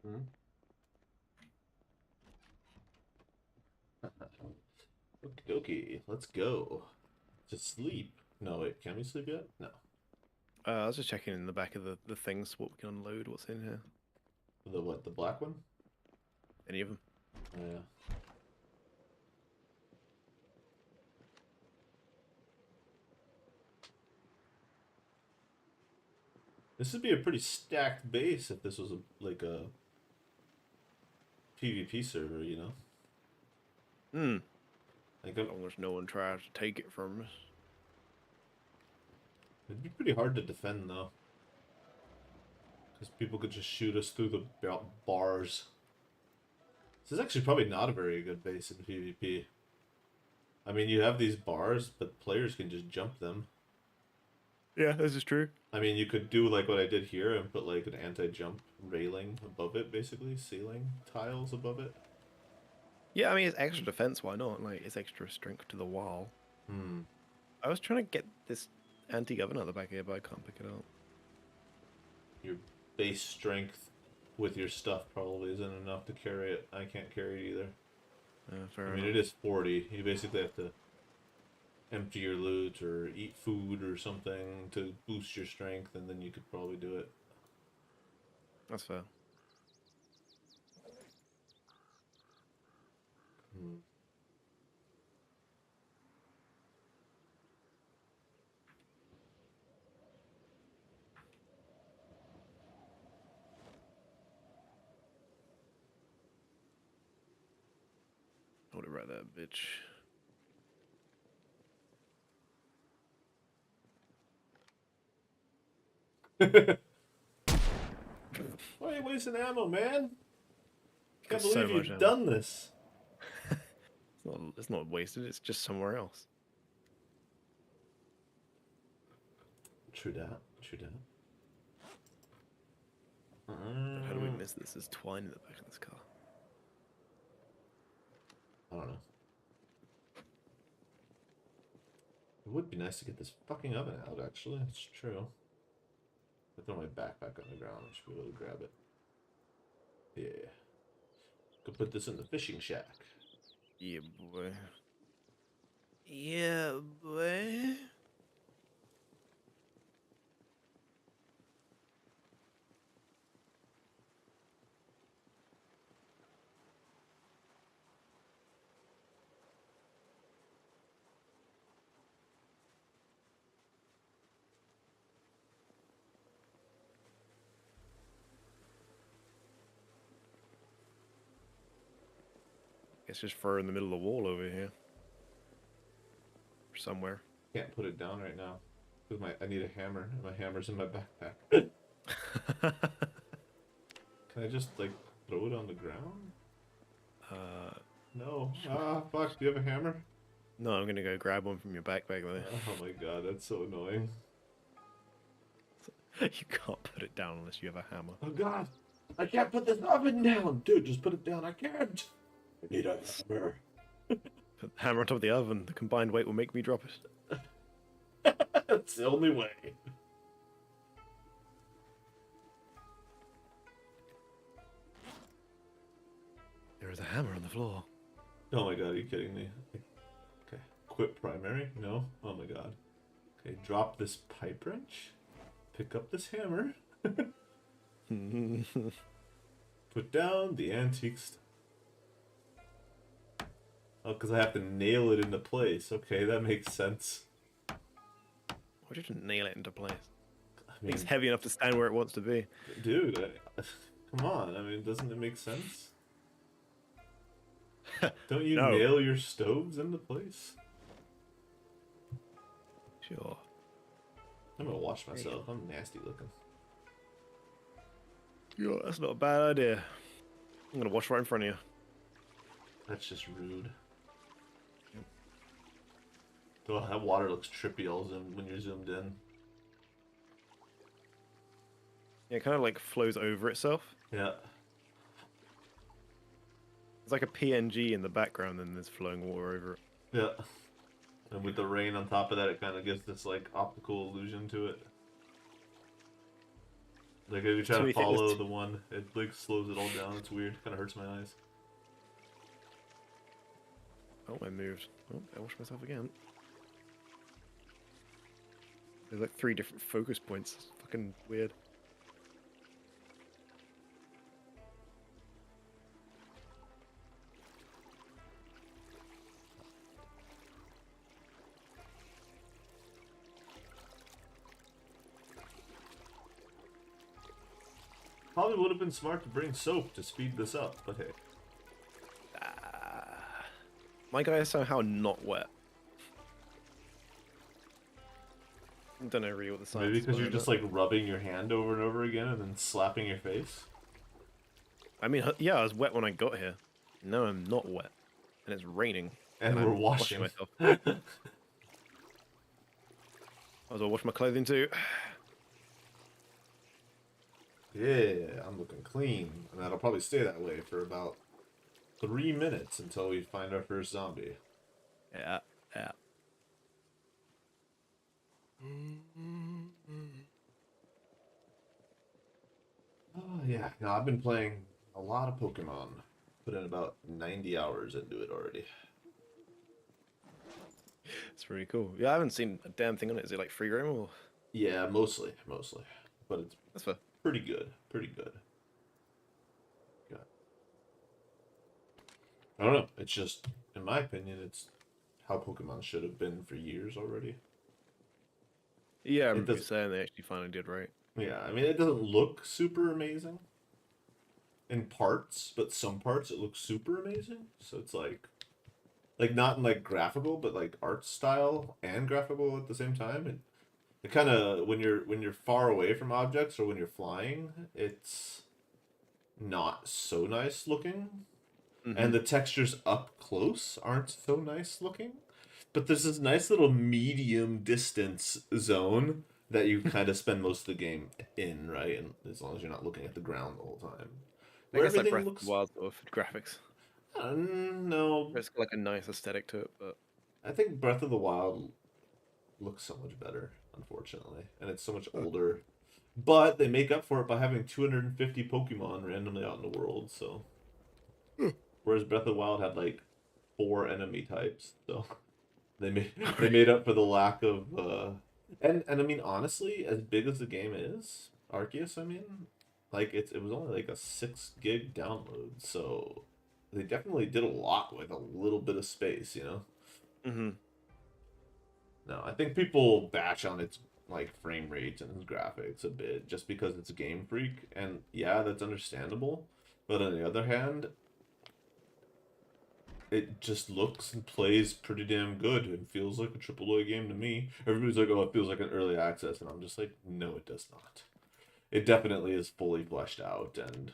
Hmm. Okie dokie, let's go. To sleep. No, wait, can we sleep yet? No. I was just checking in the back of the things, what we can unload, what's in here. The what? The black one? Any of them? Oh, yeah. This would be a pretty stacked base if this was like a PvP server, you know? Hmm. Like, As long as no one tries to take it from us. it'd be pretty hard to defend, though. Because people could just shoot us through the bars. This is actually probably not a very good base in PvP. I mean, you have these bars, but players can just jump them. Yeah, this is true. I mean, you could do like what I did here and put like an anti-jump railing above it, basically, ceiling tiles above it. Yeah, I mean, it's extra defense, why not? Like, it's extra strength to the wall. Hmm. I was trying to get this anti-oven out the back here, but I can't pick it up. Your base strength with your stuff probably isn't enough to carry it. I can't carry it either. I Fair mean, enough. it is 40. You basically have to empty your loot or eat food or something to boost your strength, and then you could probably do it. That's fair. Hmm. Hold it right there, bitch. Why are you wasting ammo, man? Can't Got so believe much you've ammo. done this. It's not wasted, it's just somewhere else. True that. True that. But how do we miss this? There's twine in the back of this car. I don't know. It would be nice to get this fucking oven out, actually. It's true. I throw my backpack on the ground. I should be able to grab it. Yeah. Could put this in the fishing shack. Yeah, boy. Yeah, boy. It's just fur in the middle of the wall over here. Somewhere. Can't put it down right now. Because I need a hammer. And my hammer's in my backpack. Can I just, like, throw it on the ground? uh, No. Ah, fuck. Do you have a hammer? no, I'm gonna go grab one from your backpack though. Oh my god, that's so annoying. You can't put it down unless you have a hammer. Oh god! I can't put this oven down! Dude, just put it down. I can't! I need a hammer. Put the hammer on top of the oven. The combined weight will make me drop it. That's the only way. There is a hammer on the floor. Oh my god, are you kidding me? Okay. Quit primary? No? Oh my god. Okay, drop this pipe wrench. Pick up this hammer. Put down the antique stuff. Oh, because I have to nail it into place. Okay, that makes sense. Why did you nail it into place? I I think it's mean, heavy enough to stand where it wants to be. dude, come on. I mean, doesn't it make sense? Don't you No. nail your stoves into place? Sure. I'm gonna wash myself. I'm nasty looking. Yeah, that's not a bad idea. I'm gonna wash right in front of you. That's just rude. Oh, that water looks trippy all when you're zoomed in. Yeah, it kind of like flows over itself. Yeah. It's like a PNG in the background, and there's flowing water over it. Yeah. And with the rain on top of that, it kind of gives this like optical illusion to it. Like if you try Too to many things. follow the one, it like slows it all down. It's weird. Kind of hurts my eyes. Oh, I moved. Oh, I washed myself again. There's like 3 different focus points. It's fucking weird. Probably would have been smart to bring soap to speed this up, but hey. My guy is somehow not wet. I don't know really what the science Maybe is because you're behind just that. like rubbing your hand over and over again and then slapping your face. I mean, yeah, I was wet when I got here. No, I'm not wet. And it's raining. And we're I'm washing washing. myself. I was all wash my clothing too. Yeah, I'm looking clean. And that'll probably stay that way for about 3 minutes until we find our first zombie. Yeah, yeah. Oh, yeah. No, I've been playing a lot of Pokemon. Put in about 90 hours into it already. It's really cool. Yeah, I haven't seen a damn thing on it. Is it like free roam or? Yeah, mostly. But it's That's fair. pretty good. Pretty good. Yeah. I don't know. It's just, in my opinion, it's how Pokemon should have been for years already. Yeah, I It remember you does. saying they actually finally did right. Yeah, I mean, it doesn't look super amazing in parts, but some parts it looks super amazing. So it's like not in like graphical, but like art style and graphical at the same time. It kind of when you're far away from objects or when you're flying, it's not so nice looking, Mm-hmm. and the textures up close aren't so nice looking. But there's this nice little medium distance zone that you kind of spend most of the game in, right? And as long as you're not looking at the ground the whole time, I where guess like everything Breath of the looks. Wild sort of graphics. No, It's got like a nice aesthetic to it, but I think Breath of the Wild looks so much better, unfortunately, and it's so much older. But they make up for it by having 250 Pokemon randomly out in the world. So, whereas Breath of the Wild had like 4 enemy types, so they made up for the lack of. And I mean, honestly, as big as the game is, Arceus, I mean, like it was only like a 6 gig download, so they definitely did a lot with a little bit of space, you know. mm-hmm. No, I think people bash on its like frame rate and its graphics a bit just because it's a Game Freak, and yeah, that's understandable. But on the other hand, it just looks and plays pretty damn good and feels like a AAA game to me. Everybody's like, "Oh, it feels like an early access," and I'm just like, "No, it does not. It definitely is fully fleshed out, and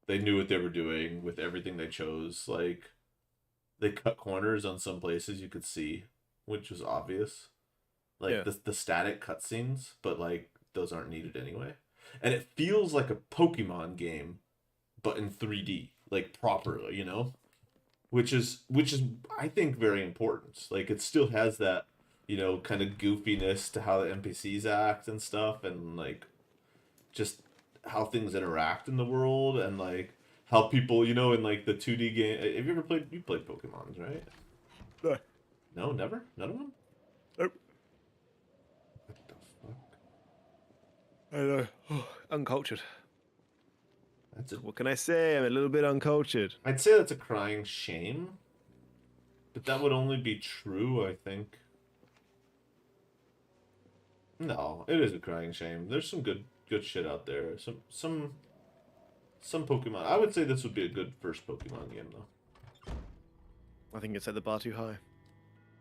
they knew what they were doing with everything they chose. Like, they cut corners on some places you could see, which was obvious. Like Yeah. the static cutscenes, but like those aren't needed anyway. And it feels like a Pokemon game, but in 3D, like properly, you know? Which is I think very important. Like it still has that, kind of goofiness to how the NPCs act and stuff, and like just how things interact in the world, and like how people, in like the 2D game. Have you ever played? You played Pokemon's, right? No. No, never. None of them. Nope. What the fuck? I know. Uncultured. That's a. What can I say? I'm a little bit uncultured. I'd say that's a crying shame, but that would only be true, I think. No, it is a crying shame. There's some good shit out there. Some Pokemon. I would say this would be a good first Pokemon game though. I think it's set the bar too high.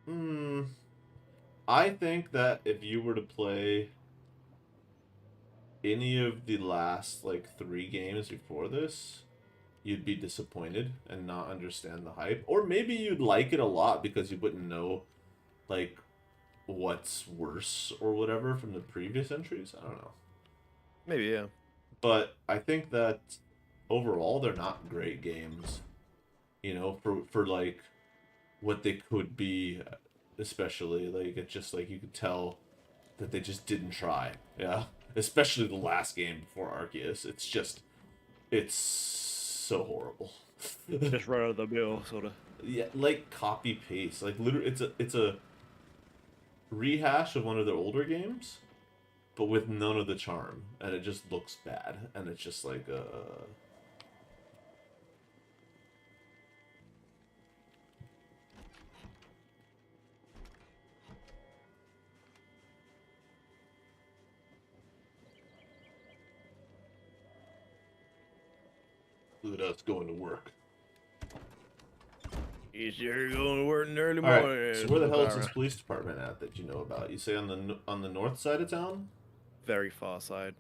Hmm. I think that if you were to play any of the last like 3 games before this, you'd be disappointed and not understand the hype. Or maybe you'd like it a lot because you wouldn't know like what's worse or whatever from the previous entries. I don't know. Maybe, yeah. But I think that overall they're not great games, for like what they could be, especially like it's just like you could tell that they just didn't try. Yeah. especially the last game before Arceus. It's so horrible. Just right out of the middle, sort of. Yeah, like copy paste. Like literally, it's a rehash of one of their older games, but with none of the charm, and it just looks bad, and it's just like look at us going to work. He's here going to work in the early All right, morning. so where the hell is this police department at that you know about? You say on the north side of town? Very far side.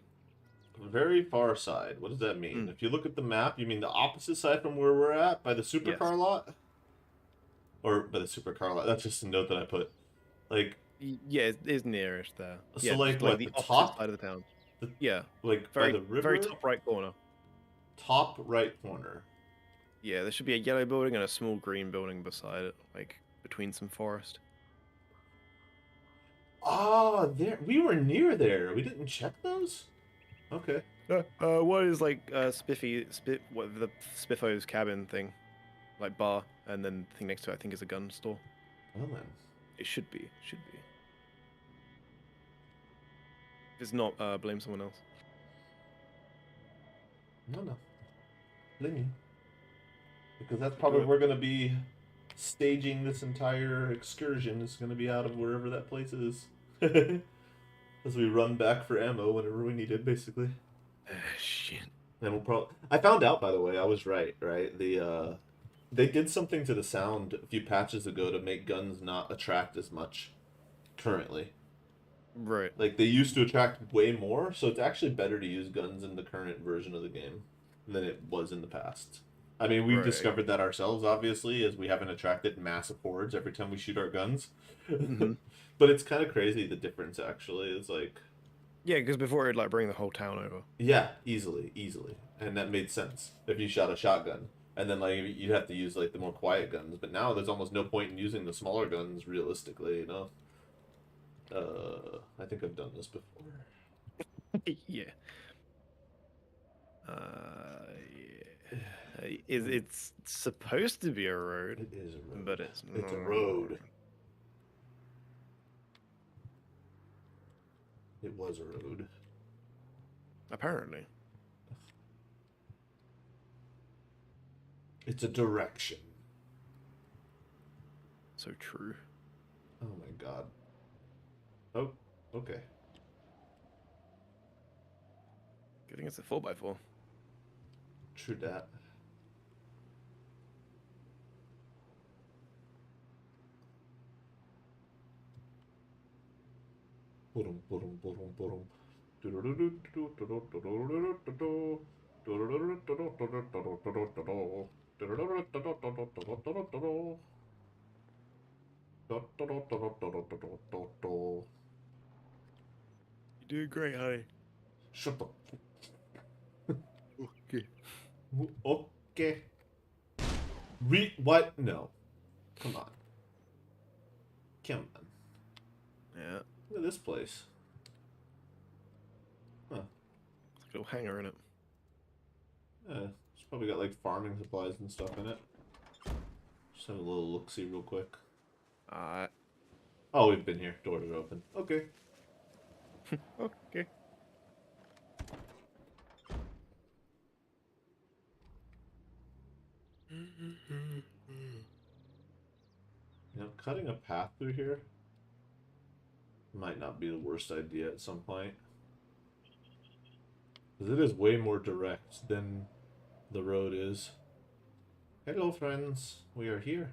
Very far side. What does that mean? Mm. If you look at the map, you mean the opposite side from where we're at, by the supercar Yes. lot? Or by the supercar lot. That's just a note that I put. Like, Yeah, it's nearish there. so Yeah, like just what, the the opposite top? side of the town. The, Yeah, like very by the river? very top right corner. Top right corner. Yeah, there should be a yellow building and a small green building beside it, like between some forest. Ah, there. We were near there. We didn't check those? Okay. What is like what the Spiffo's cabin thing, like bar, and then the thing next to it I think is a gun store. Well then. It should be. If it's not, blame someone else. No. Blame you. Because that's probably we're gonna be staging this entire excursion. It's gonna be out of wherever that place is. As we run back for ammo whenever we need it, basically. Shit. And we'll probably. I found out, by the way, I was right. Right, they did something to the sound a few patches ago to make guns not attract as much. Currently, Right. like they used to attract way more, so it's actually better to use guns in the current version of the game than it was in the past. I mean, we've Right. discovered that ourselves, obviously, as we haven't attracted massive hordes every time we shoot our guns. Mhm. But it's kind of crazy the difference. Actually, it's like. Yeah, because before it'd like bring the whole town over. Yeah, easily, and that made sense if you shot a shotgun, and then like you'd have to use like the more quiet guns. But now there's almost no point in using the smaller guns realistically. You know, I think I've done this before. Yeah. It's supposed to be a road, It is a road, but it's a not. road. It was a road. Apparently. It's a direction. So true. Oh my god. Oh, okay. Good thing it's a 4x4. True that. You're doing great, honey. Shut the. Okay. Okay. What? No. Come on. Come on. Yeah. Look at this place. Huh. It's like a little hangar in it. Yeah. It's probably got like farming supplies and stuff in it. Just have a little look-see real quick. Oh, we've been here. Doors are open. Okay. Okay. You know, cutting a path through here might not be the worst idea at some point. Because it is way more direct than the road is. Hello, friends. We are here.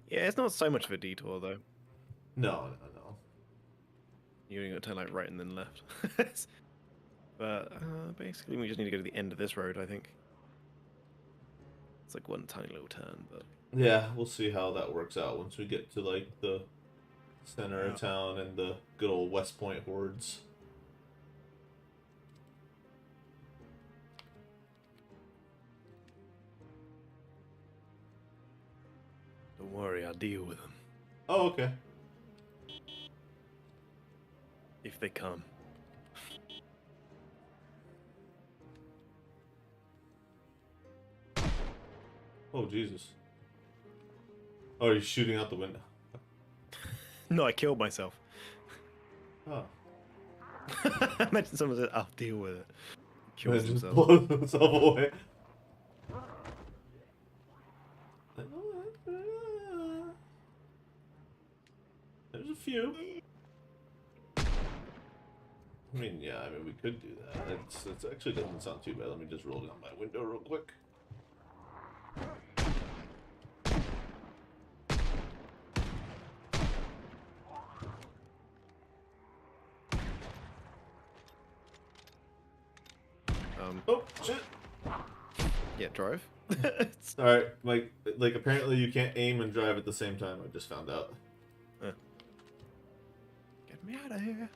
Yeah, it's not so much of a detour though. No. You only got to turn like right and then left. But basically, we just need to go to the end of this road, I think. It's like one tiny little turn, but Yeah, we'll see how that works out once we get to like the center of town and the good old West Point hordes. don't worry, I'll deal with them Oh, okay. if they come. Oh, Jesus. Oh, you're shooting out the window. No, I killed myself. Oh. Imagine someone said, "I'll deal with it." And Kills then just themselves. blows himself away. There's a few. I mean, yeah, I mean, we could do that. It actually doesn't sound too bad. Let me just roll down my window real quick. Oh, shit! Yeah, drive. Alright, like, apparently you can't aim and drive at the same time, I just found out. Get me out of here.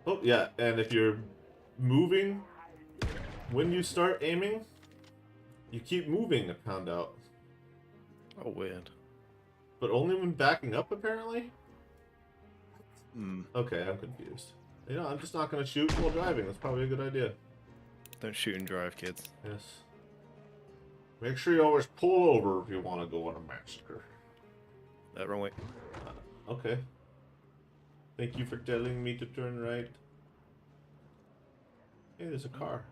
Oh, yeah, and if you're moving, when you start aiming, you keep moving, I found out. Oh, weird. But only when backing up, apparently? Hmm. Okay, I'm confused. You know, I'm just not gonna shoot while driving. That's probably a good idea. Don't shoot and drive, kids. Yes. Make sure you always pull over if you want to go on a massacre. Wrong way. Okay. Thank you for telling me to turn right. Hey, there's a car.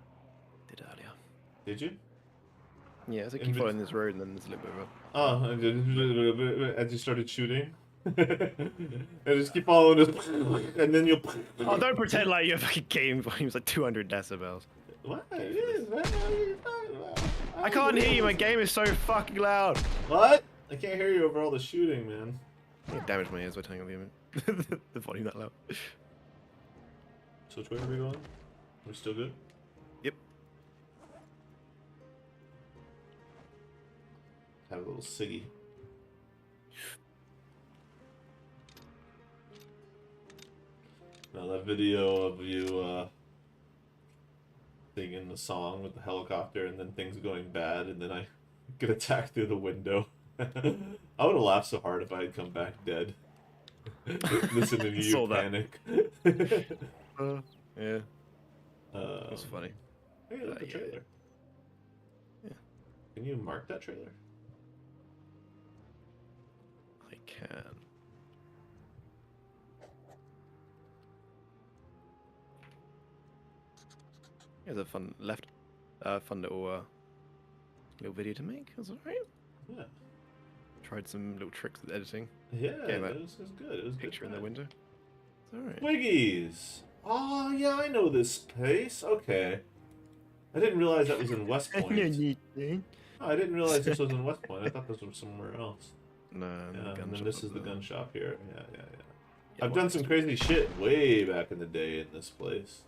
Did earlier. Did you? Yeah, so keep following this road and then there's a little bit of a... Oh, as you started shooting. And just keep following this, and then you'll. Oh, don't pretend like your fucking game volume's like 200 decibels. What? It is, man. What are you talking about? I can't hear you, my game is so fucking loud. What? I can't hear you over all the shooting, man. I damaged my ears by turning on the volume that loud. So which way are we going? We're still good? Yep. Have a little ciggy. Now that video of you singing the song with the helicopter and then things going bad and then I get attacked through the window. I would have laughed so hard if I had come back dead. Listening to you panic. Yeah. That's funny. Hey, look, the trailer. Yeah. Can you mark that trailer? I can. Here's a fun fun little video to make. That's alright. Yeah. Tried some little tricks with editing. Yeah, Getting it was good. It was picture good. in the window. It's alright. Wiggies! Oh, yeah, I know this place. Okay. I didn't realize that was in West Point. Oh, I didn't realize this was in West Point. I thought this was somewhere else. No, Yeah, and then this is the gun shop here. Yeah. Yeah, I've done some crazy shit way back in the day in this place.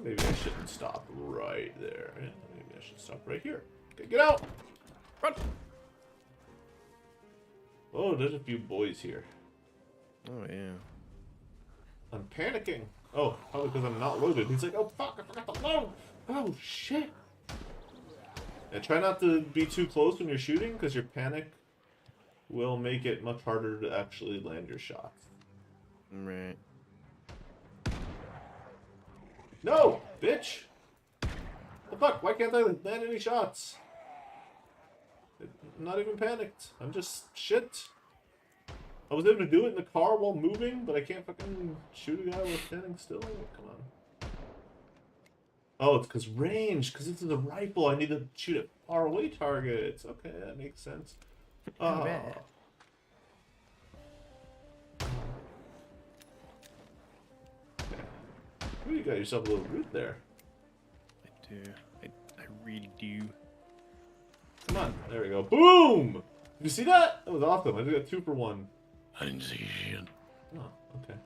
Maybe I shouldn't stop right there. Yeah, maybe I should stop right here. Okay, get out! Run! Oh, there's a few boys here. Oh, yeah. I'm panicking. Oh, probably because I'm not loaded. He's like, oh fuck, I forgot to load! Oh shit! Yeah, try not to be too close when you're shooting, because your panic will make it much harder to actually land your shots. Right. No! Bitch! The fuck? Why can't I land any shots? I'm not even panicked. I'm just shit. I was able to do it in the car while moving, but I can't fucking shoot a guy while standing still? Come on. Oh, it's because range. Because this is a rifle. I need to shoot at far away targets. Okay, that makes sense. Oh. Ooh, you got yourself a little root there. I do. I really do. Come on. There we go. Boom! Did you see that? That was awesome. I just got 2 for 1. I didn't see shit. Oh, okay.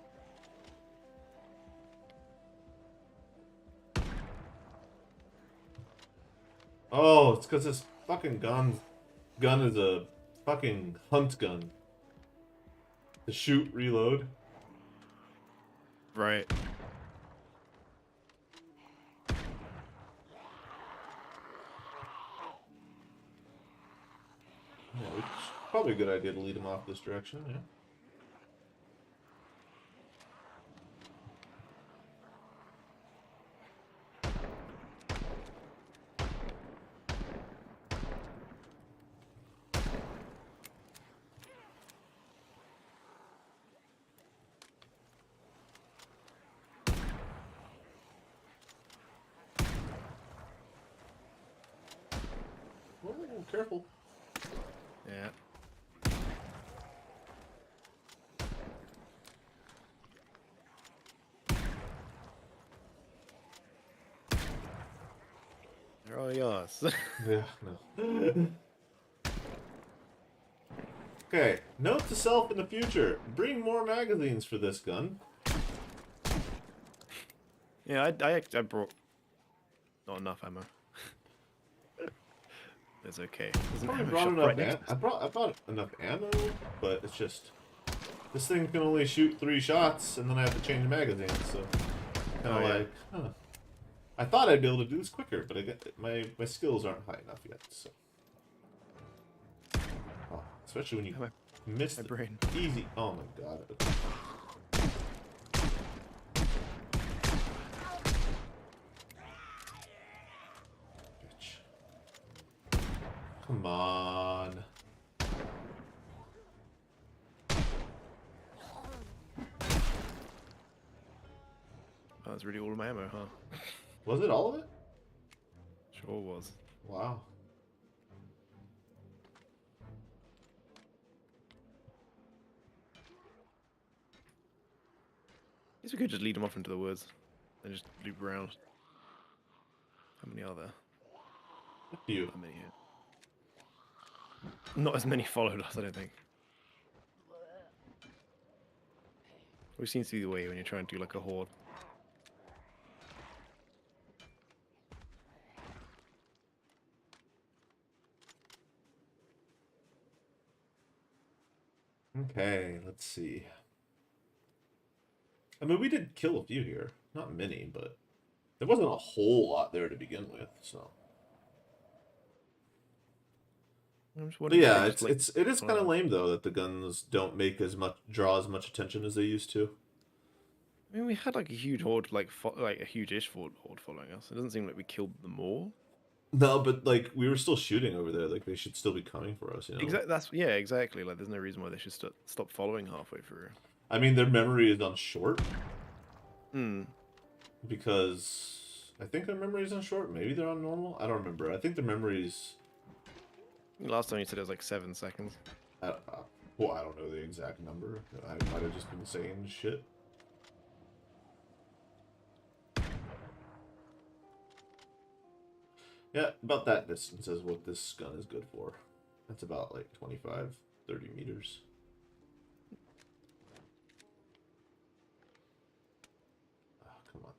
Oh, it's because this fucking gun is a fucking hunt gun. To shoot, reload. Right. Yeah, it's probably a good idea to lead him off this direction, yeah. careful. Yeah. They're all yours. Yeah, no. Okay, note to self in the future: bring more magazines for this gun. Yeah, I brought not enough ammo. It's okay. There's an Probably ammo brought shop enough. right next to us. I brought enough ammo, but it's just this thing can only shoot 3 shots, and then I have to change magazines. So kind of Oh, yeah. like, huh. I thought I'd be able to do this quicker, but I get my skills aren't high enough yet. So, oh, especially when you My miss the brain. easy. Oh my god. Bitch. Come on. Oh, that's really all of my ammo, huh? Was it all of it? Sure was. Wow. Guess we could just lead them off into the woods and just loop around. How many are there? A few. Not many here. Not as many followed us, I don't think. Always seems to be the way when you're trying to do like a horde. Okay, let's see. I mean, we did kill a few here. Not many, but there wasn't a whole lot there to begin with, so. I'm just But wondering if yeah, they just, like, it is kind of follow. lame though that the guns don't make as much draw as much attention as they used to. I mean, we had like a huge horde, like like a huge-ish horde following us. It doesn't seem like we killed them all. No, but like we were still shooting over there. Like they should still be coming for us, you know. Exactly. That's yeah, exactly. Like, there's no reason why they should stop following halfway through. I mean, their memory is on short Hmm. because I think their memory is on short. Maybe they're on normal. I don't remember. I think their memories. Last time you said it was like 7 seconds. Well, I don't know the exact number. I might have just been saying shit. Yeah, about that distance is what this gun is good for. That's about like 25, 30 meters. Oh, come on.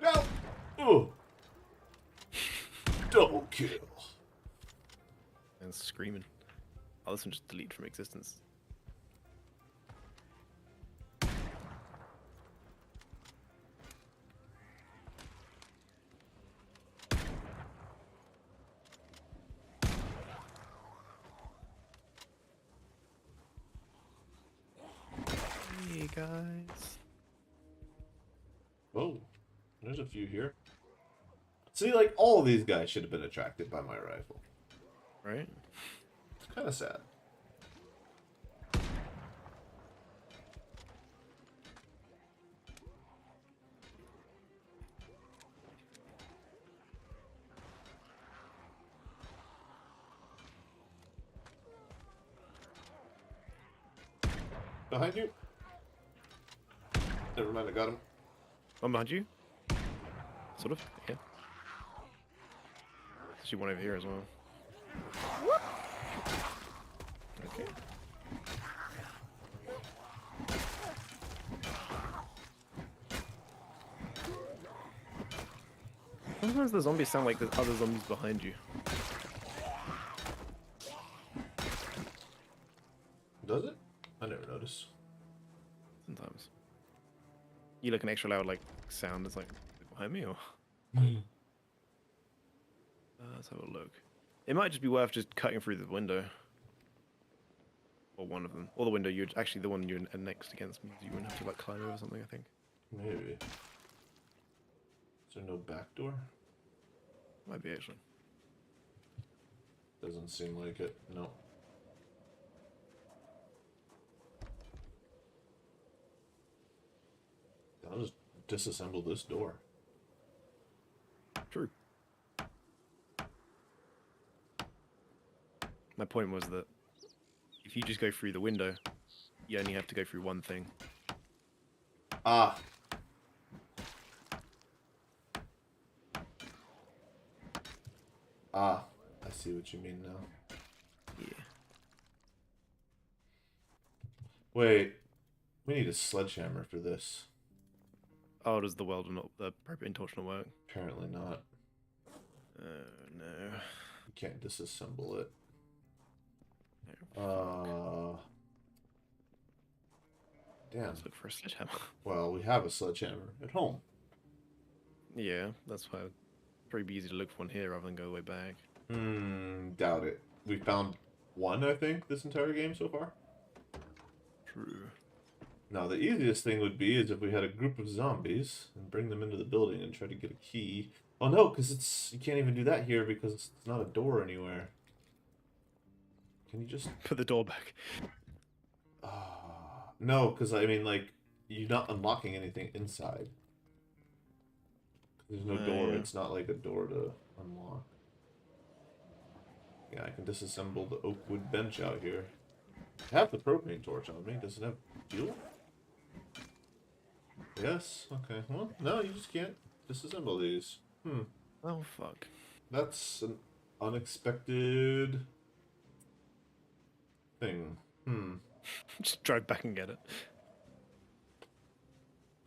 No! Oh! Double kill. And screaming. Oh, this one just delete from existence. Hey guys. Whoa. There's a few here. See, like, all of these guys should have been attracted by my rifle. Right? It's kind of sad. Behind you? Never mind, I got him. One behind you? Sort of, yeah. There's one over here as well. Okay. Sometimes the zombies sound like there's other zombies behind you. Does it? I never noticed. Sometimes. You like an extra loud like sound that's like behind me, or let's have a look. It might just be worth just cutting through the window, Or one of them. Or the window. You'd actually the one you're next against means you wouldn't have to like climb over something. I think. Maybe. Is there no back door? Might be actually. Doesn't seem like it. No. I'll just disassemble this door. True. My point was that if you just go through the window, you only have to go through one thing. Ah. Ah. I see what you mean now. Yeah. Wait. We need a sledgehammer for this. Oh, does the welder not, the propane torch not work? Apparently not. Oh, no. You can't disassemble it. Damn. Let's look for a sledgehammer. Well, we have a sledgehammer at home. Yeah, that's why it'd probably be easy to look for one here rather than go way back. Doubt it. We found one, I think, this entire game so far. True. Now, the easiest thing would be is if we had a group of zombies and bring them into the building and try to get a key. Oh no, because you can't even do that here because it's not a door anywhere. Can you just Put the door back. No, because I mean, like, you're not unlocking anything inside. There's no door. Yeah. It's not like a door to unlock. Yeah, I can disassemble the oak wood bench out here. I have the propane torch on me. Does it have fuel? Yes. Okay. Well, no, you just can't disassemble these. Oh, fuck. That's an unexpected thing. Just drive back and get it.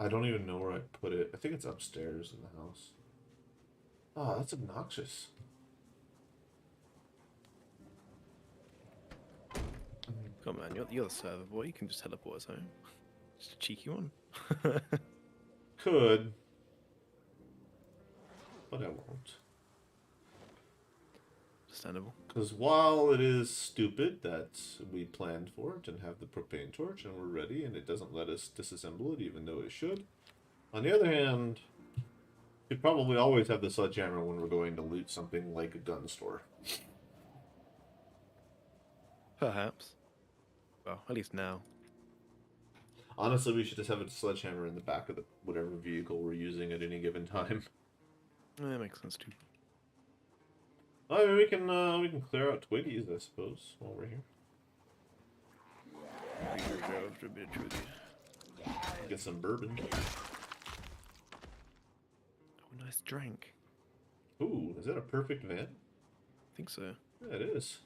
I don't even know where I put it. I think it's upstairs in the house. Ah, that's obnoxious. Come on, you're the server boy. You can just teleport us home. Just a cheeky one. Could. But I won't. Understandable. Because while it is stupid that we planned for it and have the propane torch and we're ready and it doesn't let us disassemble it even though it should, on the other hand, we probably always have the sledgehammer when we're going to loot something like a gun store. Perhaps. Well, at least now. Honestly, we should just have a sledgehammer in the back of the whatever vehicle we're using at any given time. That makes sense too. I mean, we can clear out Twiggies, I suppose, while we're here. Get some bourbon. Oh, nice drink. Ooh, is that a perfect van? I think so. Yeah, it is.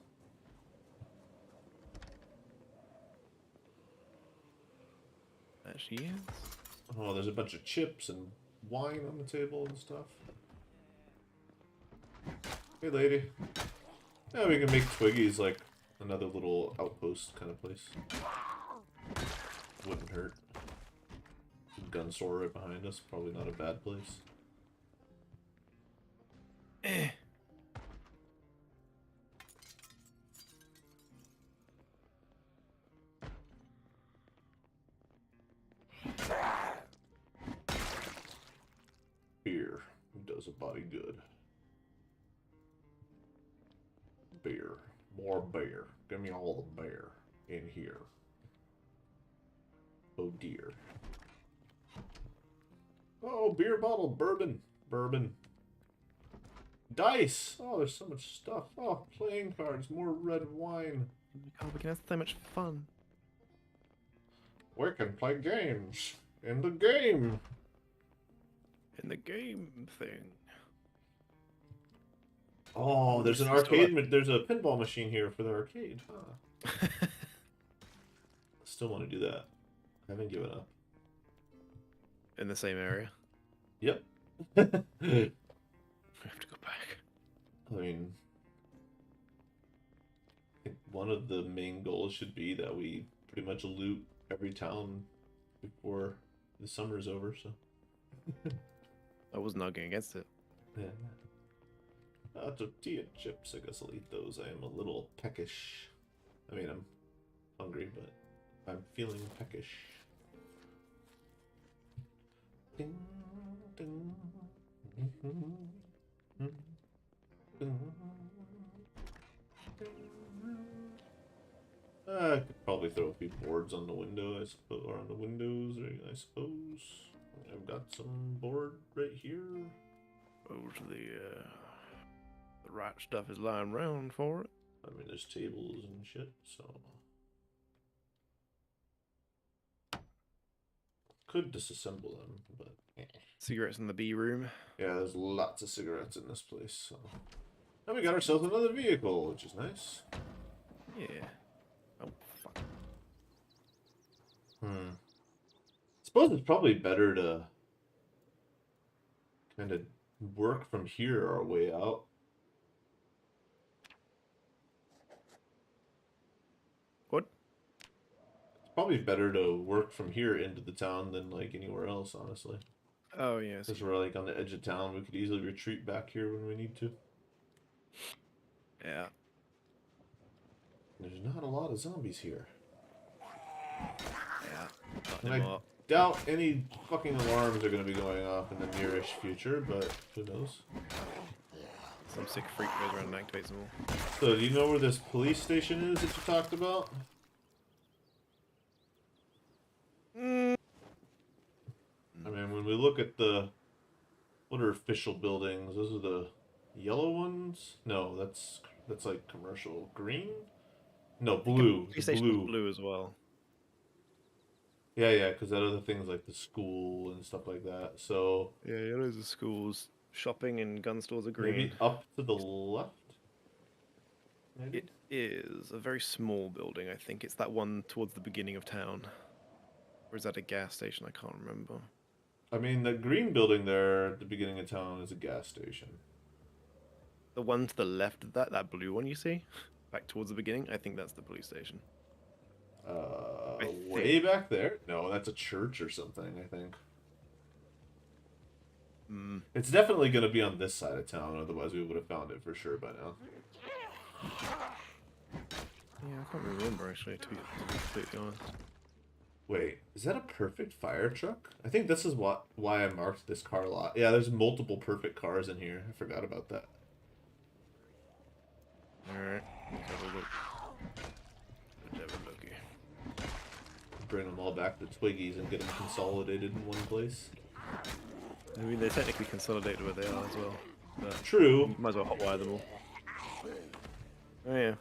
Actually, is. Oh, there's a bunch of chips and wine on the table and stuff. Hey, lady. Yeah, we can make Twiggies like another little outpost kind of place. Wouldn't hurt. Gun store right behind us. Probably not a bad place. Eh. Beer does a body good. Beer. More beer. Give me all the beer in here. Oh dear. Oh, beer bottle. Bourbon. Bourbon. Dice. Oh, there's so much stuff. Oh, playing cards. More red wine. Oh, we can have so much fun. We can play games. In the game. In the game thing. Oh, there's an arcade. There's a pinball machine here for the arcade. Huh. Still want to do that. I haven't given up. In the same area. Yep. We have to go back. I mean, I think one of the main goals should be that we pretty much loot every town before the summer's over, so. I wasn't arguing against it. Yeah. Tortilla chips, I guess I'll eat those. I am a little peckish. I mean, I'm hungry, but I'm feeling peckish. Ding, ding, I could probably throw a few boards on the window, I suppose, or on the windows, I suppose. I've got some board right here. Most of the right stuff is lying around for it. I mean, there's tables and shit, so could disassemble them, but Cigarettes in the B room. yeah, there's lots of cigarettes in this place. So, and we got ourselves another vehicle, which is nice. Yeah. Oh fuck. Suppose it's probably better to kind of work from here our way out. What? It's probably better to work from here into the town than like anywhere else, honestly. Oh yeah. Because we're like on the edge of town, we could easily retreat back here when we need to. Yeah. There's not a lot of zombies here. Yeah. And I doubt any fucking alarms are going to be going off in the nearish future, but who knows? Some sick freak goes around and activates them all. So, do you know where this police station is that you talked about? I mean, when we look at the... What are official buildings? Those are the yellow ones? No, that's like commercial. Green? No, blue. Police station's blue as well. Yeah, because that other things like the school and stuff like that. So Yeah, those are schools. Shopping and gun stores are green. maybe up to the left? Maybe? It is a very small building, I think. It's that one towards the beginning of town. Or is that a gas station? I can't remember. I mean, the green building there at the beginning of town is a gas station. The one to the left of that blue one you see? Back towards the beginning? I think that's the police station. Way back there? No, that's a church or something, I think. It's definitely going to be on this side of town, otherwise we would have found it for sure by now. Yeah, I can't remember actually, to be completely honest. Wait, is that a perfect fire truck? I think this is why I marked this car lot. Yeah, there's multiple perfect cars in here. I forgot about that. Alright, let's have a look. Let's have a looky. Bring them all back to Twiggies and get them consolidated in one place. I mean, they're technically consolidated where they are as well. But True. might as well hotwire them all. Oh yeah.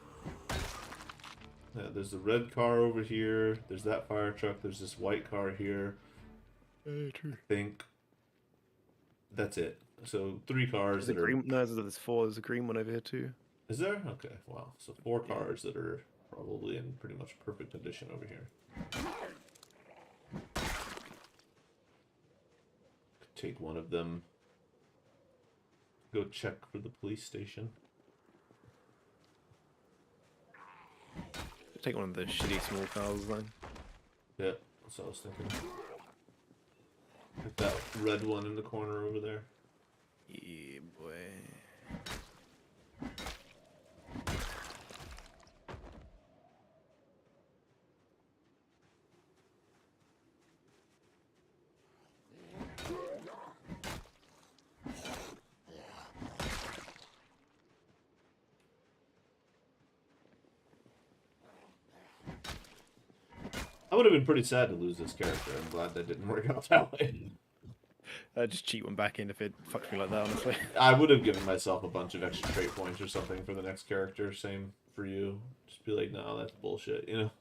Yeah, there's the red car over here. There's that fire truck. There's this white car here. True. I think that's it. So 3 cars There's that are... green, no, there's 4. There's a green one over here too. Is there? Okay, wow. So 4 cars that are probably in pretty much perfect condition over here. Could take one of them. Go check for the police station. Take one of the shitty small cars then. Yeah, that's what I was thinking. Like that red one in the corner over there. Yeah, boy. I would have been pretty sad to lose this character. I'm glad that didn't work out that way. Just cheat one back in if it fucks me like that, honestly. I would have given myself a bunch of extra trait points or something for the next character. Same for you. Just be like, no, that's bullshit, you know?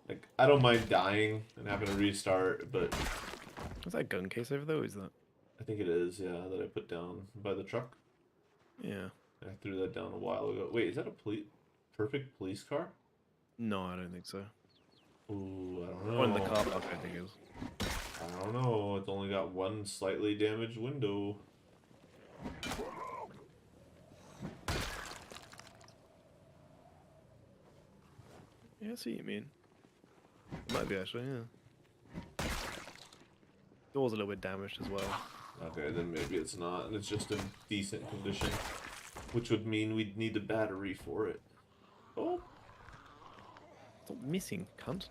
Like, I don't mind dying and having to restart, but... Is that a gun case over there, or is that? I think it is, yeah, that I put down by the truck. Yeah. I threw that down a while ago. Wait, is that a perfect police car? No, I don't think so. Ooh, I don't know. One in the car park, I think it is. I don't know. It's only got one slightly damaged window. Yeah, I see what you mean. It might be actually, yeah. Door's a little bit damaged as well. Okay, then maybe it's not, and it's just in decent condition. Which would mean we'd need a battery for it. Oh! Stop missing, cunt.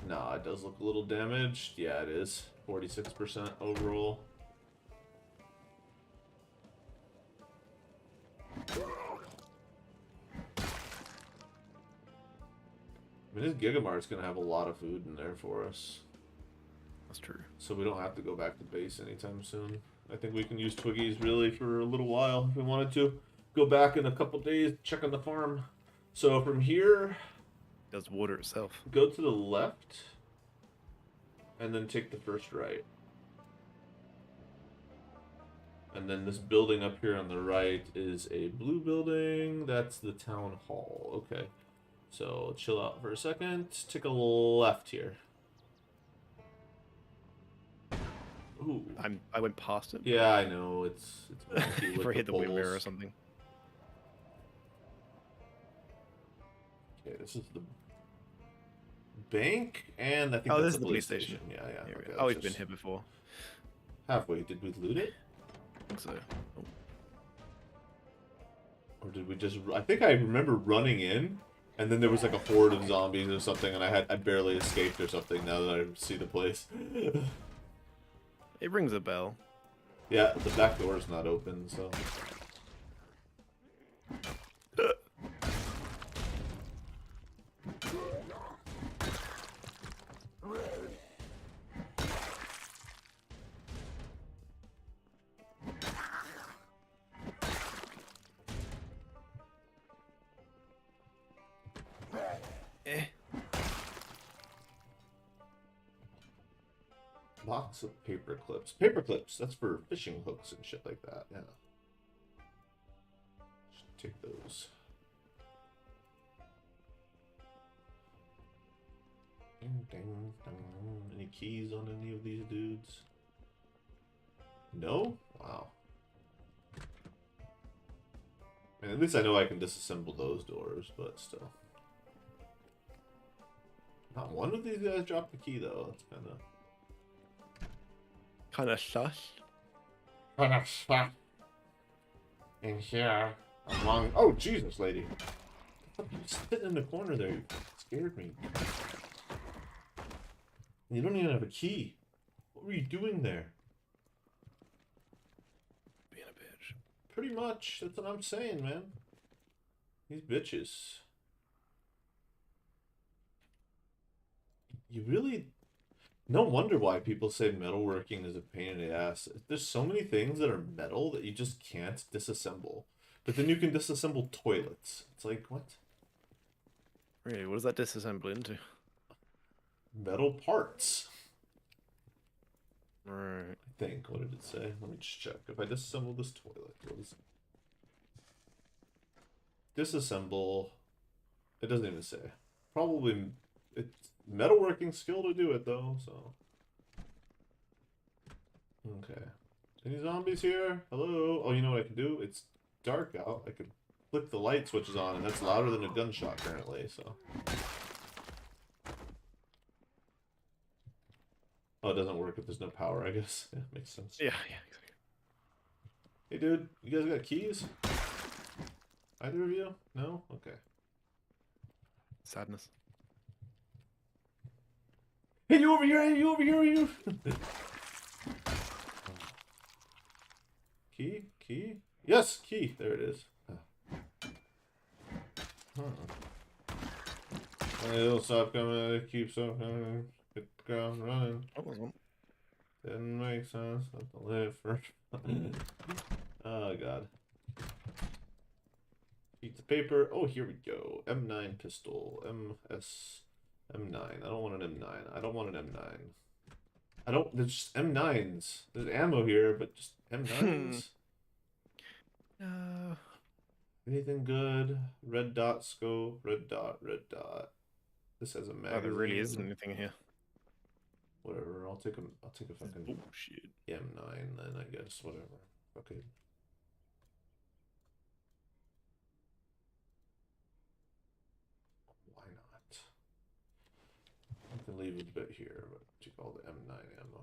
Nah, it does look a little damaged. Yeah, it is. 46% overall. I mean, this Gigamart's gonna have a lot of food in there for us. That's true. So we don't have to go back to base anytime soon. I think we can use Twiggies really for a little while if we wanted to. Go back in a couple days, check on the farm. So from here, It does water itself. go to the left, and then take the first right. And then this building up here on the right is a blue building. That's the town hall. Okay. So chill out for a second. Take a left here. Ooh. I went past it. Yeah, I know. It's wonky with Before I hit the wheel mirror or poles. something. Okay, this is the bank, and I think Oh, that's this is the police station. Yeah, yeah. Here we Okay, go. Oh, let's we've been just- here before. Halfway. Did we loot it? I think so. Oh. Or did we just... I think I remember running in, and then there was like a horde of zombies or something, and I barely escaped or something now that I see the place. It rings a bell. Yeah, the back door is not open, so... Eh. Box of paper clips. Paper clips, that's for fishing hooks and shit like that, yeah. Should take those. Ding, ding, ding. Any keys on any of these dudes? No? Wow. And at least I know I can disassemble those doors, but still. Not one of these guys dropped the key, though. That's kind of... Kind of sus. Kind of stuff in here among... Oh, Jesus, lady. You're sitting in the corner there. You scared me. You don't even have a key. What were you doing there? Being a bitch. Pretty much. That's what I'm saying, man. These bitches. You really... No wonder why people say metalworking is a pain in the ass. There's so many things that are metal that you just can't disassemble. But then you can disassemble toilets. It's like, what? Really, what does that disassemble into? Metal parts. Right. I think. What did it say? Let me just check. If I disassemble this toilet, what is it? Disassemble. It doesn't even say. Probably it's metalworking skill to do it though, so. Okay. Any zombies here? Hello? Oh, you know what I can do? It's dark out. I can flick the light switches on, and that's louder than a gunshot currently, so. Oh, it doesn't work if there's no power, I guess. Yeah, makes sense. Yeah, yeah, exactly. Hey, dude, you guys got keys? Either of you? No? Okay. Sadness. Hey, you over here! Hey, you over here! You. Key? Key? Yes, key. There it is. It'll stop coming. It keeps on coming. Hit the ground running. Oh, there's one. Didn't make sense. Not to live for. Oh god. Piece of paper. Oh, here we go. M9 pistol. M9. I don't want an M9. I don't want an M9. I don't. There's just M9s. There's ammo here, but just M9s. No. Anything good? Red dot scope. Red dot. Red dot. This has a magazine. Oh, there really isn't anything here. Whatever. I'll take a fucking Bullshit. M9 then. I guess whatever. Okay. Why not? I can leave a bit here, but take all the M9 ammo.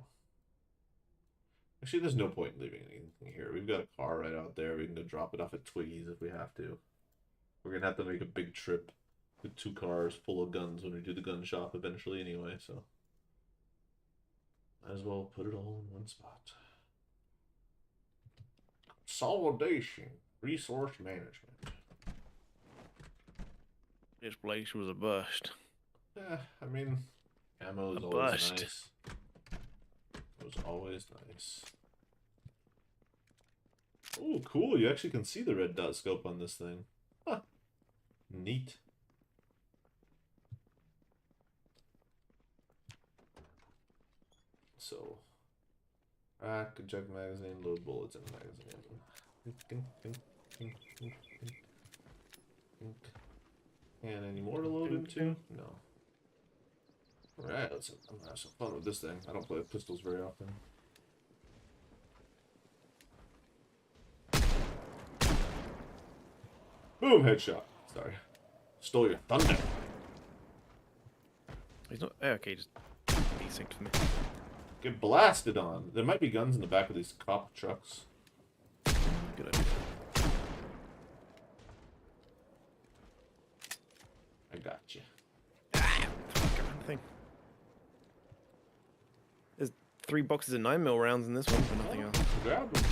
Actually, there's no point in leaving anything here. We've got a car right out there. We can go drop it off at Twiggy's if we have to. We're gonna have to make a big trip with 2 cars full of guns when we do the gun shop eventually anyway, so might as well put it all in one spot. Consolidation. Resource management. This place was a bust. Yeah, I mean, ammo is A always bust. nice. It was always nice. Oh, cool. You actually can see the red dot scope on this thing. Huh. Neat. So, rack, eject magazine, load bullets in magazine. And any more to load into? No. Alright, I'm gonna have some fun with this thing. I don't play with pistols very often. Boom, headshot. Sorry. Stole your thunder. He's not. Okay, just desynced for me. Get blasted on. There might be guns in the back of these cop trucks. Good idea. I got you. Thing. There's 3 boxes of 9mm rounds in this one, but nothing else. Grab them.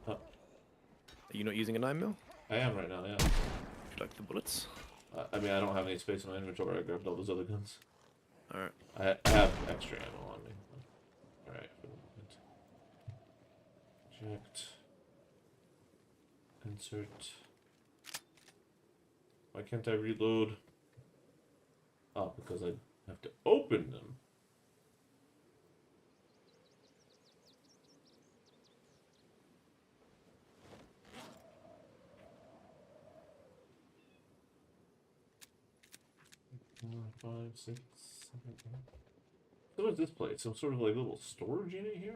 Huh. Are you not using a 9mm? I am right now, yeah. Would you like the bullets? I mean, I don't have any space in my inventory. I grabbed all those other guns. Alright. I have extra ammo on me. Alright, for the moment. Eject. Insert. Why can't I reload? Oh, because I have to open them. Four, 5, 6, 7, 8. So what is this place? Some sort of like little storage unit here?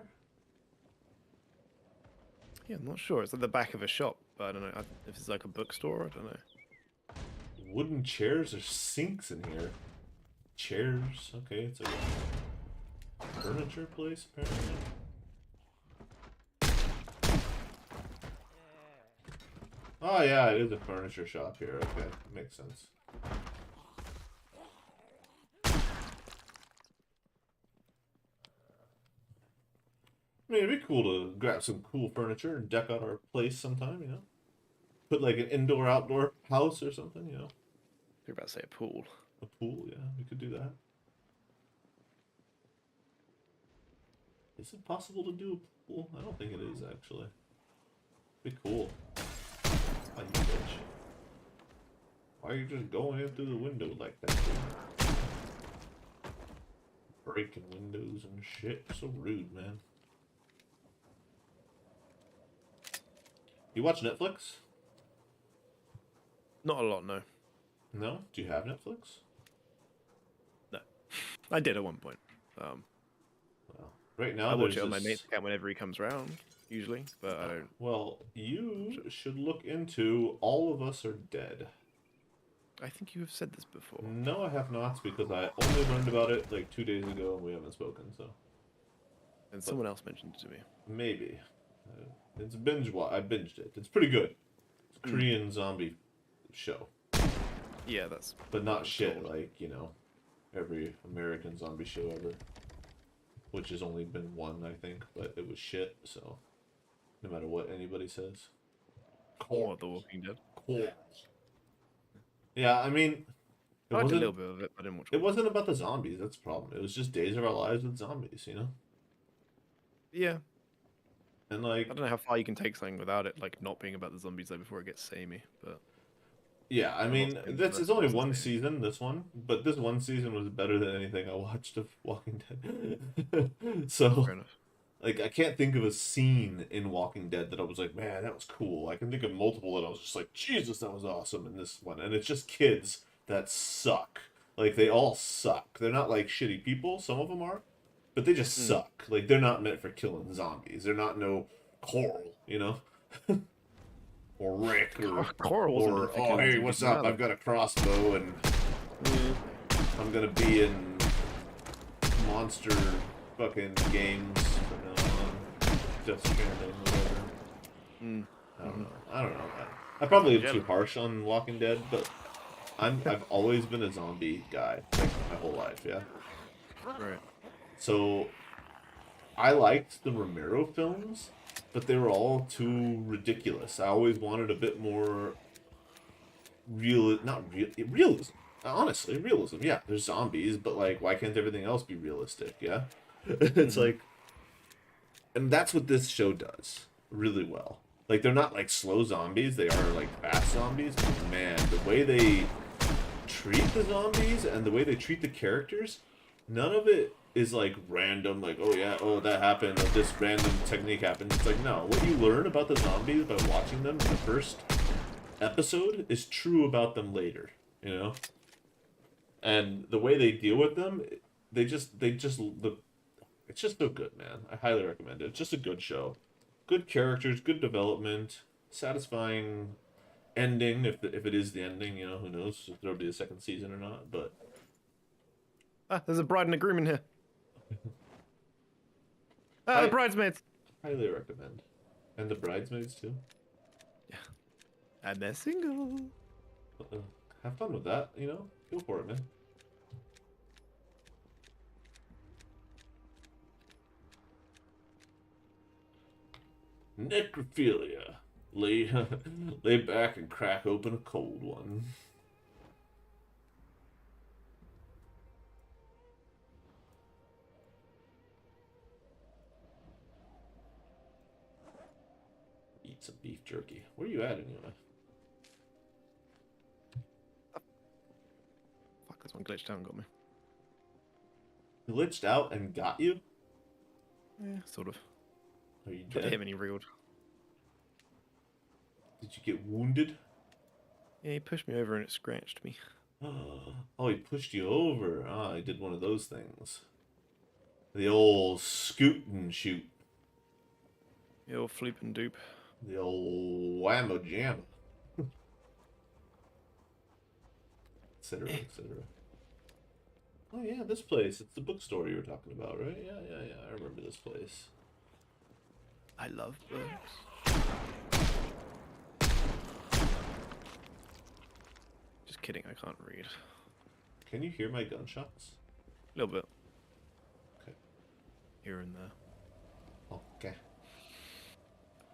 Yeah, I'm not sure. It's at the back of a shop, but I don't know if it's like a bookstore. I don't know. Wooden chairs or sinks in here. Chairs. Okay, it's like a furniture place apparently. Oh yeah, it is a furniture shop here. Okay, makes sense. I mean, it'd be cool to grab some cool furniture and deck out our place sometime, you know? Put like an indoor-outdoor house or something, you know? You're about to say a pool. A pool, yeah, we could do that. Is it possible to do a pool? I don't think it is, actually. Be cool. Oh, you bitch. Why are you just going in through the window like that, dude? Breaking windows and shit. So rude, man. You watch Netflix? Not a lot, no. No? Do you have Netflix? No. I did at one point. Well, right now I watch there's it on my this- mate's account whenever he comes round, usually, but I don't. Well, you should look into All of Us Are Dead. I think you have said this before. No, I have not, because I only learned about it like 2 days ago and we haven't spoken, so. And someone else mentioned it to me. Maybe. It's I binged it. It's pretty good. It's a Korean zombie show. Yeah, that's. But not I'm shit told. like, you know, every American zombie show ever. Which has only been one, I think, but it was shit, so. No matter what anybody says. Or The Walking Dead. Cool. Yeah, I mean, I liked a little bit of it, but I didn't watch it. It wasn't about the zombies, that's the problem. It was just days of our lives with zombies, you know? Yeah. And like, I don't know how far you can take something without it, like, not being about the zombies, like, before it gets samey, but. yeah, I mean, lost it's interest only in one it. season, this one, but this one season was better than anything I watched of Walking Dead. So, Fair enough. like, I can't think of a scene in Walking Dead that I was like, man, that was cool. I can think of multiple that I was just like, Jesus, that was awesome in this one. And it's just kids that suck. Like, they all suck. They're not, like, shitty people. Some of them are. But they just suck. Like, they're not meant for killing zombies. They're not no Coral, you know? Or Rick, or... Coral wasn't Or, meant for oh, killing hey, zombies what's up? either. I've got a crossbow, and I'm gonna be in Monster fucking games from now on. Just Stranding, whatever. Mm. I don't Mhm. know. I don't know, man. I probably am too Jealous. harsh on Walking Dead, but I've always been a zombie guy, like my whole life, yeah. Right. So I liked the Romero films, but they were all too ridiculous. I always wanted a bit more not realism. Honestly, realism. Yeah, there's zombies, but like, why can't everything else be realistic? Yeah, it's Mhm. like, and that's what this show does really well. Like, they're not like slow zombies; they are like fast zombies. But man, the way they treat the zombies and the way they treat the characters, none of it is like random. Like, oh yeah, oh that happened, or this random technique happened. It's like, no, what you learn about the zombies by watching them in the first episode is true about them later, you know? And the way they deal with them, they just look, it's just so good, man. I highly recommend it. It's just a good show. Good characters, good development, satisfying ending if it is the ending, you know, who knows if there'll be a second season or not, but Ah, there's a bride and a groom in here. Ah, the I bridesmaids. highly recommend. And the bridesmaids too. Yeah. And they're single. Uh, have fun with that, you know? Go for it, man. Necrophilia. Lay lay back and crack open a cold one. Eat some beef jerky. Where are you at anyway? Fuck, this one glitched out and got me. Glitched out and got you? Yeah, sort of. Are you Tried to hit dead? him and he reeled. Did you get wounded? Yeah, he pushed me over and it scratched me. Oh, he pushed you over. Ah, he did one of those things. The old scoot and shoot. The old floop and doop. The old whammo jamma. Etc. etc. Oh yeah, this place. It's the bookstore you were talking about, right? Yeah, yeah, yeah. I remember this place. I love books. Just kidding, I can't read. Can you hear my gunshots? A little bit. Okay. Here and there. Okay.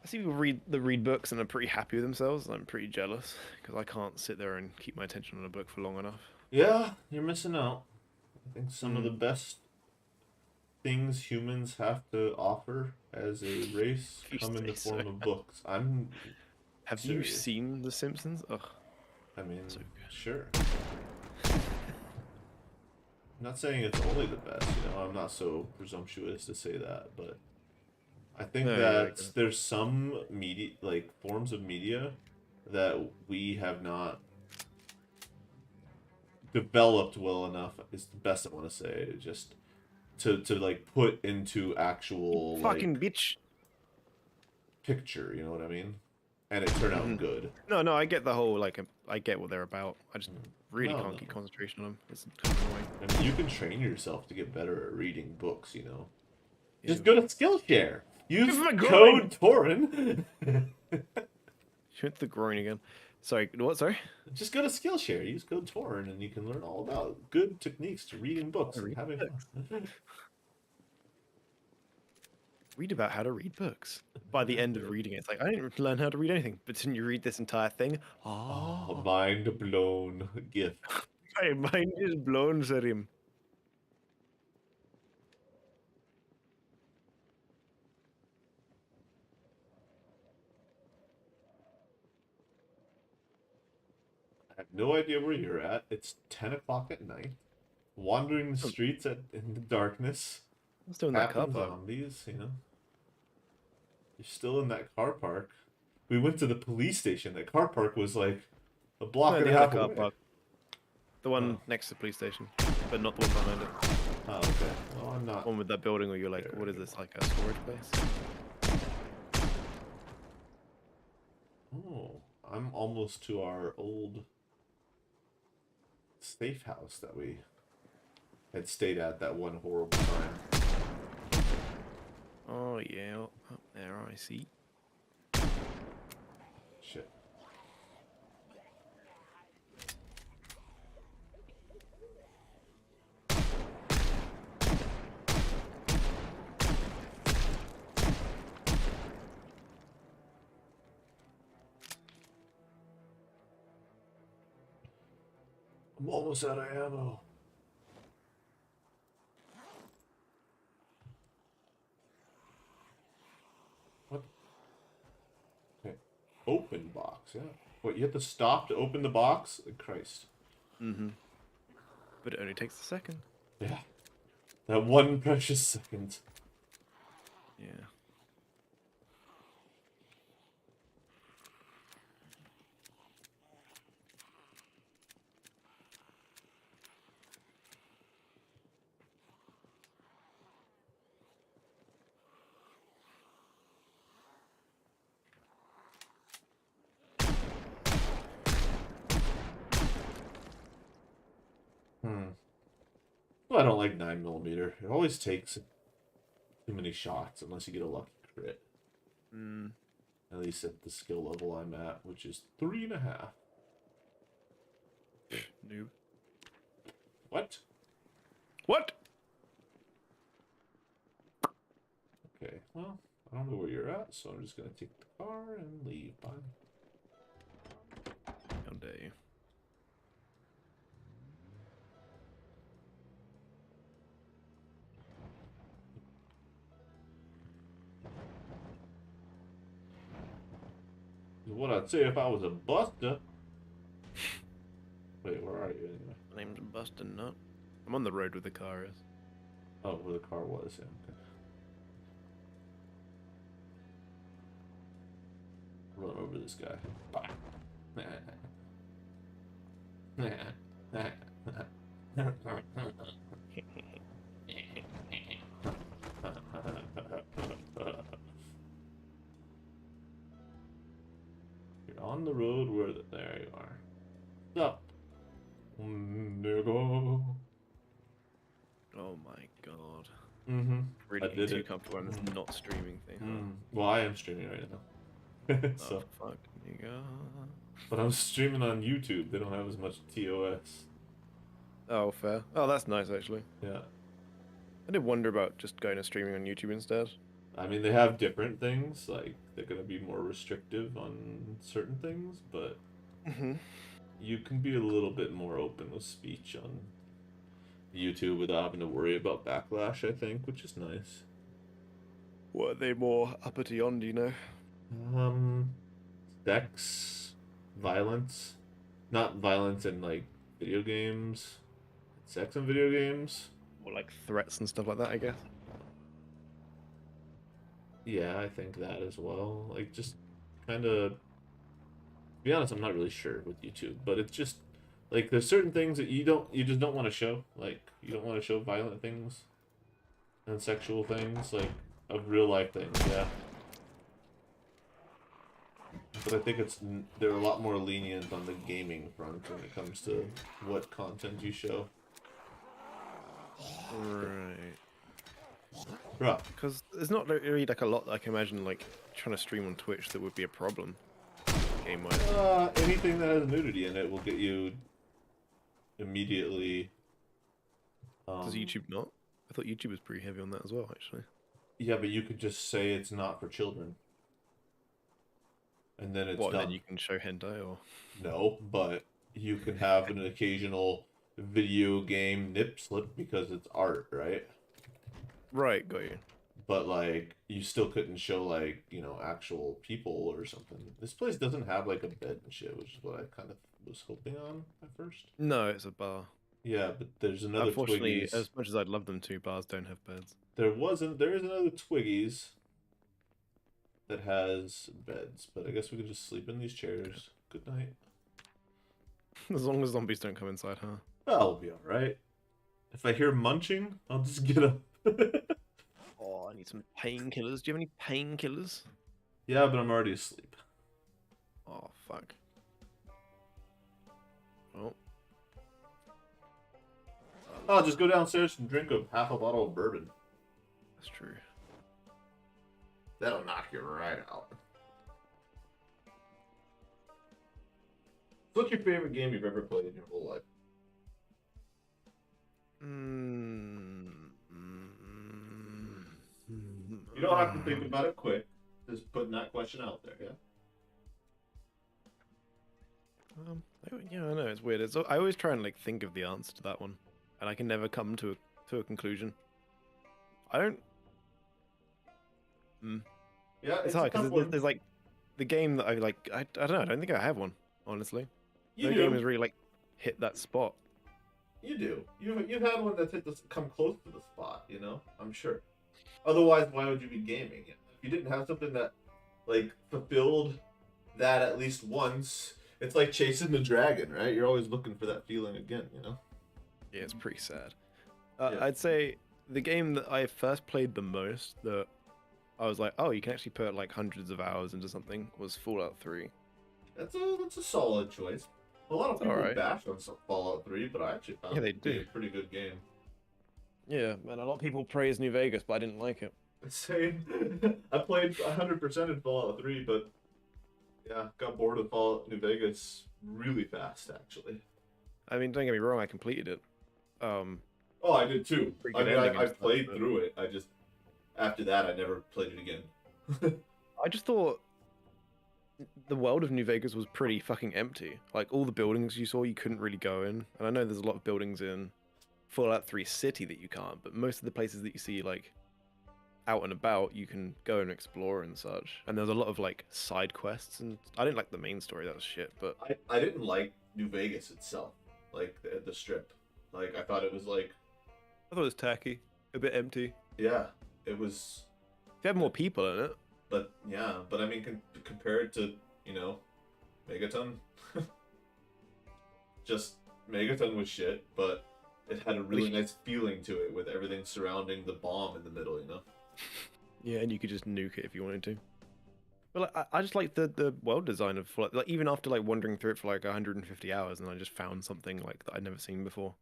I see people read books and are pretty happy with themselves, and I'm pretty jealous because I can't sit there and keep my attention on a book for long enough. Yeah, you're missing out. I think some of the Mm. best things humans have to offer as a race You come in the say form so. of books. I'm Have you serious. seen The Simpsons? Ugh, I mean, so good. sure. I'm not saying it's only the best, you know, I'm not so presumptuous to say that, but I think No, yeah, I that get it. there's some media, like forms of media that we have not developed well enough is the best I want to say, just to like put into You actual like fucking bitch. picture, you know what I mean? And it turned out Mhm. good. No, I get the whole like I get what they're about. I just really No, can't no. keep concentration on them. It's kind of annoying. I mean, you can train yourself to get better at reading books, you know. Just Ew. go to Skillshare. Give Use him a groin. code Torin. She went to the groin again. Sorry, what? Sorry. Just go to Skillshare. Use code Torin, and you can learn all about good techniques to reading books I and read having books. fun. Read about how to read books. By the end of reading it, it's like I didn't learn how to read anything. But didn't you read this entire thing? Oh, Oh, mind blown gift. my mind is blown, Serim. I have no idea where you're at. It's 10 o'clock at night. Wandering the streets in the darkness. I'm still in that car Tapping park. zombies, you know. You're still in that car park. We went to the police station. That car park was like a block No, and a the other half car away. park. The one Oh. next to the police station, but not the one behind it. Oh, okay. Well, I'm not. One with that building where you're like, there what is this, anymore. like a storage place? Oh, I'm almost to our old safe house that we had stayed at that one horrible time. Oh yeah, up there I see. Shit. I'm almost out of ammo. What? Okay. Open box, yeah. What, you have to stop to open the box? Christ. Mm-hmm. But it only takes a second. Yeah. That one precious second. Yeah. Hmm. Well, I don't like 9mm. It always takes too many shots unless you get a lucky crit. Mm. At least at the skill level I'm at, which is 3.5. Noob. What? What? Okay, well, I don't know where you're at, so I'm just gonna take the car and leave. Bye. How dare you? What I'd say if I was a buster. Wait, where are you anyway? My name's Bustin' Nut. I'm on the road where the car is. Oh, where the car was, yeah, okay. Run over this guy. Bye. You're on the road where there you are. Stop. Nigga. Oh my god. Mm-hmm. I Really getting did too it. comfortable on this not streaming thing, huh? Well, I am streaming right now. Oh So, fuck, nigga. but I'm streaming on YouTube. They don't have as much TOS. Oh, fair. Oh, that's nice actually. Yeah. I did wonder about just going to streaming on YouTube instead. I mean, they have different things. Like, they're going to be more restrictive on certain things, but Mm-hmm. you can be a little bit more open with speech on YouTube without having to worry about backlash, I think, which is nice. What are they more uppity on, do you know? Um, Sex, violence. Not violence in, like, video games. Sex in video games. Or like threats and stuff like that, I guess. Yeah, I think that as well. Like, just kind of. To be honest, I'm not really sure with YouTube, but it's just like there's certain things that you just don't want to show. Like, you don't want to show violent things and sexual things, like of real life things. Yeah. But I think they're a lot more lenient on the gaming front when it comes to what content you show. Right. Bruh. Because there's not really like a lot that I can imagine like trying to stream on Twitch that would be a problem game wise. Anything that has nudity in it will get you immediately. Does YouTube not? I thought YouTube was pretty heavy on that as well, actually. Yeah, but you could just say it's not for children. And then it's What, done. then you can show hentai or? No, but you can have an occasional video game nip slip because it's art, right? Right, got you. But like you still couldn't show like, actual people or something. This place doesn't have like a bed and shit, which is what I kind of was hoping on at first. No, it's a bar. Yeah, but there's another Unfortunately, Twiggies. as much as I'd love them to, bars don't have beds. There is another Twiggies that has beds, but I guess we could just sleep in these chairs. Good night. As long as zombies don't come inside, huh? I'll be alright. If I hear munching, I'll just get up. Oh, I need some painkillers. Do you have any painkillers? Yeah, but I'm already asleep. Oh, fuck. Oh. I'll just go downstairs and drink half a bottle of bourbon. That's true. That'll knock you right out. What's your favorite game you've ever played in your whole life? You don't have to think about it quick. Just putting that question out there, yeah? Yeah, I know it's weird. I always try and like think of the answer to that one, and I can never come to a conclusion. I don't. Yeah, It's it's a hard tough because one. there's like the game that I like. I don't know. I don't think I have one, honestly. You No game do. has really like hit that spot. You do. You've had one that's come close to the spot, you know? I'm sure. Otherwise, why would you be gaming? If you didn't have something that, like, fulfilled that at least once, it's like chasing the dragon, right? You're always looking for that feeling again, you know? Yeah, it's pretty sad. Yeah. I'd say the game that I first played the most that I was like, oh, you can actually put like hundreds of hours into something was Fallout 3. That's a solid choice. A lot of It's people alright. bash on some Fallout 3, but I actually Yeah, found they it to be do. a pretty good game. Yeah, man, a lot of people praise New Vegas, but I didn't like it. Same. I played 100% in Fallout 3, but yeah, got bored of Fallout New Vegas really fast, actually. I mean, don't get me wrong, I completed it. Oh, I did too. Pretty I good mean, ending I and stuff, played but through it. I just, after that, I never played it again. I just thought the world of New Vegas was pretty fucking empty. Like all the buildings you saw, you couldn't really go in. And I know there's a lot of buildings in Fallout 3 City that you can't, but most of the places that you see like out and about, you can go and explore and such. And there's a lot of like side quests, and I didn't like the main story. That was shit. But I didn't like New Vegas itself, like the strip. Like, I thought it was like, I thought it was tacky, a bit empty. yeah, it was, If you had more people in it, but yeah, but I mean, compared to, Megaton, just Megaton was shit, but it had a really nice feeling to it with everything surrounding the bomb in the middle, you know? yeah, and you could just nuke it if you wanted to. But like, I just like the world design of Fallout. Like even after like wandering through it for like 150 hours, and I just found something like that I'd never seen before.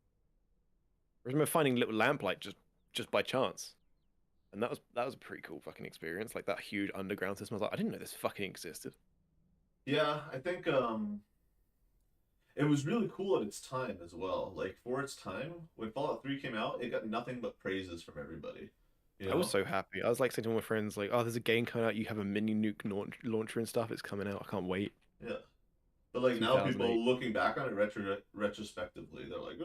I remember finding a little lamplight just by chance, and that was a pretty cool fucking experience. Like that huge underground system. I was like, I didn't know this fucking existed. Yeah, I think it was really cool at its time as well. Like, for its time, when Fallout 3 came out, it got nothing but praises from everybody. You I was know? so happy. I was like saying to my friends, like, "Oh, there's a game coming out. You have a mini nuke launcher and stuff. It's coming out. I can't wait." Yeah. But like now, people 2008. looking back on it retrospectively, they're like,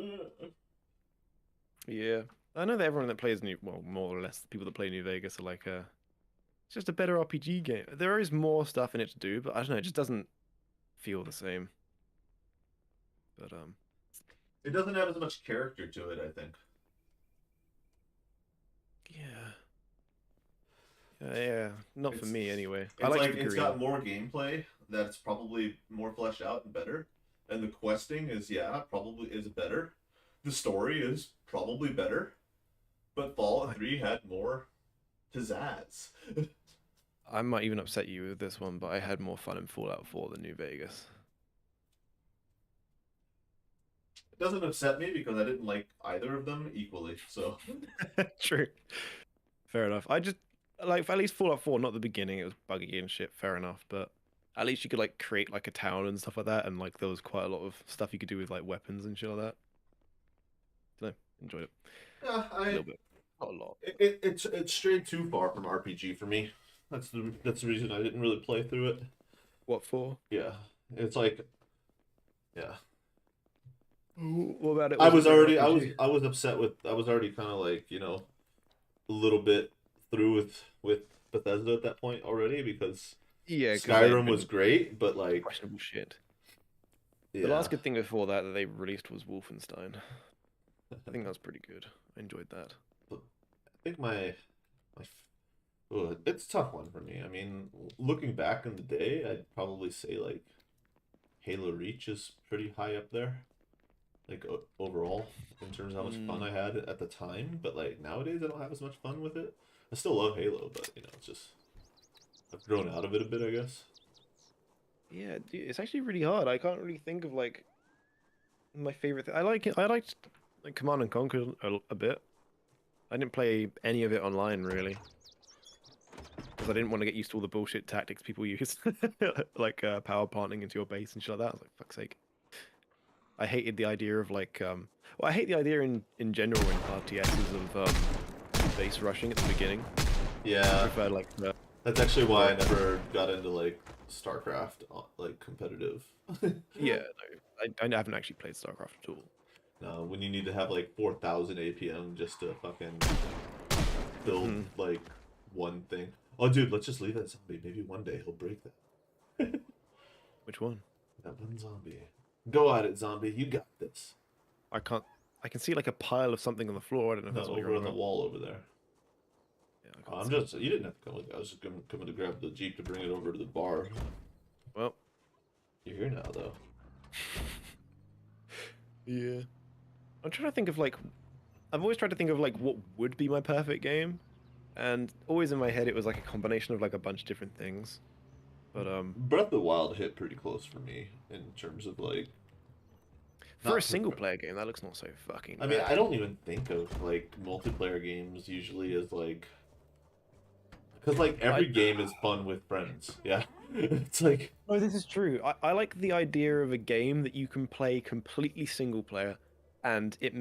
Yeah, I know that everyone that plays New, well, more or less the people that play New Vegas are like, it's just a better RPG game. There is more stuff in it to do, but I don't know. It just doesn't feel the same. But it doesn't have as much character to it, I think. yeah, yeah, not for It's me anyway. I it's liked like the it's green. got more gameplay that's probably more fleshed out and better. And the questing is, yeah, probably is better. The story is probably better. But Fallout I, 3 had more pizzazz. It I might even upset you with this one, but I had more fun in Fallout 4 than New Vegas. doesn't upset me because I didn't like either of them equally. So, True. Fair enough. I just like at least Fallout 4, not the beginning, it was buggy and shit, fair enough, but at least you could like create like a town and stuff like that, and like there was quite a lot of stuff you could do with like weapons and shit like that. So enjoyed it. yeah, A little bit. Not a lot. it's strayed too far from RPG for me. That's the reason I didn't really play through it. What for? Yeah, it's like, yeah. What about it? I Was a was bigger already RPG? I was upset with I was already kind of like, a little bit through with Bethesda at that point already because Yeah, because they had Skyrim was been great, but like, questionable shit. The yeah. last good thing before that they released was Wolfenstein. I think that was pretty good. I enjoyed that. But I think it's a tough one for me. I mean, looking back in the day, I'd probably say like Halo Reach is pretty high up there, like overall in terms of how much fun Mm, I had at the time. But like nowadays, I don't have as much fun with it. I still love Halo, but it's just I've grown out of it a bit, I guess. yeah, dude, it's actually really hard. I can't really think of like my favorite thing. I like it. I liked like Command and Conquer a bit. I didn't play any of it online really. because I didn't want to get used to all the bullshit tactics people use, like power planting into your base and shit like that. I was like, fuck's sake. I hated the idea of like, well, I hate the idea in general in RTSs of base rushing at the beginning. I Yeah, prefer like the that's actually why I never got into like StarCraft, like competitive. yeah. No, I haven't actually played StarCraft at all. No, when you need to have like 4,000 APM just to fucking build Mm. like one thing. Oh, dude, let's just leave that zombie. Maybe one day he'll break that. Which one? That one zombie. Go at it, zombie. You got this. I can't. I can see like a pile of something on the floor. I don't know if No, that's what you're over on on the about. wall over there. Yeah, I Oh, can't I'm see. just. You didn't have to come with me. I was just coming to grab the jeep to bring it over to the bar. Well, You're here now, though. yeah. I'm trying to think of like. I've always tried to think of like what would be my perfect game, and always in my head it was like a combination of like a bunch of different things. But Breath of the Wild hit pretty close for me in terms of like. for a Not for. single player game, that looks not so fucking I mean, bad. I don't even think of like multiplayer games usually as like. Because like every game is fun with friends. Yeah, it's like. Oh, this is true. I like the idea of a game that you can play completely single player, and it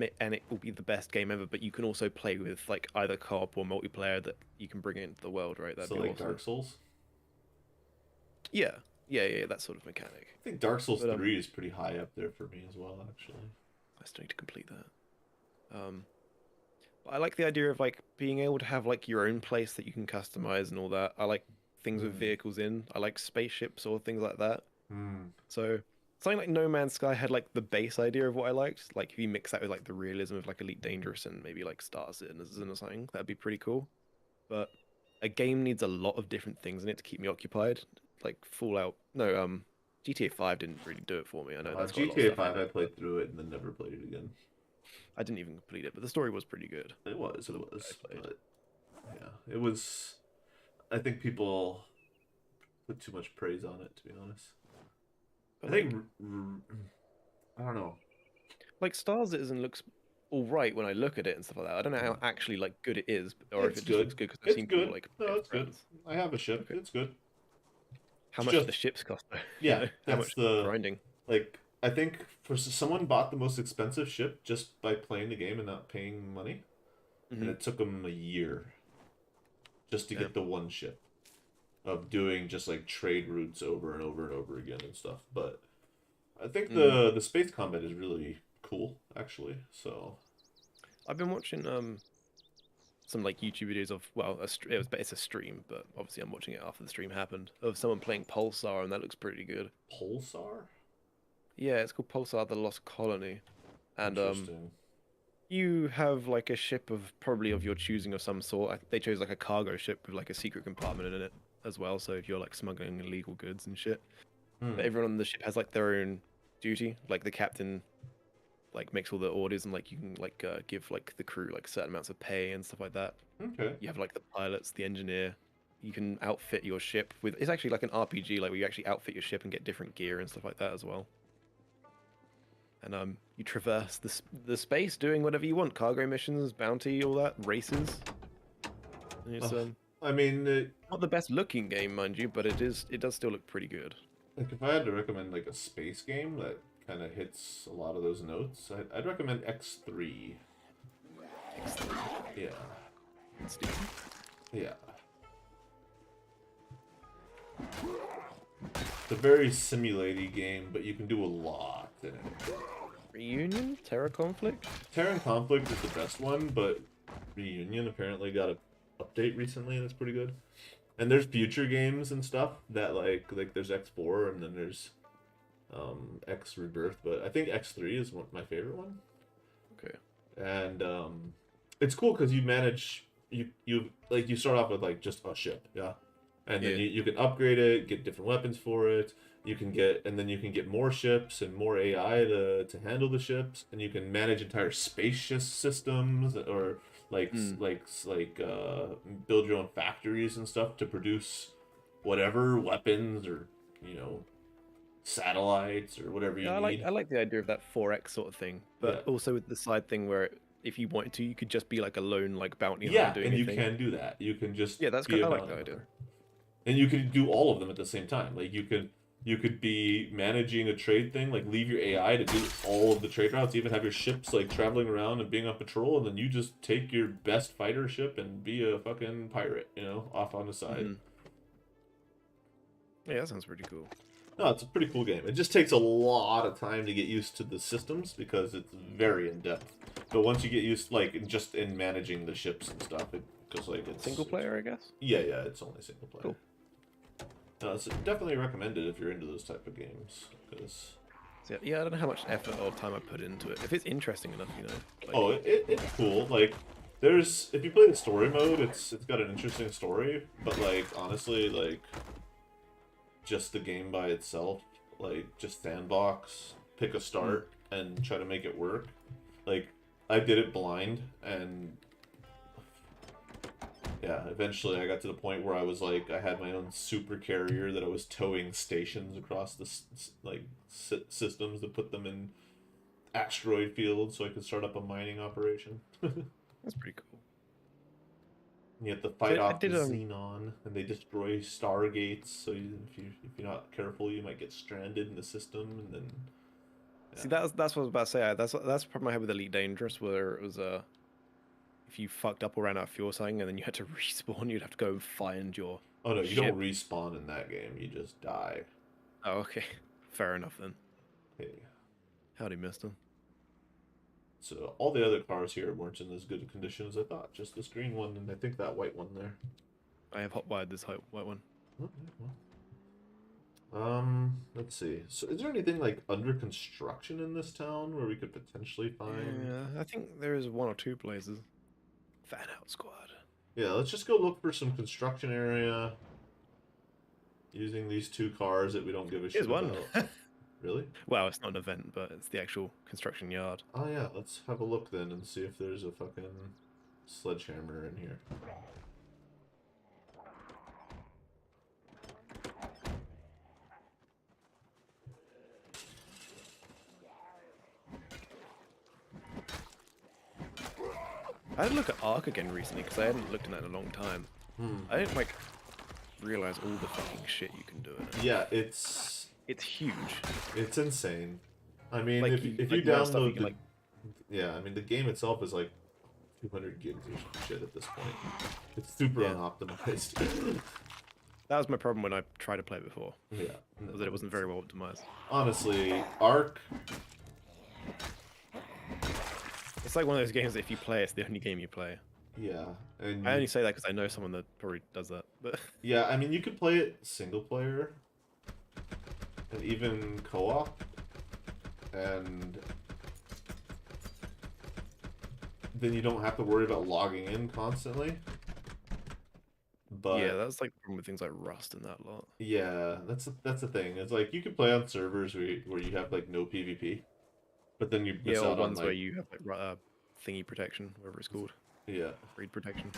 will be the best game ever. But you can also play with like either co-op or multiplayer that you can bring into the world, right? That'd So be like awesome. Dark Souls. Yeah, yeah, that sort of mechanic. I think Dark Souls But 3 is pretty high up there for me as well, actually. I still need to complete that. But I like the idea of like being able to have like your own place that you can customize and all that. I like things with Hmm. vehicles in. I like spaceships or things like that. Hmm. So something like No Man's Sky had like the base idea of what I liked. Like if you mix that with like the realism of like Elite Dangerous and maybe like Star Citizen or something, that'd be pretty cool. But a game needs a lot of different things in it to keep me occupied. Like Fallout, no, GTA 5 didn't really do it for me. I know that's got a lot of GTA stuff in 5, I it, but played through it and then never played it again. I didn't even complete it. But the story was pretty good. It was, For it the bit was. I played. But yeah, it was. I think people put too much praise on it, to be honest. I But think. I don't know. like Star Citizen looks all right when I look at it and stuff like that. I don't know how actually like good it is, or if It's it just looks good. good because I've It's seen people good. like play No, it it's with good. friends. I have a ship. Okay. It's good. How It's much do just. the ships cost though? You Yeah, know, how that's much the. grinding? Like, I think for someone bought the most expensive ship just by playing the game and not paying money, and Hmm. it took them a year just to Yeah. get the one ship of doing just like trade routes over and over and over again and stuff. But I think Mm. the space combat is really cool actually. So I've been watching some like YouTube videos of well, it's a stream, but obviously I'm watching it after the stream happened of someone playing Pulsar, and that looks pretty good. Pulsar, Yeah, it's called Pulsar: The Lost Colony, and interesting. you have like a ship of probably of your choosing of some sort. They chose like a cargo ship with like a secret compartment in it as well. So if you're like smuggling illegal goods and shit, but Hmm. everyone on the ship has like their own duty. Like the captain like makes all the orders and like you can like give like the crew like certain amounts of pay and stuff like that. Okay. You have like the pilots, the engineer. You can outfit your ship with. It's actually like an RPG, like where you actually outfit your ship and get different gear and stuff like that as well. And you traverse the space doing whatever you want: cargo missions, bounty, all that, races. And it's I mean, not the best looking game, mind you, but it is. It does still look pretty good. like if I had to recommend like a space game that kind of hits a lot of those notes, I'd recommend X3. X3. Yeah. It's decent. Yeah. It's a very simulaty game, but you can do a lot in it. Reunion, Terra Conflict. Terran Conflict is the best one, but Reunion apparently got a update recently and it's pretty good. And there's future games and stuff that like there's X4 and then there's X Rebirth, but I think X3 is my favorite one. Okay. And it's cool because you manage you start off with like just a ship, yeah, and then Yeah. you can upgrade it, get different weapons for it. You can get and then you can get more ships and more AI to handle the ships, and you can manage entire spacious systems or Mm. build your own factories and stuff to produce whatever weapons or satellites or whatever you Yeah, need. I like the idea of that 4X sort of thing, Yeah. but also with the side thing where if you wanted to, you could just be like a lone like bounty hunter Yeah, doing and you anything. can do that. You can just Yeah, that's be good. a I like bounty that idea. hunter. And you could do all of them at the same time. Like you could be managing a trade thing, like leave your AI to do all of the trade routes, even have your ships like traveling around and being on patrol, and then you just take your best fighter ship and be a fucking pirate, you know, off on the side. Yeah, that sounds pretty cool. No, it's a pretty cool game. It just takes a lot of time to get used to the systems because it's very in depth. But once you get used, like just in managing the ships and stuff, because like it's Single player, I guess. Yeah, it's only single player. Cool. No, it's definitely recommended if you're into those type of games. Because Yeah, I don't know how much effort or time I put into it. If it's interesting enough, you know. Like, oh, it's cool. Like there's if you play the story mode, it's got an interesting story. But like honestly, like just the game by itself, like just sandbox, pick a start and try to make it work. Like I did it blind and yeah, eventually I got to the point where I was like, I had my own super carrier that I was towing stations across the systems to put them in asteroid fields so I could start up a mining operation. that's pretty cool. You have to fight So I off the did xenon, and they destroy stargates. So if you're not careful, you might get stranded in the system, and then. Yeah. See, that's what I was about to say. That's the problem I had with Elite Dangerous, where it was if you fucked up or ran out of fuel something, and then you had to respawn, you'd have to go and find your. Oh no, you ship. don't respawn in that game. You just die. Oh, okay, fair enough then. Hey. Howdy, mister. So all the other cars here weren't in as good a condition as I thought. Just this green one, and I think that white one there. I have hotwired this white one. Oh, yeah, well. Let's see. So is there anything like under construction in this town where we could potentially find? Yeah, I think there is one or two places. Fan out squad. Yeah, let's just go look for some construction area using these two cars that we don't give a shit Here's one. about. Really? Well, it's not an event, but it's the actual construction yard. Oh yeah, let's have a look then and see if there's a fucking sledgehammer in here. I had to look at Ark again recently because I hadn't looked at that in a long time. I didn't like realize all the fucking shit you can do in it. Yeah, it's huge. It's insane. I mean, Like, if you like, download you the, like, yeah, I mean the game itself is like 200 gigs or some shit at this point. It's super Yeah. unoptimized. that was my problem when I tried to play it before. Yeah, Was that it wasn't very well optimized. honestly, Ark. It's like one of those games that if you play, it's the only game you play. Yeah, and I only say that because I know someone that probably does that. But yeah, I mean you could play it single player, and even co-op, and then you don't have to worry about logging in constantly. But yeah, that's like the problem with things like Rust and that lot. yeah, that's the thing. It's like you could play on servers where you have like no PvP, but then you miss Yeah, or out on ones where like you have like thingy protection, whatever it's called, yeah, raid protection.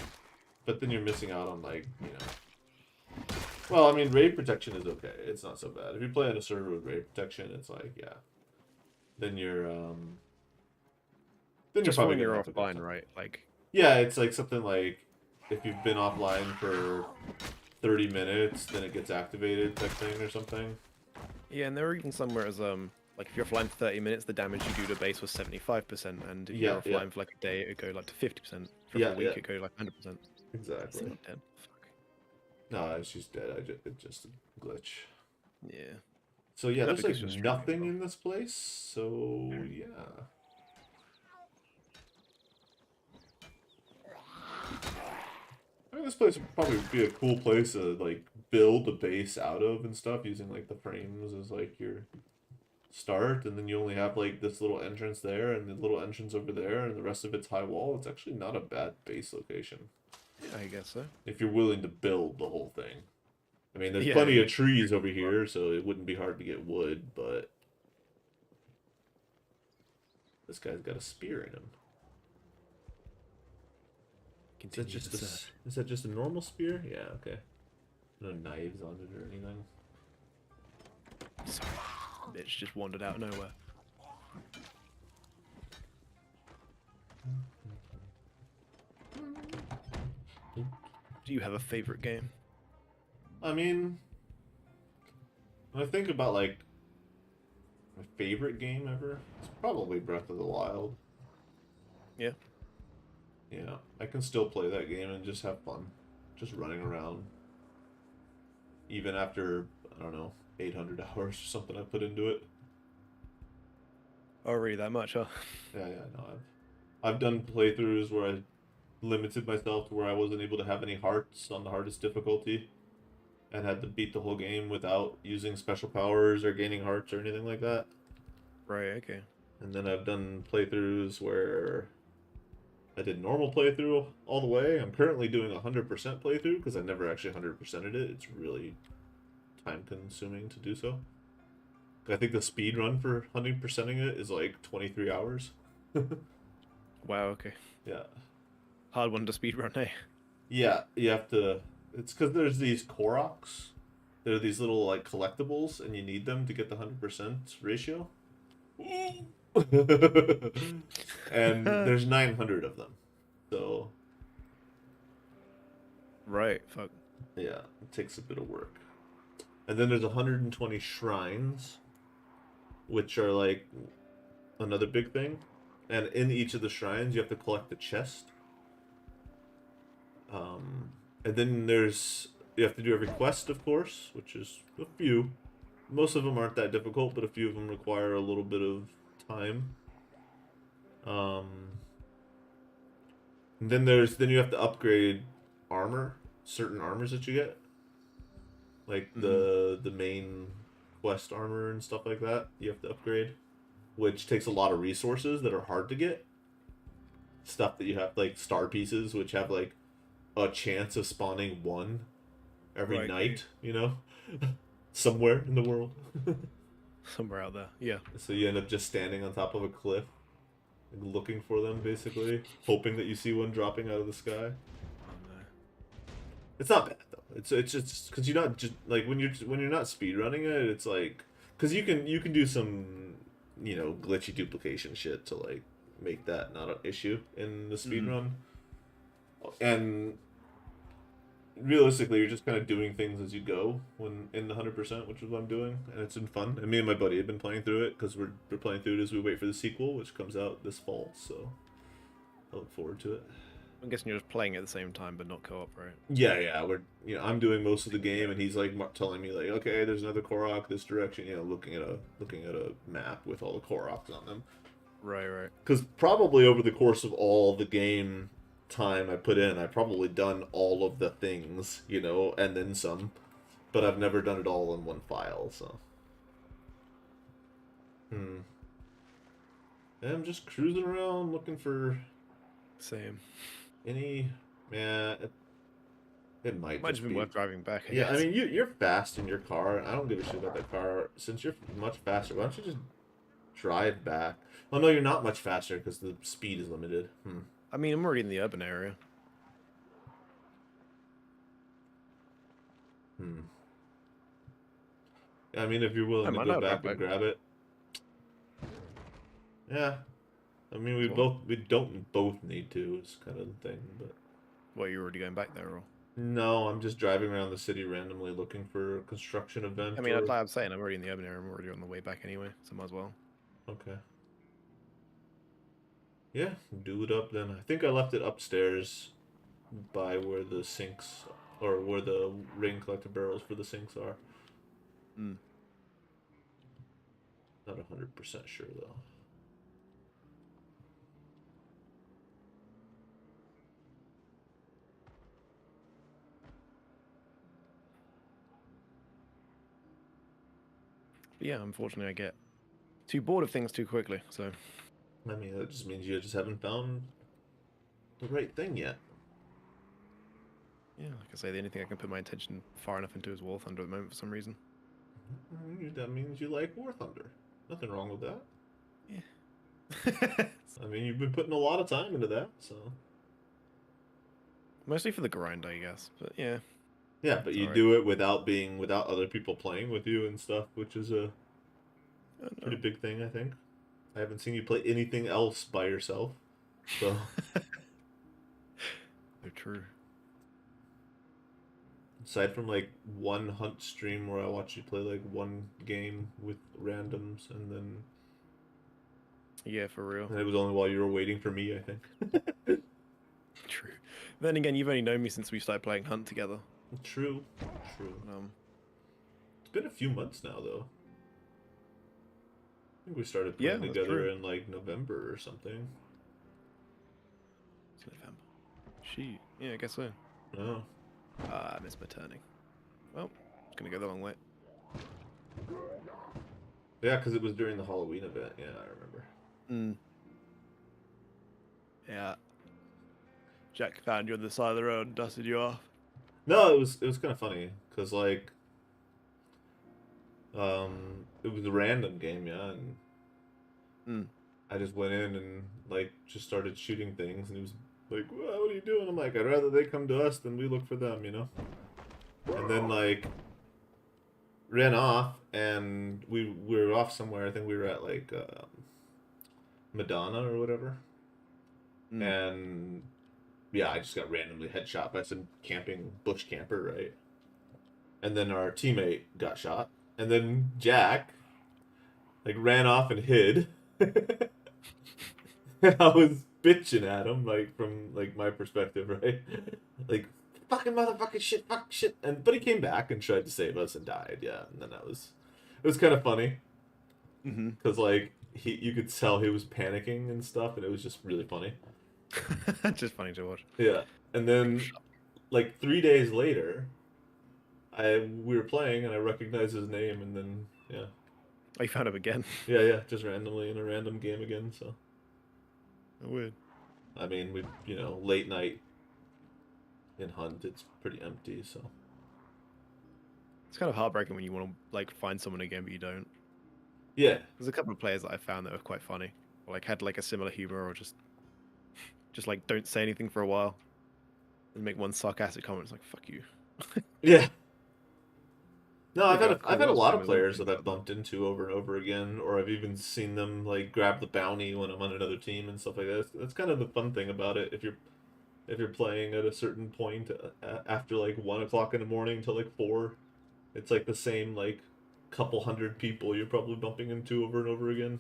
but then you're missing out on like well, I mean raid protection is okay. It's not so bad. If you play on a server with raid protection, it's like yeah, then you're Just probably when you're gonna have a good offline, time. right? Like Yeah, it's like something like if you've been offline for 30 minutes, then it gets activated type thing or something. yeah, and there are even somewhere as like if you're offline for 30 minutes, the damage you do to base was 75%, and if Yeah, you're yeah. offline for like a day, it would go like to 50%. For Yeah, a week, yeah. it go like 100%. Exactly. Still not dead. Fuck. No, she's dead. It's just a glitch. Yeah. So yeah, Not there's because like you're streaming, nothing though. in this place. So yeah. I mean, this place would probably be a cool place to like build a base out of and stuff, using like the frames as like your start, and then you only have like this little entrance there and the little entrance over there, and the rest of it's high wall. It's actually not a bad base location I guess so. if you're willing to build the whole thing. I mean, there's Yeah, plenty yeah. of trees over here, so it wouldn't be hard to get wood, but this guy's got a spear in him. Continue the search. Is that just a normal spear? Yeah, okay. No knives on it or anything. Sorry, bitch just wandered out of nowhere. Do you have a favorite game? I mean, when I think about like my favorite game ever, it's probably Breath of the Wild. Yeah. Yeah, I can still play that game and just have fun, just running around, even after I don't know 800 hours or something I put into it. Oh, really? That much? Huh? Yeah, yeah, no, I've done playthroughs where I limited myself to where I wasn't able to have any hearts on the hardest difficulty and had to beat the whole game without using special powers or gaining hearts or anything like that. Right. Okay. And then I've done playthroughs where I did normal playthrough all the way. I'm currently doing 100% playthrough because I never actually 100%ed it. It's really time consuming to do so. I think the speed run for 100%ing it is like 23 hours. Wow. Okay. Yeah. Hard one to speedrun, eh? Yeah, you have to. It's because there's these Koroks. They're these little like collectibles, and you need them to get the 100% ratio. And there's 900 of them, so Right. Fuck. yeah, it takes a bit of work. And then there's 120 shrines, which are like another big thing. And in each of the shrines, you have to collect a chest. Um, and then you have to do every quest, of course, which is a few. Most of them aren't that difficult, but a few of them require a little bit of time. Um, and then you have to upgrade armor, certain armors that you get, like Mm-hmm. the main quest armor and stuff like that. You have to upgrade, which takes a lot of resources that are hard to get. Stuff that you have like star pieces, which have like a chance of spawning one every Right. Okay. night, somewhere in the world. Somewhere out there. Yeah. So you end up just standing on top of a cliff, like, looking for them, basically, hoping that you see one dropping out of the sky. Oh no. It's not bad though. It's just because you're not just like when you're not speed running it. It's like because you can do some glitchy duplication shit to like make that not an issue in the speed Mm. run. And realistically, you're just kind of doing things as you go when in the 100%, which is what I'm doing, and it's been fun. And me and my buddy have been playing through it because we're playing through it as we wait for the sequel, which comes out this fall. So I look forward to it. I'm guessing you're just playing at the same time, but not co-op, right? Yeah, yeah, I'm doing most of the game, Yeah. and he's like telling me like, okay, there's another Korok this direction. Looking at a map with all the Koroks on them. Right. Right. Because probably over the course of all the game time I put in, I've probably done all of the things, and then some. But I've never done it all in one file, so. Hmm. And I'm just cruising around looking for Same. any. Yeah, it might Might just have been be. worth driving back, I Yeah, I guess. mean, you're fast in your car. I don't give a shit about that car. Since you're much faster, why don't you just drive back? Oh, no, you're not much faster because the speed is limited. Hmm. I mean, I'm already in the urban area. Hmm. Yeah, I mean, if you're I willing to might go not drive back and back. grab it. Yeah. I mean, What? we don't both need to. Is kind of the thing, but. What, you're already going back there, or? No, I'm just driving around the city randomly looking for a construction event I mean, or. like I'm saying, I'm already in the urban area. I'm already on the way back anyway, so might as well. Okay. Yeah, do it up then. I think I left it upstairs by where the sinks or where the rain collector barrels for the sinks are. Mm. Not 100% sure though. But yeah, unfortunately, I get too bored of things too quickly. So I mean, that just means you just haven't found the right thing yet. yeah, like I say, the only thing I can put my attention far enough into is War Thunder at the moment for some reason. That means you like War Thunder. Nothing wrong with that. Yeah. I mean, you've been putting a lot of time into that, so. Mostly for the grind, I guess. But yeah, Yeah, but it's you alright. do it without other people playing with you and stuff, which is a Oh, pretty no. big thing, I think. I haven't seen you play anything else by yourself, so. So true. Aside from like one hunt stream where I watch you play like one game with randoms, Yeah, for real. and it was only while you were waiting for me, I think. True. Then again, you've only known me since we started playing Hunt together. True, true. Um, It's been a few months now, though. I think we started yeah, playing that's together true. in like November or something. It's November. She. Yeah, I guess so. Oh, Ah, I missed my turning. Well, it's gonna go the long way. yeah, because it was during the Halloween event. Yeah, I remember. Mm. Yeah. Jack found you on the side of the road and dusted you off. No, it was kind of funny because like it was a random game, yeah, and Mm. I just went in and like just started shooting things, and he was like, "Well, what are you doing?" I'm like, "I'd rather they come to us than we look for them," you know. And then like ran off, and we were off somewhere. I think we were at like Madonna or whatever, Mm. and yeah, I just got randomly headshot by some camping bush camper, right? And then our teammate got shot, and then Jack like ran off and hid. I was bitching at him, like from like my perspective, right? Like fucking motherfucking shit, fuck shit, and but he came back and tried to save us and died, yeah. And then it was kind of funny Mm-hmm. because like you could tell he was panicking and stuff, and it was just really funny. Just funny to watch. Yeah, and then like 3 days later, we were playing and I recognized his name, and then yeah, Oh, you found him again. yeah, just randomly in a random game again. So Weird. I mean, we late night in Hunt, it's pretty empty. So It's kind of heartbreaking when you want to like find someone again, but you don't. yeah, There's a couple of players that I found that were quite funny, or like had like a similar humor, or just like don't say anything for a while, and make one sarcastic comment. It's like fuck you. yeah. No, There you go. I've Cool. had What a else lot game of was I players playing that I've about that? bumped into over and over again, or I've even seen them like grab the bounty when I'm on another team and stuff like that. That's kind of the fun thing about it. If you're playing at a certain point after like 1 o'clock in the morning till like 4, it's like the same like couple hundred people you're probably bumping into over and over again.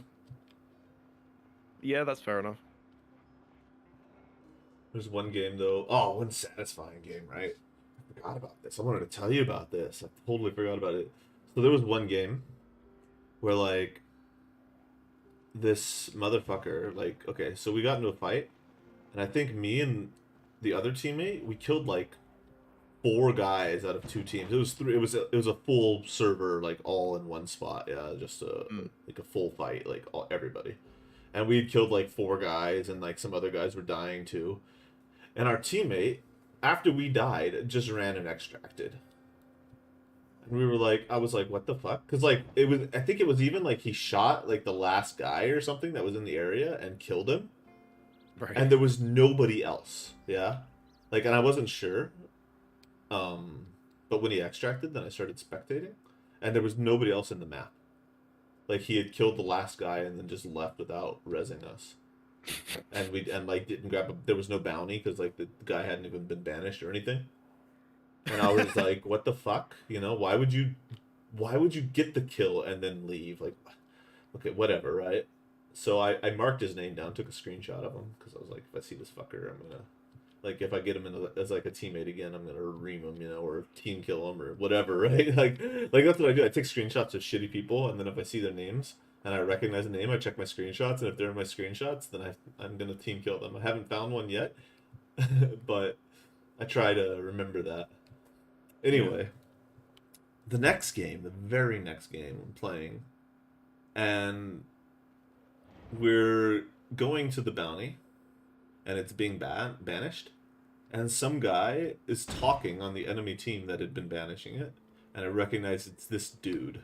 Yeah, that's fair enough. There's one game though. Oh, one satisfying game, right? I forgot about this. I wanted to tell you about this. I totally forgot about it. So there was one game where like this motherfucker, like, okay, so we got into a fight, and I think me and the other teammate, we killed like 4 guys out of 2 teams. It was three. It was a full server, like all in one spot. Yeah, just a Mm. like a full fight, like everybody. And we had killed like 4 guys, and like some other guys were dying too. And our teammate, after we died, just ran and extracted. And we were like, I was like, what the fuck? Because like it was, I think it was even like he shot like the last guy or something that was in the area and killed him, Right. and there was nobody else. Yeah, like, and I wasn't sure. But when he extracted, then I started spectating, and there was nobody else in the map. Like he had killed the last guy and then just left without rezzing us. And like didn't grab. There was no bounty because like the guy hadn't even been banished or anything. And I was like, what the fuck? You know, why would you get the kill and then leave? Like, okay, whatever, right? So I marked his name down, took a screenshot of him because I was like, if I see this fucker, I'm gonna like if I get him as like a teammate again, I'm gonna ream him, or team kill him or whatever, right? Like that's what I do. I take screenshots of shitty people, and then if I see their names and I recognize the name, I check my screenshots, and if they're in my screenshots, then I'm gonna team kill them. I haven't found one yet, but I try to remember that. Yeah. Anyway, the next game, the very next game I'm playing, and we're going to the bounty, and it's being banished, and some guy is talking on the enemy team that had been banishing it, and I recognize it's this dude,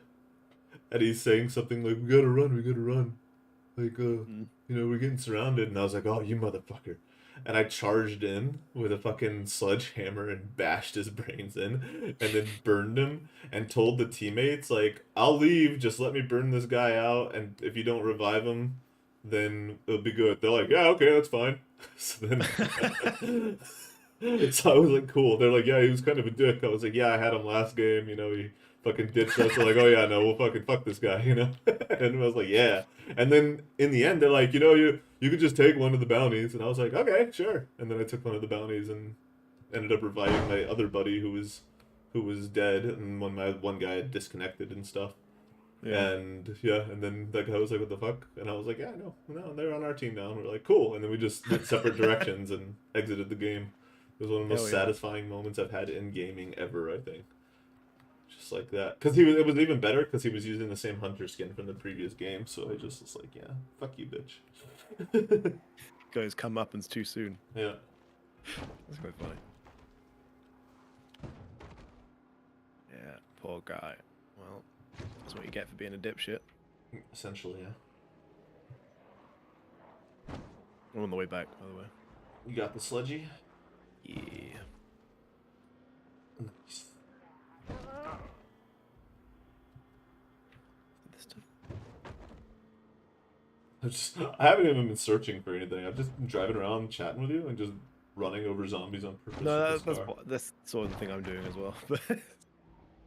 and he's saying something like, we gotta run, like, Mm. we're getting surrounded," and I was like, "Oh, you motherfucker." And I charged in with a fucking sledgehammer and bashed his brains in, and then burned him, and told the teammates, like, "I'll leave, just let me burn this guy out, and if you don't revive him, then it'll be good." They're like, "Yeah, okay, that's fine." So then So I was like, cool. They're like, yeah, he was kind of a dick. I was like, yeah, I had him last game. He fucking ditched us. They're like, oh yeah, no, we'll fucking fuck this guy. And I was like, yeah. And then in the end, they're like, you could just take one of the bounties. And I was like, okay, sure. And then I took one of the bounties and ended up reviving my other buddy who was dead, and my one guy had disconnected and stuff. Yeah. And yeah, and then that guy was like, "What the fuck?" And I was like, "Yeah, no, they're on our team now." And we're like, "Cool." And then we just went separate directions and exited the game. It was one of the Hell most yeah. satisfying moments I've had in gaming ever, I think. Just like that, because it was even better because he was using the same hunter skin from the previous game. So I just was like, "Yeah, fuck you, bitch." Guys come up and too soon. Yeah. That's quite funny. Yeah, poor guy. Well, that's what you get for being a dipshit. Essentially, yeah. I'm on the way back, by the way. You got the sludgy? Yeah. Nice. This time. I haven't even been searching for anything. I've just been driving around chatting with you and just running over zombies on purpose. No, with this car. that's sort of the thing I'm doing as well.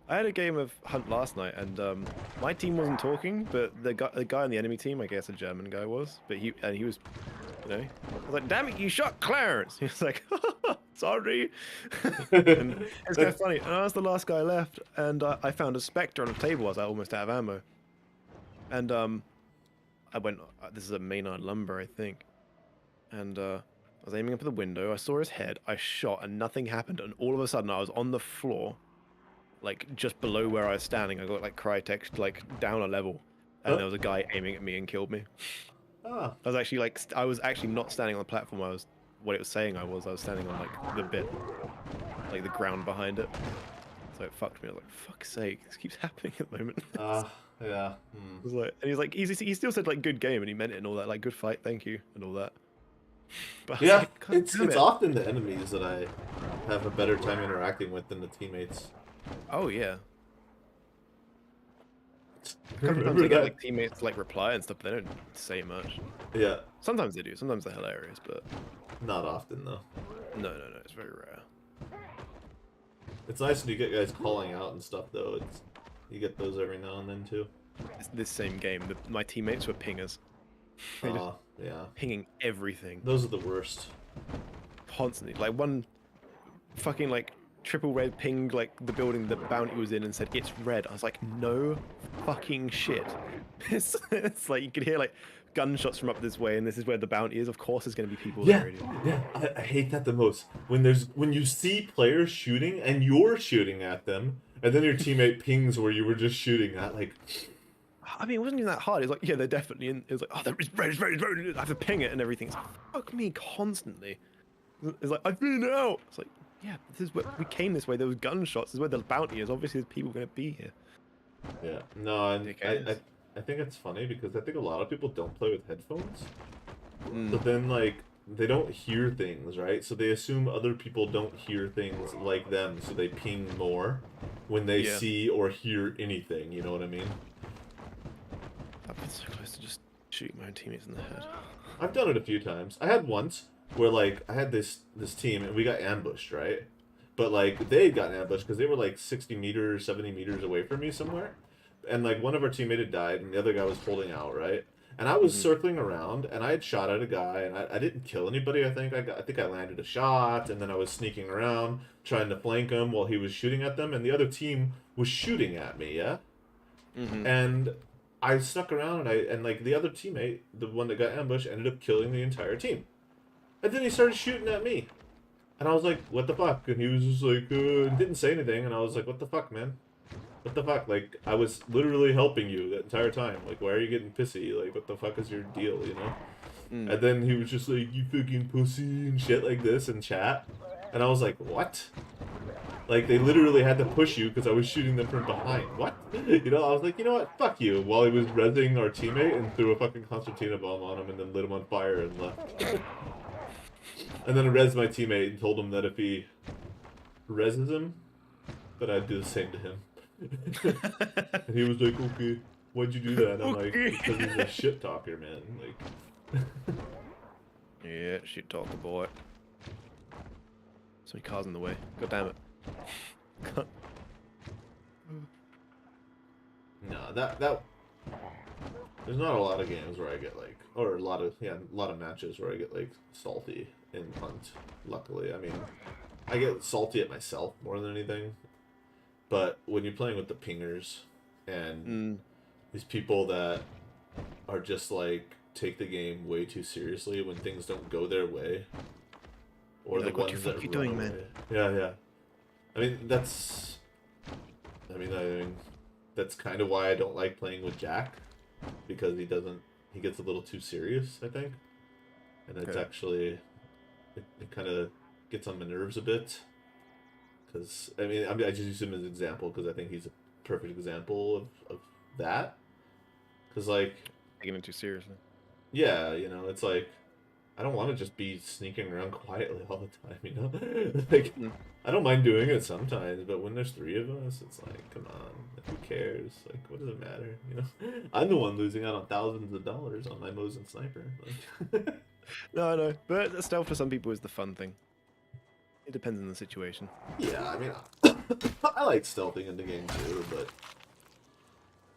I had a game of Hunt last night, and my team wasn't talking, but the guy on the enemy team, I guess a German guy was, but he was, I was like, "Damn it, you shot Clarence!" He was like, "Sorry." And it's kind of funny. And I was the last guy left, and I found a Spectre on a table. I was almost out of ammo, and I went. This is a Maynard Lumber, I think, and I was aiming up at the window. I saw his head. I shot, and nothing happened. And all of a sudden, I was on the floor, like just below where I was standing. I got like Crytek like down a level, and there was a guy aiming at me and killed me. Ah. I was actually not standing on the platform. What it was saying I was standing on like the bit, like the ground behind it. So it fucked me. I was like, fuck's sake, this keeps happening at the moment. Yeah. I was like, and he's like, he still said like good game, and he meant it and all that, like good fight, thank you, and all that. But I was Yeah, like, God it's damn it. often the enemies that I have a better time interacting with than the teammates. Oh yeah. Remember Sometimes I get that? like teammates to, like reply and stuff, but they don't say much. Yeah, Sometimes they do. Sometimes they're hilarious, but not often though. no, it's very rare. It's nice when you get guys calling out and stuff though. You get those every now and then too. It's this same game. My teammates were pingers. They just Yeah. pinging everything Those are the worst. constantly. Like one fucking like triple red pinged like the building the bounty was in and said it's red. I was like, no fucking shit. It's like you could hear like gunshots from up this way, and this is where the bounty is. Of course, there's gonna be people there. Yeah. I hate that the most. When you see players shooting and you're shooting at them, and then your teammate pings where you were just shooting at. Like, I mean, it wasn't even that hard. It's like, yeah, they're definitely in. It was like, oh, there is red. I have to ping it and everything. It's like, fuck me constantly. It's like, I've been out. It's like, yeah, this is where we came this way. There was gunshots. This is where the bounty is. Obviously, there's people going to be here. yeah, no, and Dickheads. I think it's funny because I think a lot of people don't play with headphones. Mm. But then, like, they don't hear things, right? So they assume other people don't hear things like them, so they ping more when they Yeah. see or hear anything, you know what I mean? I've been so close to just shooting my own teammates in the head. I've done it a few times. I had once where, like, I had this team and we got ambushed, right? But, like, they had gotten ambushed because they were, like, 60 meters, 70 meters away from me somewhere. And, like, one of our teammates had died and the other guy was holding out, right? And I was circling around, and I had shot at a guy, and I didn't kill anybody. I think I landed a shot, and then I was sneaking around trying to flank him while he was shooting at them, and the other team was shooting at me. Yeah, and I snuck around, and like the other teammate, the one that got ambushed, ended up killing the entire team, and then he started shooting at me, and I was like, "What the fuck?" And he was just like, didn't say anything, and I was like, "What the fuck, man? What the fuck? Like, I was literally helping you that entire time. Like, why are you getting pissy? Like, what the fuck is your deal, you know?" And then he was just like, "You fucking pussy," and shit like this in chat. And I was like, what? Like, they literally had to push you because I was shooting them from behind. What? You know, I was like, you know what? Fuck you. While he was rezzing our teammate and threw a fucking concertina bomb on him and then lit him on fire and left. And then I rezzed my teammate and told him that if he rezzes him, that I'd do the same to him. And he was like, "Okay, why'd you do that?" And I'm like, "Because he's a shit talker, man." Like, Yeah, shit talker boy. So many cars in the way. God damn it. God. No, that there's not a lot of games where I get like, or a lot of matches where I get like salty in Hunt. Luckily, I mean, I get salty at myself more than anything. But when you're playing with the pingers and Mm. these people that are just like take the game way too seriously when things don't go their way, or You're the like, what the ones fuck that you run doing, away. man? Yeah, yeah. I mean, that's. I mean, that's kind of why I don't like playing with Jack, because he gets a little too serious, I think, and it's Okay. actually, it kind of gets on my nerves a bit. Because I just use him as an example because I think he's a perfect example of that. Because like, Taking it too seriously. yeah, it's like I don't want to just be sneaking around quietly all the time. Like, Mm. I don't mind doing it sometimes, but when there's three of us, it's like, come on, like, who cares? Like, what does it matter? I'm the one losing out on thousands of dollars on my Mosin sniper. Like, No, I know. But the stealth for some people is the fun thing. It depends on the situation. yeah, I mean, I like stealthing in the game too, but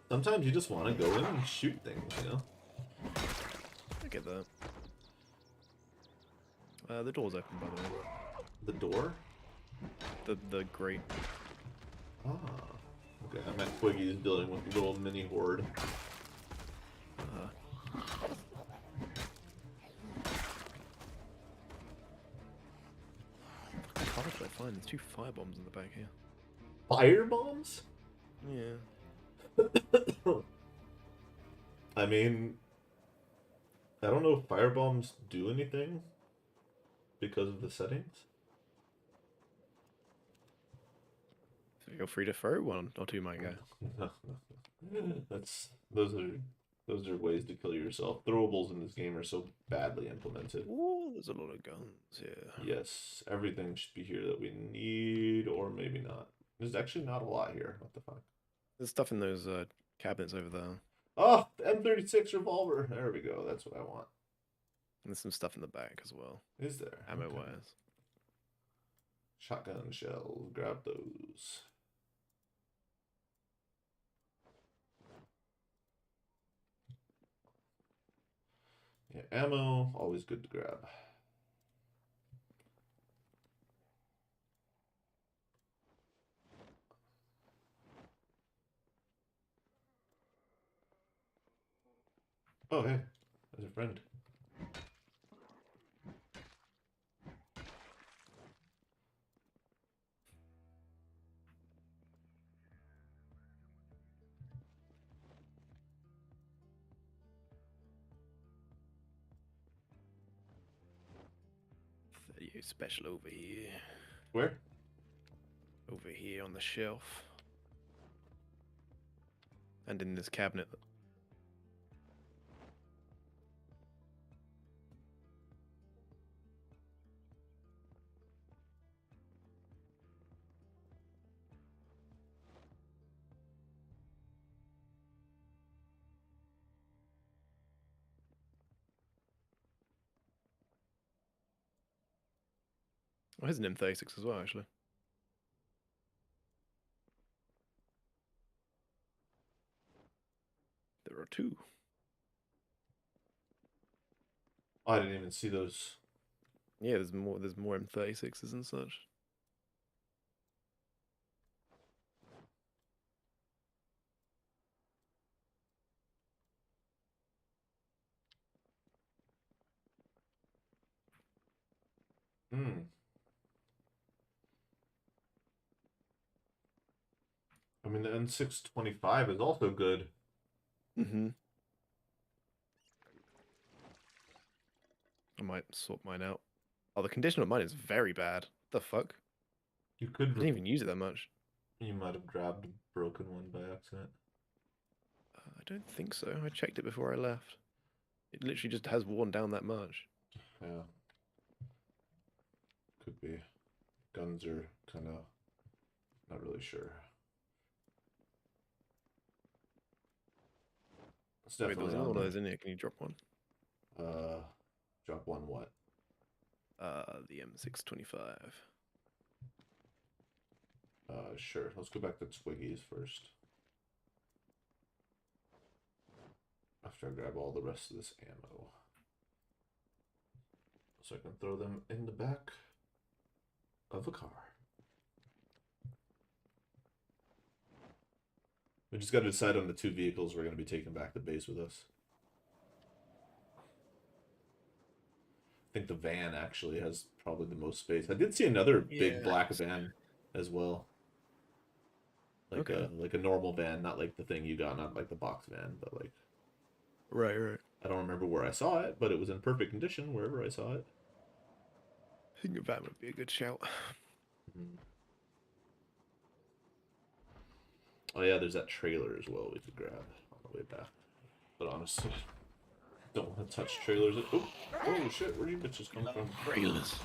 sometimes you just want to go in and shoot things. I get that. The door's open, by the way. The door? The grate. Ah. Okay, I'm at Twiggy's building with a little mini horde. How did I find? There's two fire bombs in the back here. Fire bombs? Yeah. I mean, I don't know if fire bombs do anything because of the settings. Feel free to throw one or two, my guy. No, that's those are ways to kill yourself. Throwables in this game are so badly implemented. Ooh, there's a lot of guns here. Yes, everything should be here that we need, or maybe not. There's actually not a lot here. What the fuck? There's stuff in those cabinets over there. And Oh, the M36 revolver. There we go. That's what I want. there's some stuff in the back as well. Is there? Ammo Okay. wise. Shotgun shells. Grab those. Yeah, ammo. Always good to grab. Oh, hey. There's a friend. Special over here. Where? Over here on the shelf. And in this cabinet. Oh, here's an M36 as well, actually. There are two. Oh, I didn't even see those. Yeah, there's more. There's more M36s and such. Hmm. I mean, the N625 is also good. Mm-hmm. I might sort mine out. Oh, the condition of mine is very bad. The fuck? You I could. didn't even use it that much. You might have grabbed a broken one by accident. I don't think so. I checked it before I left. It literally just has worn down that much. Yeah. Could be. Guns are kind of not really sure. It's Wait, definitely there's another on one of there. those in here. Can you drop one? Drop one what? The M625. Sure. Let's go back to Twiggies first. After I grab all the rest of this ammo. So I can throw them in the back of a car. We just got to decide on the 2 vehicles we're going to be taking back to base with us. I think the van actually has probably the most space. I did see another big black van as well. Like a normal van, not like the thing you got, not like the box van, but like. Right. I don't remember where I saw it, but it was in perfect condition wherever I saw it. I think a van would be a good shout. Mm-hmm. Oh yeah, there's that trailer as well we could grab on the way back. But honestly, don't want to touch trailers. Oh shit, where are you bitches coming from? Trailers.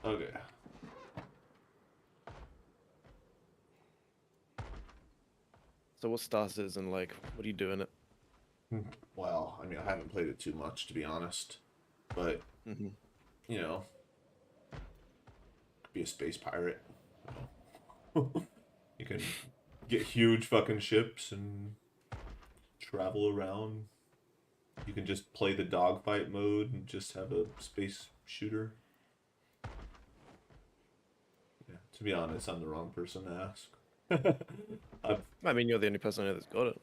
Okay. So what stars is and like, what are you doing it? Well, I mean, I haven't played it too much, to be honest. But, you know, could be a space pirate. You can get huge fucking ships and travel around. You can just play the dogfight mode and just have a space shooter. Yeah, to be honest, I'm the wrong person to ask. I mean, you're the only person I know that's got it.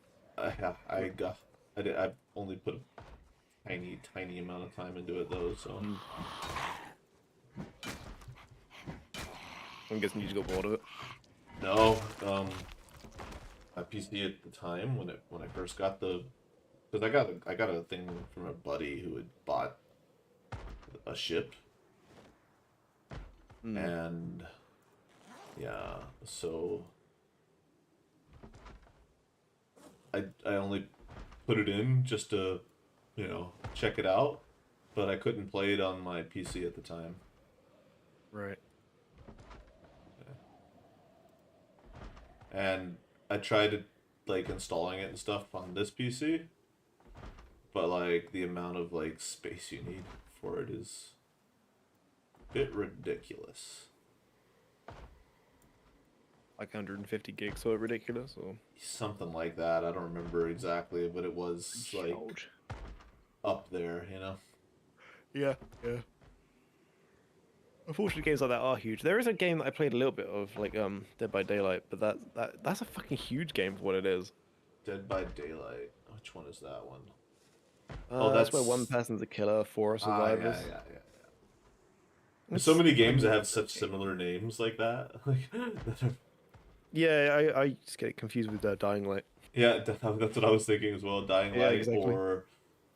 I've only put a tiny amount of time into it though, so. I'm guessing you just got bored of it. No, my PC at the time when I first got because I got a thing from a buddy who had bought a ship, and yeah, so I only put it in just to, you know, check it out, but I couldn't play it on my PC at the time. Right. And I tried like installing it and stuff on this PC, but like the amount of like space you need for it is a bit ridiculous. Like 150 gigs or ridiculous or something like that. I don't remember exactly, but it was like up there, you know. Yeah. Unfortunately, games like that are huge. There is a game that I played a little bit of, like Dead by Daylight, but that's a fucking huge game for what it is. Dead by Daylight. Which one is that one? That's where one person's a killer, 4 are survivors. There's so many games that have such similar names like that. Yeah, I just get confused with Dying Light. Yeah, that's what I was thinking as well. Dying Light, exactly.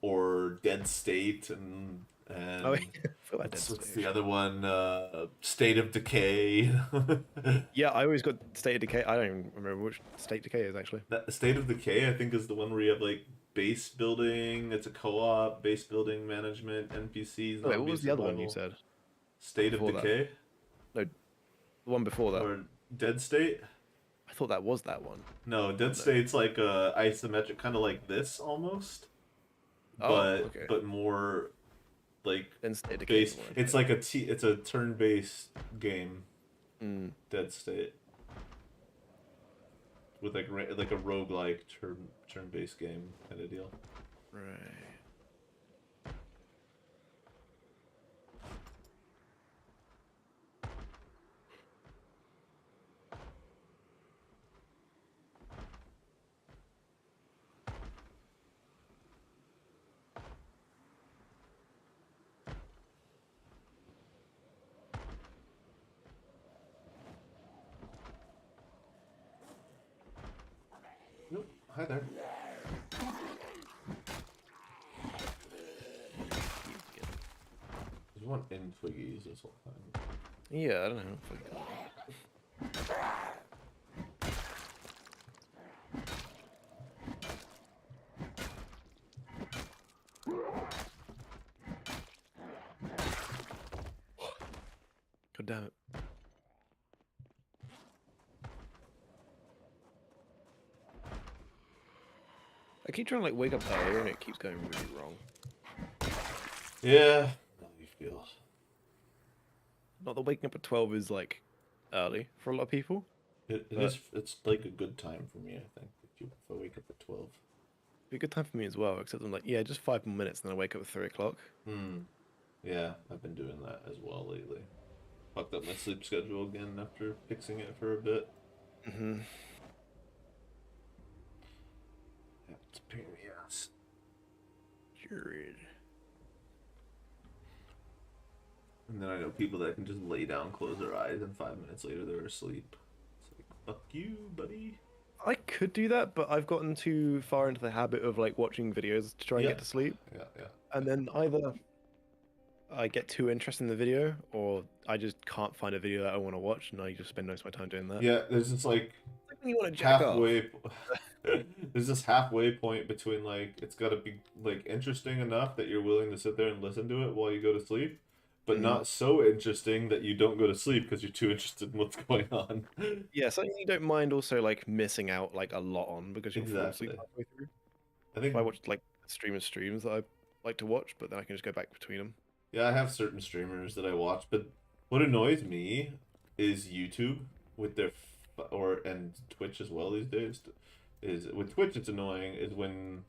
or Dead State and oh, what's the other one? State of Decay. Yeah, I always got State of Decay. I don't even remember which State Decay is actually. That State of Decay, I think, is the one where you have like base building. It's a co-op, base building management, NPCs. Oh, wait, what was the other one you said? State of Decay. No, the one before that. Or Dead State. I thought that was that one. No, Dead State's like isometric, kind of like this almost, but more like base. It's like it's a turn-based game. Dead State with like a roguelike turn-based game kind of deal. Right. Nope. Hi there. There's one in Twiggies this whole time. Yeah, I don't know. God damn it. I keep trying to like wake up earlier and it keeps going really wrong. Yeah. How do you feel? Not that waking up at 12 is like early for a lot of people, It but is. It's like a good time for me. I think if I wake up at 12. it'd be a good time for me as well. Except I'm like, yeah, just 5 more minutes, and then I wake up at 3 o'clock. Hmm. Yeah, I've been doing that as well lately. Fucked up my sleep schedule again after fixing it for a bit. Mm-hmm. Yeah, it's a pain in the ass. Jared. And then I know people that can just lay down, close their eyes, and 5 minutes later they're asleep. It's like, fuck you, buddy. I could do that, but I've gotten too far into the habit of like watching videos to try and Yeah, get to sleep, yeah, yeah. and then either I get too interested in the video, or I just can't find a video that I want to watch, and I just spend most of my time doing that. Yeah, there's this like It's like when you want to jack off. halfway. There's this halfway point between like it's got to be like interesting enough that you're willing to sit there and listen to it while you go to sleep, but Mhm. not so interesting that you don't go to sleep because you're too interested in what's going on. Yeah, something you don't mind also like missing out like a lot on because you'll fall asleep Exactly. halfway through. I If I think watch like streams that I like to watch, but then I can just go back between them. yeah, I have certain streamers that I watch, but what annoys me is YouTube with their or and Twitch as well these days. Is with Twitch it's annoying is when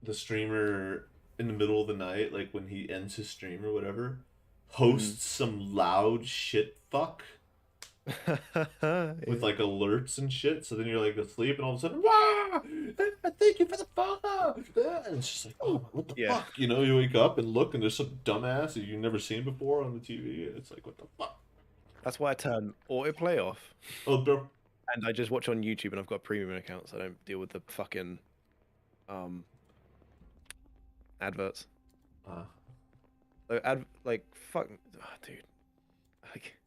the streamer in the middle of the night, like when he ends his stream or whatever, Mm. hosts some loud shit fuck with Yeah. like alerts and shit. So then you're like asleep, and all of a sudden, "Wah! Thank you for the follow." And it's just like, oh, what the Yeah. fuck? You know, you wake up and look, and there's some dumbass that you've never seen before on the TV, and it's like, what the fuck? That's why I turn autoplay off, Oh, bro. and I just watch on YouTube, and I've got a premium account, so I don't deal with the fucking um adverts. Uh, Like fuck, dude. Like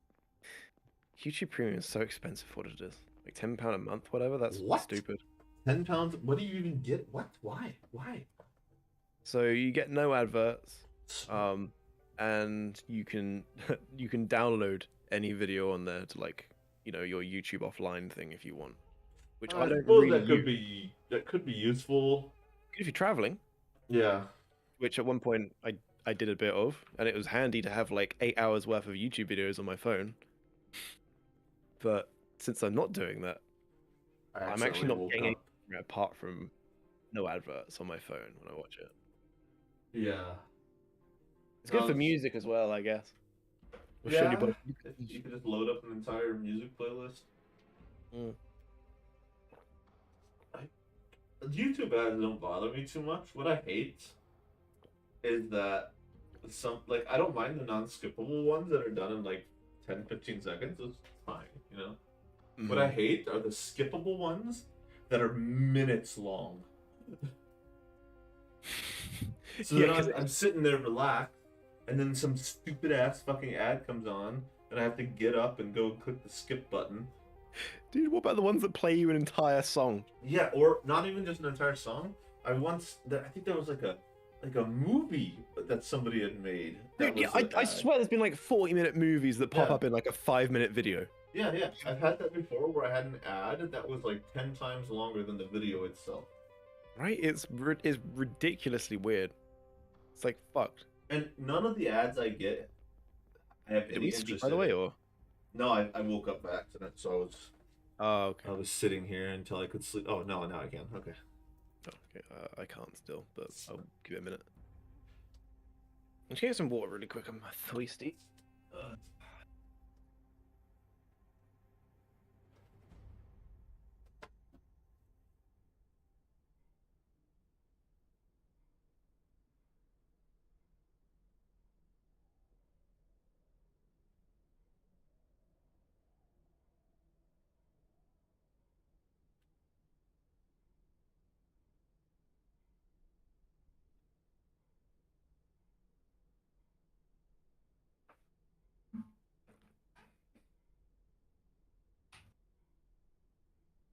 YouTube Premium is so expensive for what it is. Like £10 a month, whatever. That's what? stupid. 10 pounds? What do you even get? What? Why? Why? So you get no adverts, and you can you can download any video on there to like your YouTube offline thing if you want, which I I don't suppose really use. that could be useful. If you're traveling, Yeah. which at one point I did a bit of, and it was handy to have like 8 hours worth of YouTube videos on my phone. But since I'm not doing that, I I'm actually accidentally not woke getting up. anything apart from no adverts on my phone when I watch it. Yeah. It's good No, for music as well, I guess. Or showing your yeah. body. You could just load up an entire music playlist. Mm. I, YouTube ads don't bother me too much. What I hate is that some like I don't mind the non-skippable ones that are done in like 10, 15 seconds. It's fine, you know. What I Mhm. hate are the skippable ones that are minutes long. So Yeah, then because I'm sitting there relaxed, and then some stupid ass fucking ad comes on, and I have to get up and go click the skip button. dude, what about the ones that play you an entire song? Yeah, or not even just an entire song. I think there was like a movie that somebody had made that Dude, yeah, was I, an I ad. swear there's been like 40-minute movies that pop Yeah. up in like a 5-minute video. Yeah, yeah. I've had that before where I had an ad that was like 10 times longer than the video itself. Right? It's ridiculously weird. It's like fucked. And none of the ads I get I have Did any we sleep interest by the in way, it. or? No, I woke up by accident, so Oh, okay. I was sitting here until I could sleep. Oh no, now I can. Okay. Oh, okay. I can't still, but I'll give it a minute. I'm just getting some water really quick. I'm thirsty.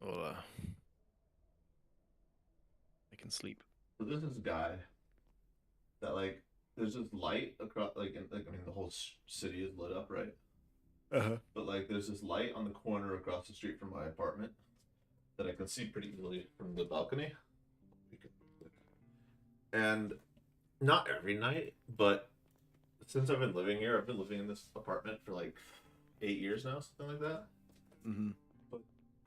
Or I can sleep. So there's this guy that like there's this light across like I mean the whole city is lit up, right? Uh-huh. But like there's this light on the corner across the street from my apartment that I can see pretty easily from the balcony. And Not every night, but since I've been living here, I've been living in this apartment for like 8 years now, something like that. Hmm. But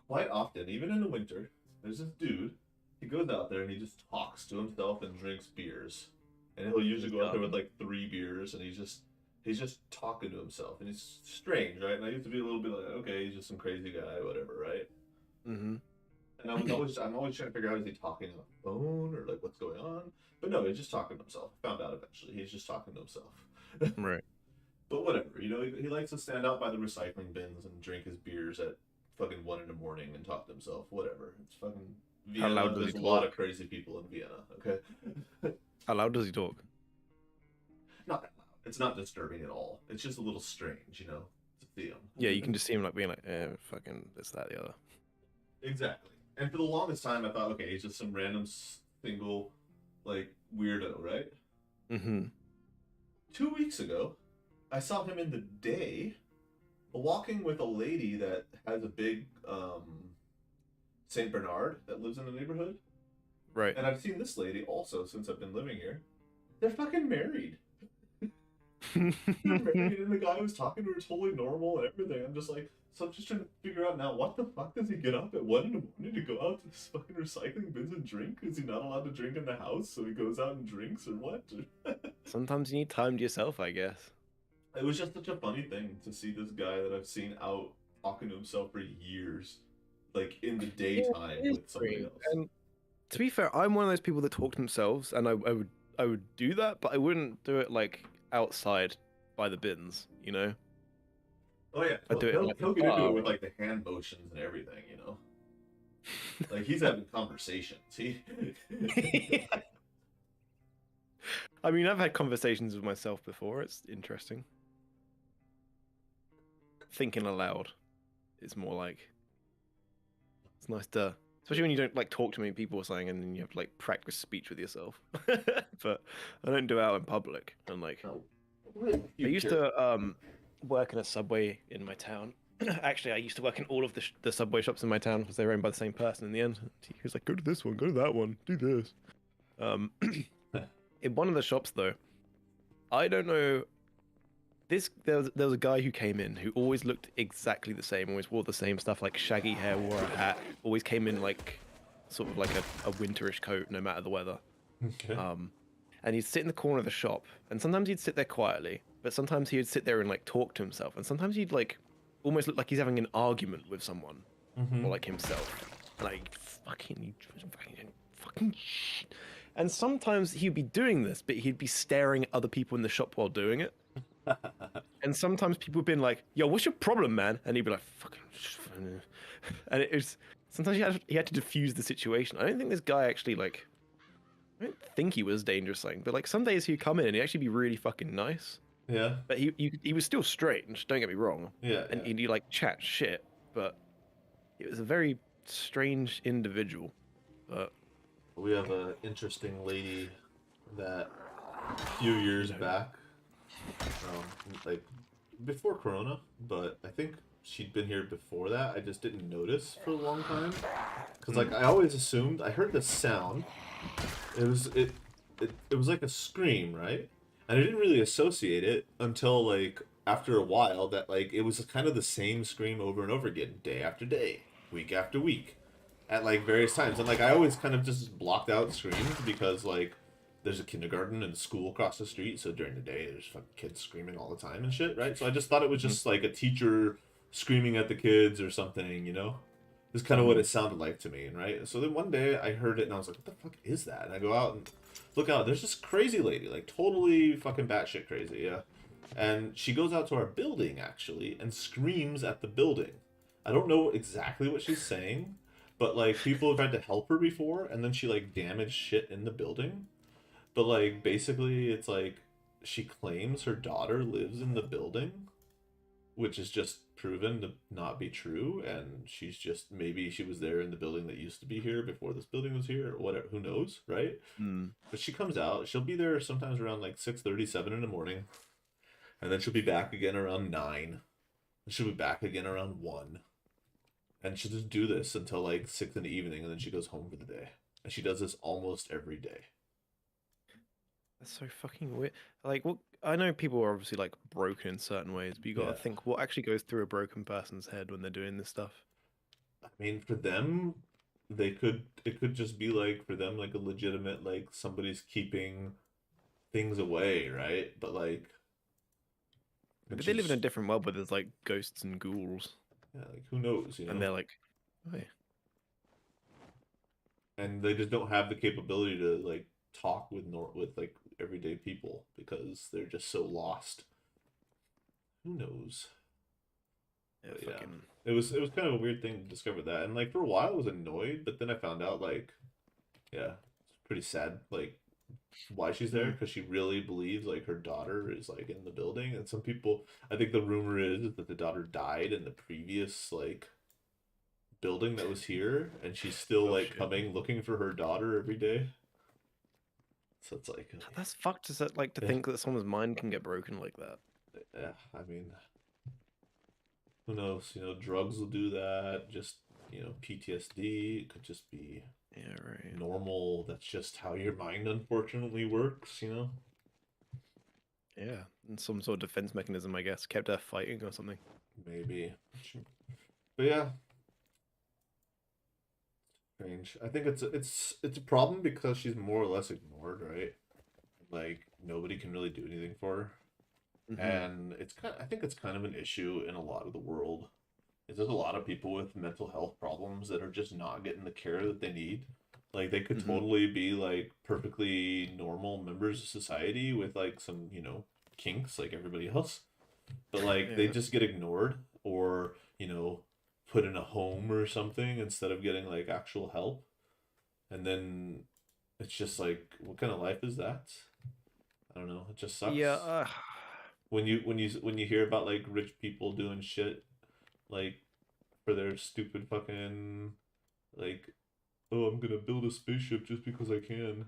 quite often, even in the winter, there's this dude. He goes out there and he just talks to himself and drinks beers. And he'll usually go out there with like 3 beers, and he's just talking to himself, and he's strange, right? And I used to be a little bit like, okay, he's just some crazy guy, whatever, right? Hmm. And I'm always trying to figure out, is he talking on the phone or like what's going on? But no, he's just talking to himself. I found out eventually he's just talking to himself. Right. But whatever, he likes to stand out by the recycling bins and drink his beers at fucking 1 in the morning and talk to himself. Whatever. It's fucking How loud Vienna. does he There's a lot of talk? crazy people in Vienna. Okay, How loud does he talk? not that loud. It's not disturbing at all. It's just a little strange, to see Yeah, you can him. just see him like being like, fucking this, that, the other. Exactly. And for the longest time, I thought, okay, he's just some random single, like weirdo, right? Hmm. 2 weeks ago, I saw him in the day walking with a lady that has a big Saint Bernard that lives in the neighborhood. Right. And I've seen this lady also since I've been living here. They're fucking married. They're married, and the guy was talking to her totally normal and everything. I'm just like, so I'm just trying to figure out now, what the fuck does he get up at 1 in the morning to go out to this fucking recycling bins and drink? Is he not allowed to drink in the house, so he goes out and drinks, or what? Sometimes you need time to yourself, I guess. It was just such a funny thing to see this guy that I've seen out talking to himself for years, like in the Yeah, daytime it is with somebody strange. else. And to be fair, I'm one of those people that talk to themselves, and I would do that, but I wouldn't do it like outside by the bins, you know? Oh yeah, I'd he'll, do it in he'll, like he'll a get into bar. it with like the hand motions and everything. Like he's having conversations. He I mean, I've had conversations with myself before. It's interesting. Thinking aloud is more like it's nice to, especially when you don't like talk to many people or something, and then you have to like practice speech with yourself. But I don't do it out in public. And like, no, I used future. to work in a subway in my town. Actually, I used to work in all of the subway shops in my town because they were owned by the same person in the end. He was like, go to this one, go to that one, do this. Um, in one of the shops though, I don't know. There was a guy who came in who always looked exactly the same, always wore the same stuff, like shaggy hair, wore a hat, always came in like sort of like a winterish coat, no matter the weather. Okay. Um, and he'd sit in the corner of the shop, and sometimes he'd sit there quietly, but sometimes he would sit there and like talk to himself, and sometimes he'd like almost look like he's having an argument with someone Mm-hmm. or like himself, and like fucking shit. And sometimes he'd be doing this, but he'd be staring at other people in the shop while doing it. And sometimes people have been like, "Yo, what's your problem, man?" And he'd be like, "Fucking," and it was sometimes he had to diffuse the situation. I don't think this guy actually like. I don't think he was dangerous thing, but like some days he'd come in and he'd actually be really fucking nice. Yeah. But he was still strange. Don't get me wrong, Yeah. and Yeah. he'd like chat shit, but it was a very strange individual. But We have an interesting lady that a few years you know, back, like before Corona, but I think she'd been here before that. I just didn't notice for a long time because like mm, I always assumed I heard the sound. It was like a scream, right? And I didn't really associate it until like after a while that like it was kind of the same scream over and over again, day after day, week after week, at like various times. And like I always kind of just blocked out screams because like there's a kindergarten and school across the street, so during the day there's fucking kids screaming all the time and shit, right? So I just thought it was mm, just like a teacher screaming at the kids or something. This is kind of what mm, it sounded like to me, right? So then one day I heard it and I was like, what the fuck is that? And I go out and look out. There's this crazy lady, like totally fucking batshit crazy, yeah. And she goes out to our building actually and screams at the building. I don't know exactly what she's saying, but like people have tried to help her before and then she like damaged shit in the building. But like basically it's like she claims her daughter lives in the building, which is just proven to not be true, and she's just, maybe she was there in the building that used to be here before this building was here or whatever, who knows, right? mm. But she comes out, she'll be there sometimes around like 6:37 in the morning, and then she'll be back again around 9, and she'll be back again around 1, and she'll just do this until like 6 in the evening, and then she goes home for the day, and she does this almost every day. That's so fucking weird. Like, what? I know people are obviously like broken in certain ways, but you got to Yeah. think what actually goes through a broken person's head when they're doing this stuff. I mean, for them, it could just be like for them like a legitimate like somebody's keeping things away, right? But like when Maybe they live in a she's different world where there's like ghosts and ghouls, yeah, like who knows, you and know? they're like, oh, yeah. And they just don't have the capability to like talk with like everyday people because they're just so lost. Who knows? Yeah, But yeah, fucking. it was kind of a weird thing to discover that, and like for a while I was annoyed, but then I found out like yeah, it's pretty sad like why she's there Mm. because she really believes like her daughter is like in the building, and some people I think the rumor is that the daughter died in the previous like building that was here, and she's still Oh like shit. coming looking for her daughter every day. So it's like That's fucked. To like to yeah, think that someone's mind can get broken like that. yeah. I mean, who knows? You know, drugs will do that. Just you know, PTSD. It could just be Yeah, right. normal. That's just how your mind unfortunately works. You know, Yeah, and some sort of defense mechanism, I guess, kept her fighting or something. maybe. But yeah, strange. I think it's a problem because she's more or less ignored, right? Like nobody can really do anything for her, Hmm. and it's kind. I think it's kind of an issue in a lot of the world. Is there's a lot of people with mental health problems that are just not getting the care that they need. Like they could Hmm. totally be like perfectly normal members of society with like some, you know, kinks like everybody else. But like they Yeah. just get ignored or, you know, put in a home or something instead of getting like actual help. And then it's just like what kind of life is that? I don't know. It just Yeah. sucks. When you hear about like rich people doing shit like for their stupid fucking like oh I'm gonna build a spaceship just because I can,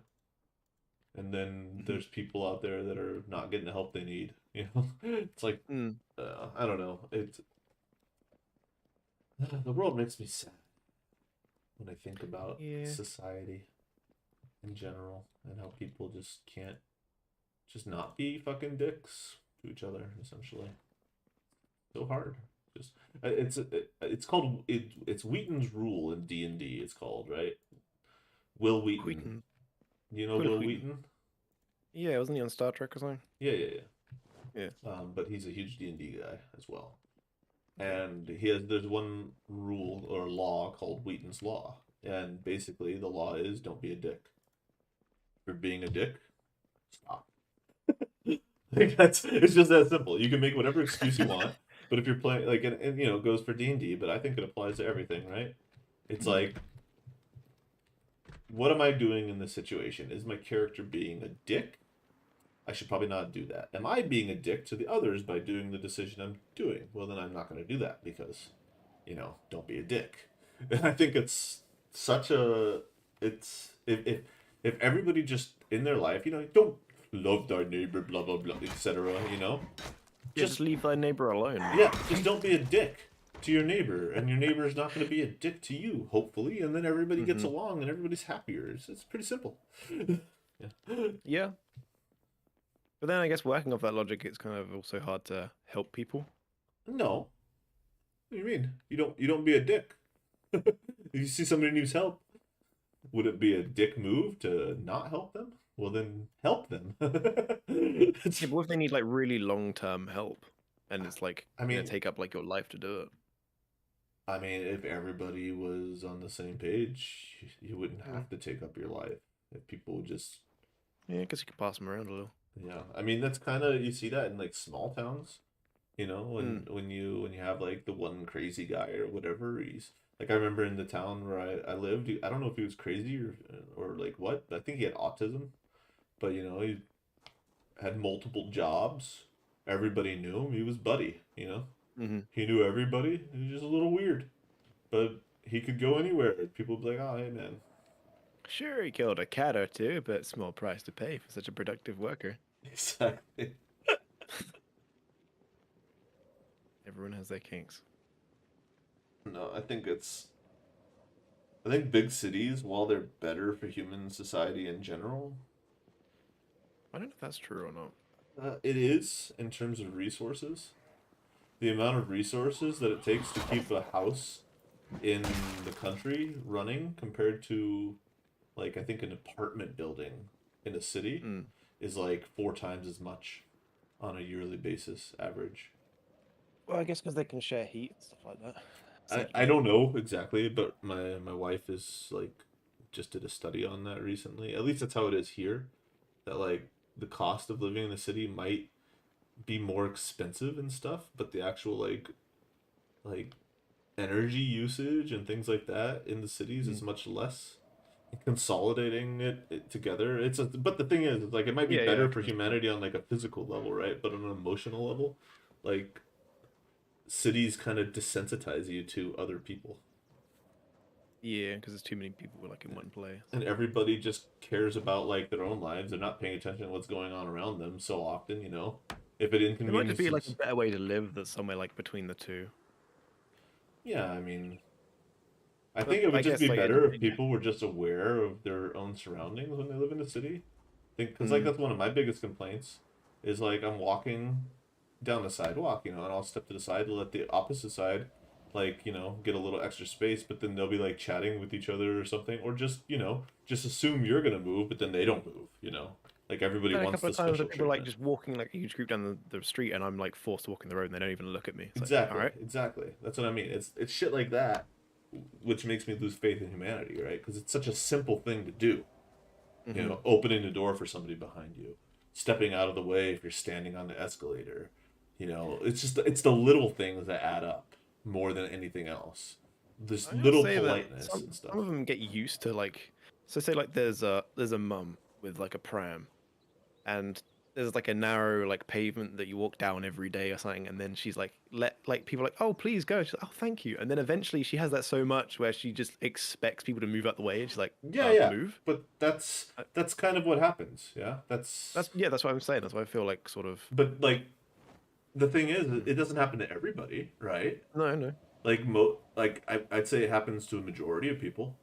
and then Mhm. there's people out there that are not getting the help they need, you know. It's like Mm. I don't know, it's the world makes me sad when I think about Yeah. society in general and how people just can't just not be fucking dicks to each other essentially. So hard. Just it's called it's Wheaton's rule in D&D. It's called right. Will Wheaton. Wheaton. You know Will Will Wheaton. Wheaton? Yeah, wasn't he on Star Trek or something? Yeah, yeah, yeah. Yeah. But he's a huge D&D guy as well. Okay. And he has there's one rule or law called Wheaton's law, and basically the law is don't be a dick. For being a dick, stop. Like that's it's just that simple. You can make whatever excuse you want, but if you're playing like and you know it goes for D&D, but I think it applies to everything, right? It's Mhm. like what am I doing in this situation? Is my character being a dick? I should probably not do that. Am I being a dick to the others by doing the decision I'm doing? Well, then I'm not going to do that because, you know, don't be a dick. And I think it's such a, it's, if everybody just in their life, you know, don't love thy neighbor, blah, blah, blah, etc., you know, Yeah, just, just leave thy neighbor alone. yeah, just don't be a dick to your neighbor, and your neighbor is not going to be a dick to you, hopefully, and then everybody gets Hmm. along and everybody's happier. It's pretty simple. Yeah. Yeah, but then I guess working off that logic, it's kind of also hard to help people. No, what do you mean? You don't be a dick. If you see somebody needs help, would it be a dick move to not help them? Well, then help them. Yeah, but what if they need like really long-term help, and it's like I gonna mean, take up like your life to do it? if everybody was on the same page, you wouldn't Mm. have to take up your life. If people would just, Yeah, I guess you could pass them around a little. yeah. I mean, that's kind of you see that in like small towns. You know, Mm. when you have like the one crazy guy or whatever, he's like I remember in the town where I lived. I don't know if he was crazy or like what. But I think he had autism. But you know, he had multiple jobs. Everybody knew him. He was Buddy. You know, Hmm. he knew everybody. He was just a little weird, but he could go anywhere. People would be like, "Oh, hey, man." Sure, he killed a cat or two, but small price to pay for such a productive worker. Exactly. Everyone has their kinks. No, I think it's. I think big cities, while they're better for human society in general, I don't know if that's true or not. It is in terms of resources. The amount of resources that it takes to keep a house in the country running compared to, like, I think an apartment building in a city Mm. is like 4 times as much on a yearly basis average. Well, I guess because they can share heat and stuff like that. I Essentially. don't know exactly, but my wife is like just did a study on that recently. At least that's how it is here. That like the cost of living in the city might be more expensive and stuff, but the actual like energy usage and things like that in the cities is Mm. much less. Consolidating it together, but the thing is, like, it might be Yeah, yeah, I better for can understand. humanity on like a physical level, right? But on an emotional level, like cities kind of desensitize you to other people. Yeah, because there's too many people like in one place. And everybody just cares about like their own lives. They're not paying attention to what's going on around them so often, you know. If it It might just be like a inconveniences, better way to live that's somewhere like between the two. yeah, I mean, I But think it would I just guess be like better if yeah. people were just aware of their own surroundings when they live in a city. Think because like Mm. that's one of my biggest complaints is like I'm walking down the sidewalk, you know, and I'll step to the side to let the opposite side, like, you know, get a little extra space, but then they'll be like chatting with each other or something, or just, you know, just assume you're gonna move, but then they don't move, you know. Like everybody And a wants couple the of times special where people are like treatment. just walking like a huge group down the street, and I'm like forced to walk in the road, and they don't even look at me. It's like, all Exactly, right. exactly. That's what I mean. It's shit like that which makes me lose faith in humanity, right? Because it's such a simple thing to do. You Mm-hmm. know, opening the door for somebody behind you, stepping out of the way if you're standing on the escalator. You know, it's the little things that add up more than anything else. This I gotta little say that politeness and stuff. some of them get used to like, so say like there's a mum with like a pram, and there's like a narrow like pavement that you walk down every day or something, and then she's like let like people are like, oh please go, she's like, oh thank you, and then eventually she has that so much where she just expects people to move out the way, and she's like, Yeah, yeah, move. but that's Uh, that's kind of what happens. Yeah, that's. That's yeah, that's what I'm saying. That's why I feel like sort of. But like the thing is, Mm. it doesn't happen to everybody, right? No, no. Like I'd say it happens to a majority of people.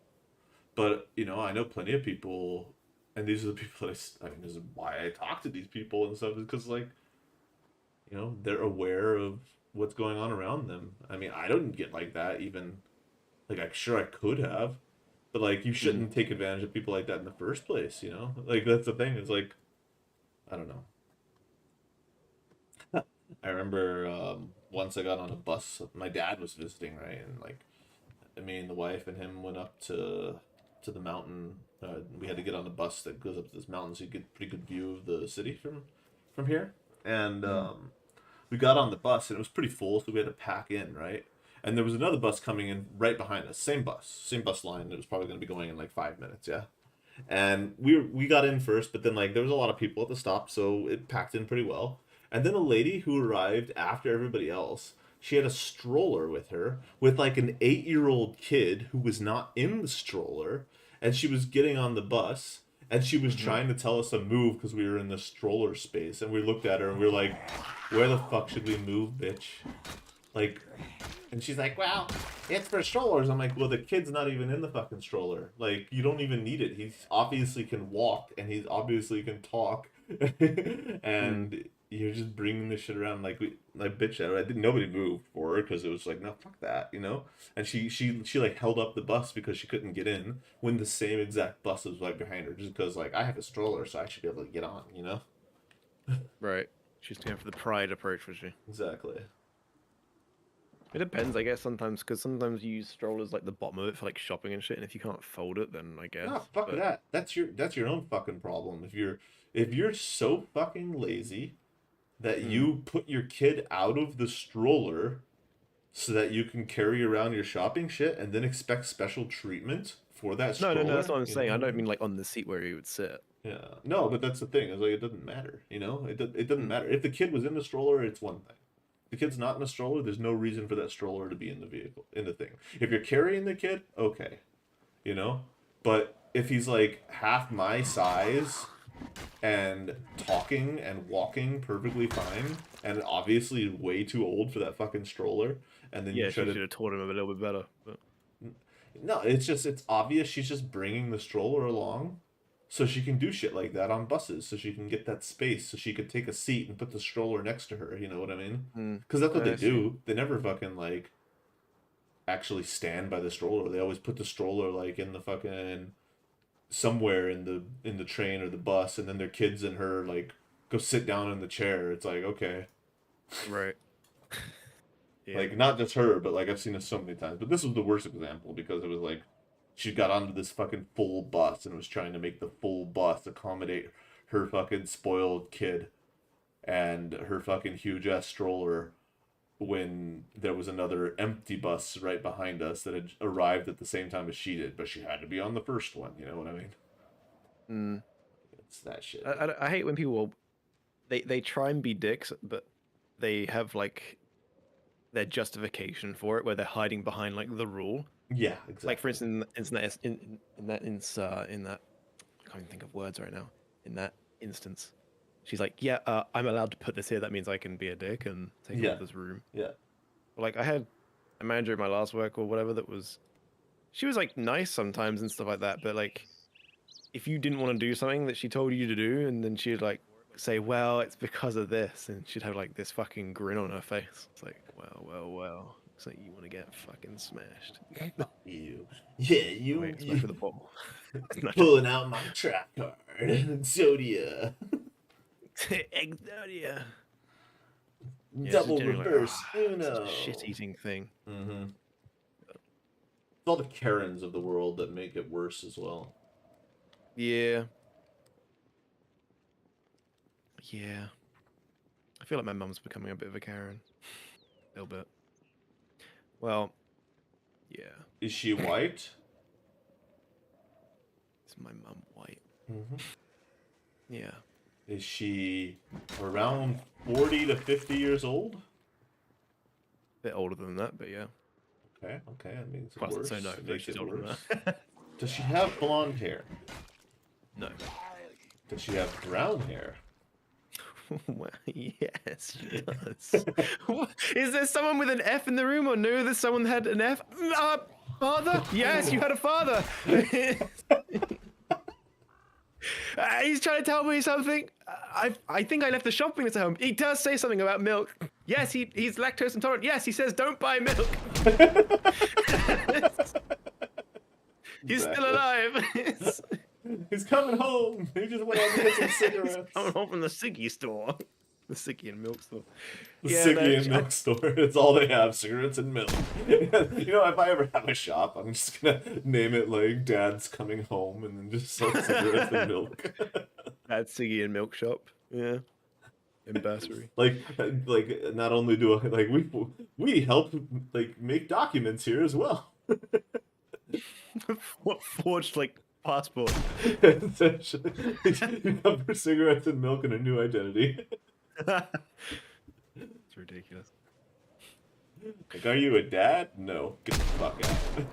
But you know, I know plenty of people, and these are the people that I mean, this is why I talk to these people and stuff, is because like you know they're aware of what's going on around them. I mean, I don't get like that even. Like I'm sure I could have, but like you Mm. shouldn't take advantage of people like that in the first place. You know, like that's the thing. Is like I don't know. I remember once I got on a bus. My dad was visiting, right, and like me and the wife and him went up to the mountain. We had to get on the bus that goes up to this mountain, so you get a pretty good view of the city from here. And Mm. we got on the bus, and it was pretty full, so we had to pack in, right? And there was another bus coming in right behind us, same bus line. It was probably going to be going in like 5 minutes, yeah. And we got in first, but then like there was a lot of people at the stop, so it packed in pretty well. And then a lady who arrived after everybody else, she had a stroller with her with like an 8-year-old kid who was not in the stroller, and she was getting on the bus and she was Mm-hmm. trying to tell us to move because we were in the stroller space, and we looked at her and we were like, where the fuck should we move, bitch? Like, and she's like, well, it's for strollers. I'm like, well, the kid's not even in the fucking stroller. Like, you don't even need it. He obviously can walk and he's obviously can talk. Mm. And you're just bringing this shit around. Like bitch at her. I didn't, nobody moved for her because it was like, no, fuck that, you know? And she like held up the bus because she couldn't get in when the same exact bus was right behind her just because, like, I have a stroller, so I should be able to get on, you know? Right. She's going for the pride approach, was she? Exactly. It depends, I guess, sometimes, because sometimes you use strollers like the bottom of it for like shopping and shit, and if you can't fold it, then I guess. No, fuck But that. That's your own fucking problem. If you're so fucking lazy that mm. you put your kid out of the stroller so that you can carry around your shopping shit and then expect special treatment for that No, no, no, that's stroller, what I'm you know saying. what I I don't mean? mean like on the seat where he would sit. Yeah. No, but that's the thing. Is like it doesn't matter, you know? It doesn't Mm. matter. If the kid was in the stroller, it's one thing. If the kid's not in the stroller, there's no reason for that stroller to be in the vehicle, in the thing. If you're carrying the kid, okay, you know? But if he's like half my size and talking and walking perfectly fine and obviously way too old for that fucking stroller, and then you Yeah, try she to, should have taught him a little bit better. But no, it's obvious she's just bringing the stroller along, so she can do shit like that on buses, so she can get that space, so she could take a seat and put the stroller next to her. You know what I mean? Mm. Because that's what they I see. do. They never fucking like actually stand by the stroller. They always put the stroller like in the fucking somewhere in the train or the bus, and then their kids and her like go sit down in the chair. It's like okay, Right. Yeah. like not just her, but like I've seen this so many times. But this was the worst example because it was like she got onto this fucking full bus and was trying to make the full bus accommodate her fucking spoiled kid and her fucking huge ass stroller when there was another empty bus right behind us that had arrived at the same time as she did, but she had to be on the first one. You know what I mean? Mm. It's that shit. I hate when people they try and be dicks, but they have like their justification for it, where they're hiding behind like the rule. Yeah, exactly. Like for instance, in that I can't even think of words right now. In that instance, she's like, "Yeah, I'm allowed to put this here. That means I can be a dick and take Yeah. all this room." Yeah. Like I had a manager at my last work or whatever that was, she was like nice sometimes and stuff like that, but like if you didn't want to do something that she told you to do, and then she'd like say, "Well, it's because of this," and she'd have like this fucking grin on her face. It's like, well. It's like you want to get fucking smashed. You. Yeah, you. Wait, smash with a bottle. Pulling out my trap card. Exodia. Exodia. Yeah, Double reverse Uno. Shit-eating thing. Mm-hmm. It's all the Karens of the world that make it worse as well. Yeah. Yeah. I feel like my mum's becoming a bit of a Karen. A little bit. Well, yeah. Is she white? Is my mum white? Mm-hmm. Yeah. Is she around 40 to 50 years old? Bit older than that, but yeah. Okay, that means Well, worse. so no, It no, makes she's it older than worse. that. Does she have blonde hair? No. Does she have brown hair? Well, yes, she does. What? Is there someone with an F in the room, or no? There's someone that had an F. Father? Yes, you had a father. He's trying to tell me something. I think I left the shopping list at home. He does say something about milk. Yes, he's lactose intolerant. Yes, he says don't buy milk. He's still alive. He's coming home. He just went out to get some cigarettes. Coming home from the Siggy store. The Siggy and milk store. The Siggy and milk store. It's all they have, cigarettes and milk. You know, if I ever have a shop, I'm just gonna name it like Dad's Coming Home and then just sell cigarettes and milk. Dad's Siggy and milk shop. Yeah. In Bassery. like not only do I like we help like make documents here as well. What forged like passport? Essentially, you come for cigarettes and milk and a new identity. It's ridiculous. Like, are you a dad? No, get the fuck out.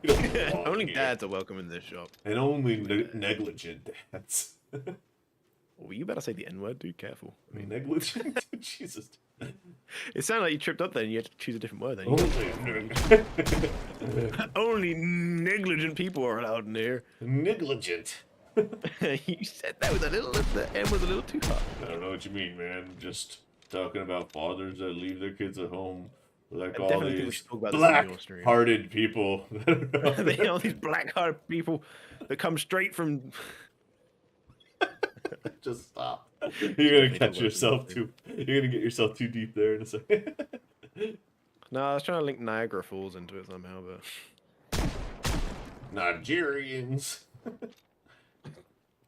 You don't belong Only here. dads are welcome in this shop. And only negligent dads. Oh, you better say the N word, dude. Careful. I mean, negligent. Jesus. It sounded like you tripped up there and you had to choose a different word then. Only negligent people are allowed in here. Negligent. You said that with a little, the N was a little too hot. I don't know what you mean, man. Just talking about fathers that leave their kids at home. Like I all definitely think we these should talk about this in your stream. black-hearted people. All these black-hearted people that come straight from... Just stop. You're gonna catch yourself too. You're gonna get yourself too deep there in a second. No, I was trying to link Niagara Falls into it somehow, but... Nigerians.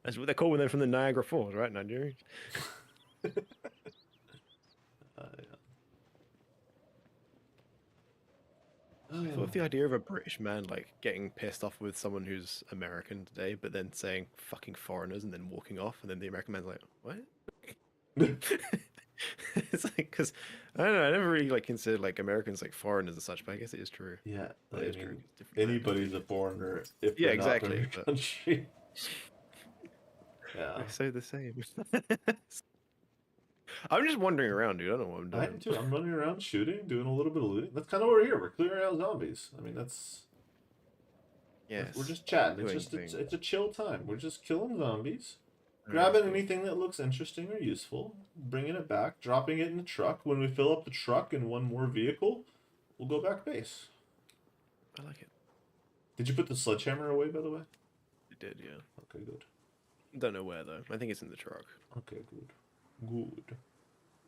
That's what they're called when they're from the Niagara Falls, right? Nigerians? Yeah. I thought the idea of a British man like getting pissed off with someone who's American today, but then saying fucking foreigners and then walking off, and then the American man's like, what? It's like, because I don't know, I never really like considered like Americans like foreigners and such, but I guess it is true. Yeah, I It is mean, true. It's different anybody's a foreigner if Yeah, they're not from exactly, your but- country. Yeah, They're so the same. I'm just wandering around, dude. I don't know what I'm I doing. am too. I'm running around shooting, doing a little bit of looting. That's kind of what we're here. We're clearing out zombies. I mean, that's Yes. We're just chatting. Doing It's a chill time. We're just killing zombies, Oh, grabbing cool. anything that looks interesting or useful, bringing it back, dropping it in the truck. When we fill up the truck and one more vehicle, we'll go back base. I like it. Did you put the sledgehammer away, by the way? It did, yeah. Okay, good. Don't know where though. I think it's in the truck. Okay, good. Good.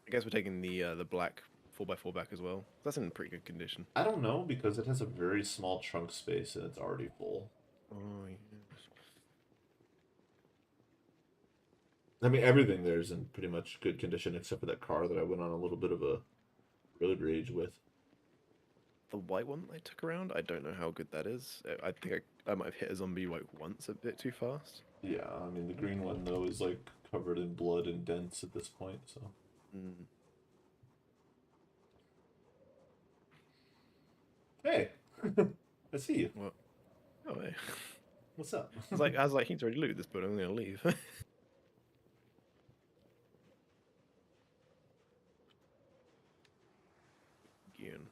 I guess we're taking the black 4x4 back as well. That's in pretty good condition. I don't know because it has a very small trunk space and it's already full. Oh, yes. I mean, everything there is in pretty much good condition except for that car that I went on a little bit of a road rage with. The white one I took around, I don't know how good that is. I think I might have hit a zombie like once a bit too fast. Yeah, I mean, the green one, though, is like covered in blood and dents at this point, so. Mm. Hey! I see you. What? Oh, hey. What's up? I was like, he's already looted this, but I'm gonna leave. Again.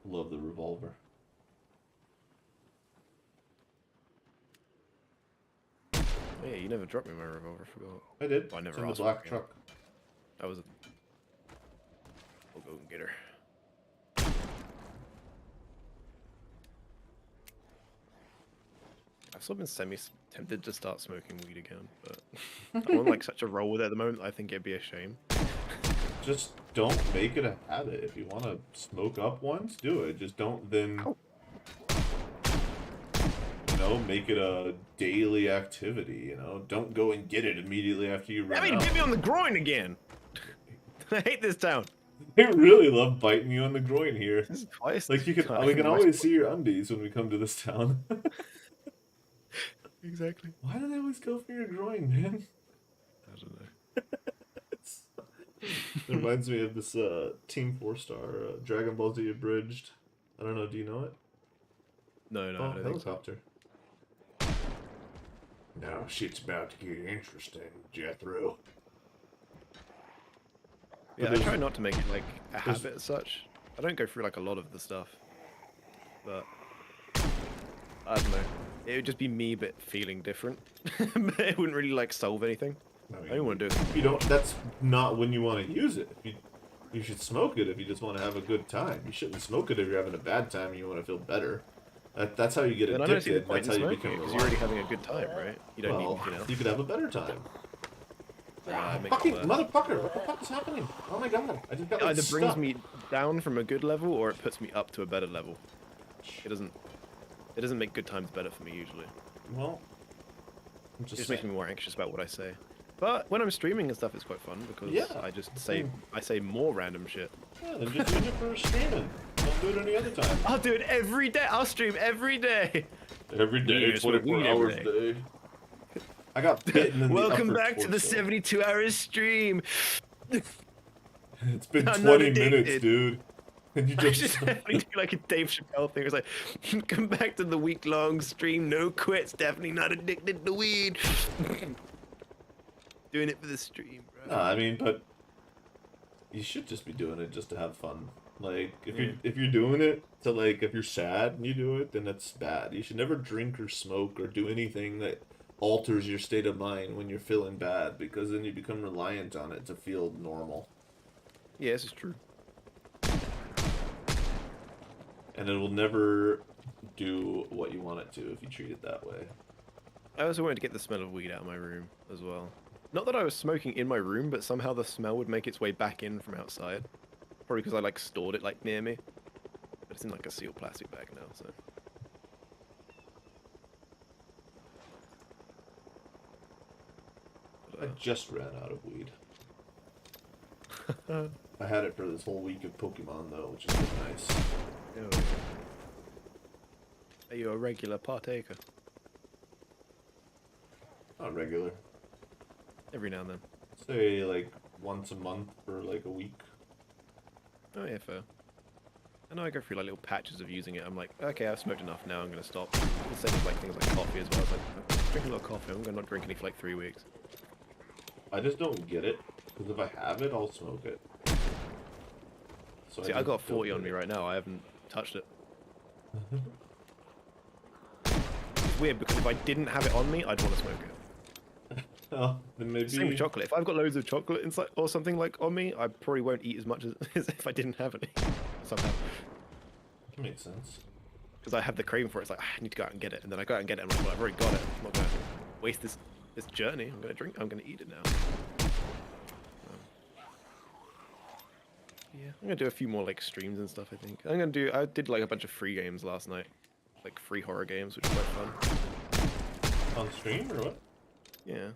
Love the revolver. Oh, yeah, you never dropped me my revolver, I forgot. I did. Well, I never it's in the asked for black it. truck. That was a... We'll go and get her. I've sort of been semi-tempted to start smoking weed again, but I'm on like such a roll with it at the moment, I think it'd be a shame. Just don't make it a habit. If you want to smoke up once, do it. Just don't then, you know, make it a daily activity, you know? Don't go and get it immediately after you run I mean, out. hit me on the groin again! I hate this town. They really love biting you on the groin here. This is twice. Like, we can always see your undies when we come to this town. Exactly. Why do they always go for your groin, man? I don't know. It reminds me of this Team 4-star Dragon Ball Z Abridged. I don't know, do you know it? No, I Oh, don't think so. helicopter. Now shit's about to get interesting, Jethro. Yeah, I try not to make it like a habit as such. I don't go through like a lot of the stuff, but I don't know. It would just be me, but feeling different. But it wouldn't really like solve anything. I mean, I don't want to do it. you don't. That's not when you want to use it. You should smoke it if you just want to have a good time. You shouldn't smoke it if you're having a bad time and you want to feel better. That's how you get Then I don't see the addicted. point That's in how you smoking become it, because you're already having a good time, right? You don't need well, anything else. you could have a better time. Makes it Fucking worse. motherfucker! What the fuck is happening? Oh my god! I just got It like, either brings stuck. me down from a good level, or it puts me up to a better level. It doesn't make good times better for me usually. Well, I'm It just just makes me saying. more anxious about what I say. But when I'm streaming and stuff, it's quite fun because Yeah. I just say more random shit. Yeah, then just use it for streaming. Don't do it any other time. I'll do it every day. I'll stream every day. Every day, Yeah, smoke 24 weed every hours a day. I got bitten in the Welcome upper back to the torso. 72 hours stream. It's been I'm not 20 minutes, addicted. dude. And you I just... should definitely do like a Dave Chappelle thing. It's like, come back to the week-long stream. No quits. Definitely not addicted to weed. Doing it for the stream, bro. No, I mean, but you should just be doing it just to have fun. Like, if Yeah. you're doing it to, like, if you're sad and you do it, then that's bad. You should never drink or smoke or do anything that alters your state of mind when you're feeling bad, because then you become reliant on it to feel normal. Yeah, this is true. And it will never do what you want it to if you treat it that way. I also wanted to get the smell of weed out of my room as well. Not that I was smoking in my room, but somehow the smell would make its way back in from outside. Probably because I like stored it like near me. But it's in like a sealed plastic bag now, so. I just ran out of weed. I had it for this whole week of Pokemon, though, which is really nice. Are you a regular partaker? Not regular. Every now and then. Say, like, once a month for, like, a week. Oh yeah, fair. I know I go through like little patches of using it. I'm like, okay, I've smoked enough now, I'm gonna stop. The same with like things like coffee as well. I was like, I'm drinking a lot of coffee, I'm gonna not drink any for like 3 weeks. I just don't get it, because if I have it, I'll smoke it. So See, I just got don't 40 on do me it. right now. I haven't touched it. It's weird because if I didn't have it on me, I'd want to smoke it. Oh, then maybe. Same with chocolate. If I've got loads of chocolate inside or something like on me, I probably won't eat as much as if I didn't have any somehow. That makes sense. Because I have the craving for it. It's like, I need to go out and get it, and then I go out and get it. And I'm like, well, I've already got it. I'm not gonna waste this journey. I'm gonna drink. I'm gonna eat it now. Yeah, I'm gonna do a few more like streams and stuff. I think I did like a bunch of free games last night, like free horror games, which was quite fun. On stream or what? Yeah.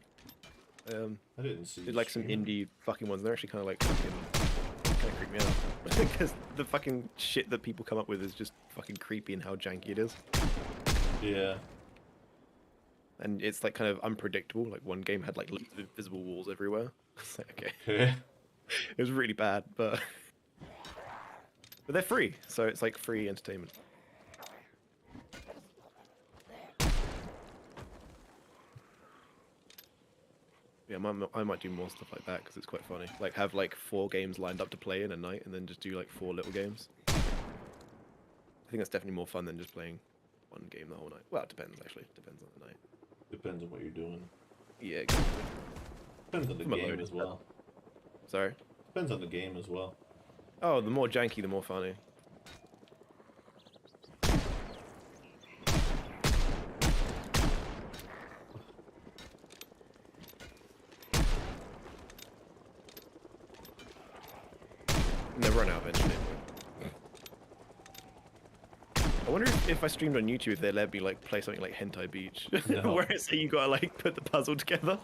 I didn't see. Did like some stream. indie fucking ones. They're actually kind of like kind of creep me out because the fucking shit that people come up with is just fucking creepy and how janky it is. Yeah. And it's like kind of unpredictable. Like one game had like invisible walls everywhere. It's like okay, Okay. it was really bad, but they're free, so it's like free entertainment. Yeah, I might do more stuff like that because it's quite funny. Like have like 4 games lined up to play in a night, and then just do like 4 little games. I think that's definitely more fun than just playing one game the whole night. Well, it depends actually. It depends on the night. Depends on what you're doing. Yeah, exactly. Depends on the I'm game alone. as well. Sorry. Depends on the game as well. Oh, the more janky, the more funny. And they run out eventually. I wonder if I streamed on YouTube, if they'd let me like play something like Hentai Beach, No. where it's you gotta like put the puzzle together.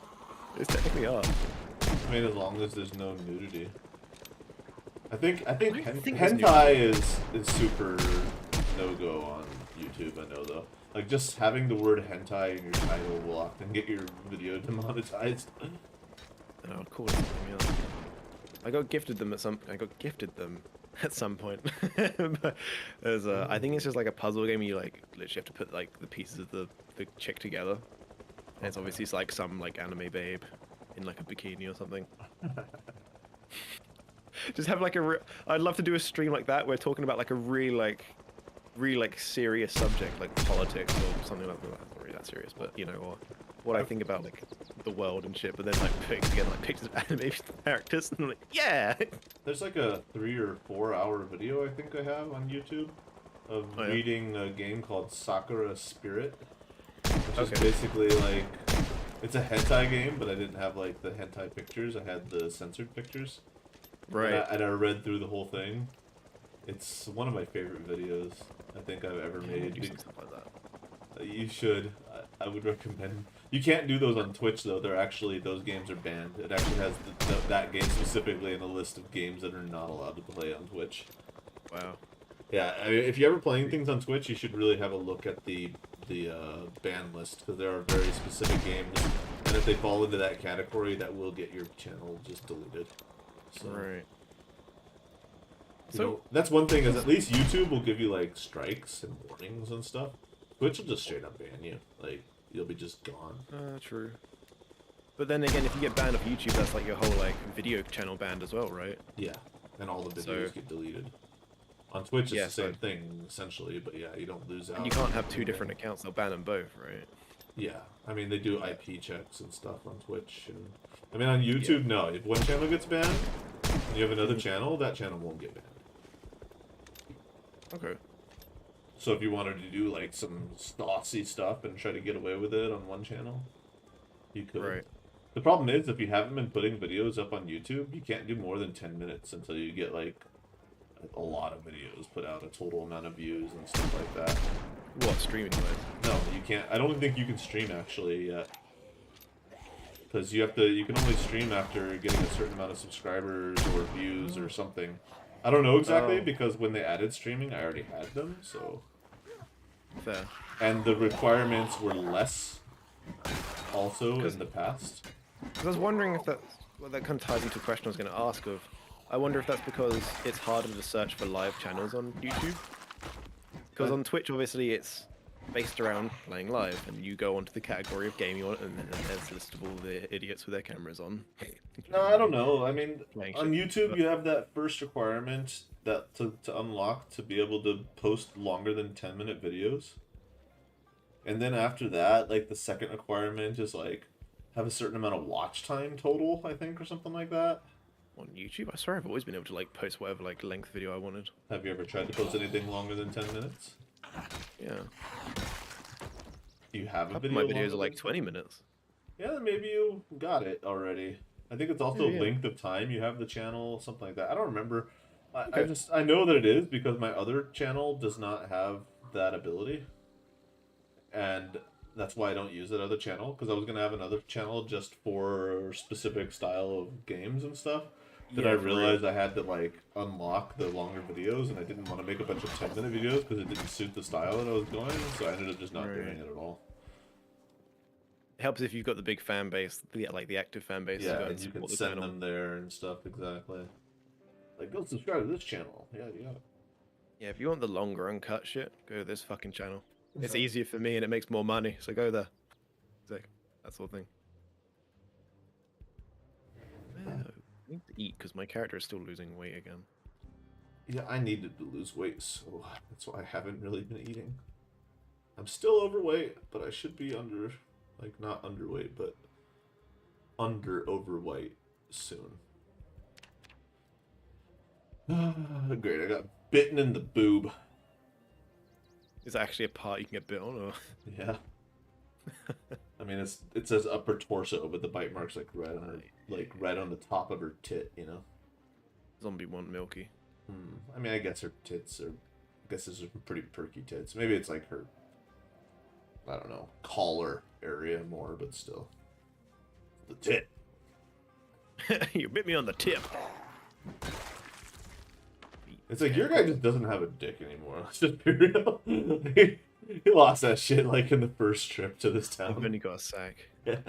It's technically art. I mean, as long as there's no nudity. I think I think there's hentai is super no go on YouTube. I know though. Like just having the word hentai in your title will often get your video demonetized. Oh, cool. Something else. I got gifted them at some point. But there's I think it's just like a puzzle game. You like literally have to put like the pieces of the chick together. And it's obviously it's like some like anime babe in like a bikini or something. Just have like I'd love to do a stream like that. We're talking about like a really like serious subject like politics or something like that. Not really that serious, but you know, or what I think about like the world and shit. But then like putting together like pictures of anime characters and I'm like, yeah. There's like a 3 or 4 hour video I think I have on YouTube of Oh, yeah? reading a game called Sakura Spirit, which is Okay. basically like it's a hentai game, but I didn't have like the hentai pictures. I had the censored pictures. Right. And I read through the whole thing. It's one of my favorite videos I think I've ever made. Do some stuff like that. You should. I would recommend. You can't do those on Twitch though. They're actually those games are banned. It actually has that game specifically in a list of games that are not allowed to play on Twitch. Wow. Yeah, I mean, if you're ever playing things on Twitch, you should really have a look at the ban list because there are very specific games, and if they fall into that category, that will get your channel just deleted. So, Right. you know, that's one thing is at least YouTube will give you like strikes and warnings and stuff. Twitch will just straight up ban you. Like you'll be just gone. True. But then again, if you get banned off YouTube, that's like your whole like video channel banned as well, right? Yeah, and all the videos So- get deleted. On Twitch, it's Yeah, the same so- thing essentially, but yeah, you don't lose out. And you can't have 2 different accounts; they'll ban them both, right? Yeah, I mean they do IP checks and stuff on Twitch, and I mean on YouTube, no. If one channel gets banned, and you have another channel, that channel won't get banned. Okay. So if you wanted to do like some saucy stuff and try to get away with it on one channel, you could. Right. The problem is if you haven't been putting videos up on YouTube, you can't do more than 10 minutes until you get like a lot of videos put out, a total amount of views and stuff like that. What streaming wise? No, you can't. I don't think you can stream actually yet. Because you can only stream after getting a certain amount of subscribers or views or something. I don't know exactly Oh. because when they added streaming, I already had them, so. Fair. And the requirements were less also 'Cause- in the past. 'Cause I was wondering if that kind of ties into a question I was going to ask of. I wonder if that's because it's harder to search for live channels on YouTube. Because on Twitch, obviously, it's based around playing live, and you go onto the category of game you want, and then there's a list of all the idiots with their cameras on. No, I don't know. I mean, Playing on shit. YouTube, But you have that first requirement that to unlock to be able to post longer than 10-minute videos. And then after that, like the second requirement is like have a certain amount of watch time total, I think, or something like that. on YouTube, I swear I've always been able to like post whatever like length video I wanted. Have you ever tried to post anything longer than 10 minutes? Yeah, Do you have a a couple of my video videos longer are than like 10? 20 minutes. Yeah, then maybe you got it already. I think it's Yeah, also yeah. length of time. You have the channel, something like that. I don't remember. I Okay. just I know that it is because my other channel does not have that ability, and that's why I don't use that other channel. Because I was gonna have another channel just for specific style of games and stuff. Then I Yeah, for real. realized I had to like unlock the longer videos, and I didn't want to make a bunch of 10-minute videos because it didn't suit the style that I was going. So I ended up just not doing Right. it at all. It helps if you've got the big fan base, the active fan base to Yeah, go and and you can support the send channel. them there and stuff. Exactly. Like, go subscribe to this channel. Yeah, yeah. Yeah, if you want the longer uncut shit, go to this fucking channel. It's Exactly. easier for me and it makes more money, so go there. It's like that sort of thing. Oh, I need to eat because my character is still losing weight again. Yeah, I needed to lose weight, so that's why I haven't really been eating. I'm still overweight, but I should be under, like, not underweight, but under overweight soon. Great, I got bitten in the boob. Is that actually a part you can get bit on, or Yeah. I mean, it says upper torso, but the bite mark's like right on her, like right on the top of her tit, you know. zombie want milky? I mean, I guess her tits are, I guess those are pretty perky tits. Maybe it's like her, I don't know, collar area more, but still, the tit. You bit me on the tip. It's like your guy just doesn't have a dick anymore. Let's just be real. He lost that shit like in the first trip to this I've town. only got a sack. Yeah.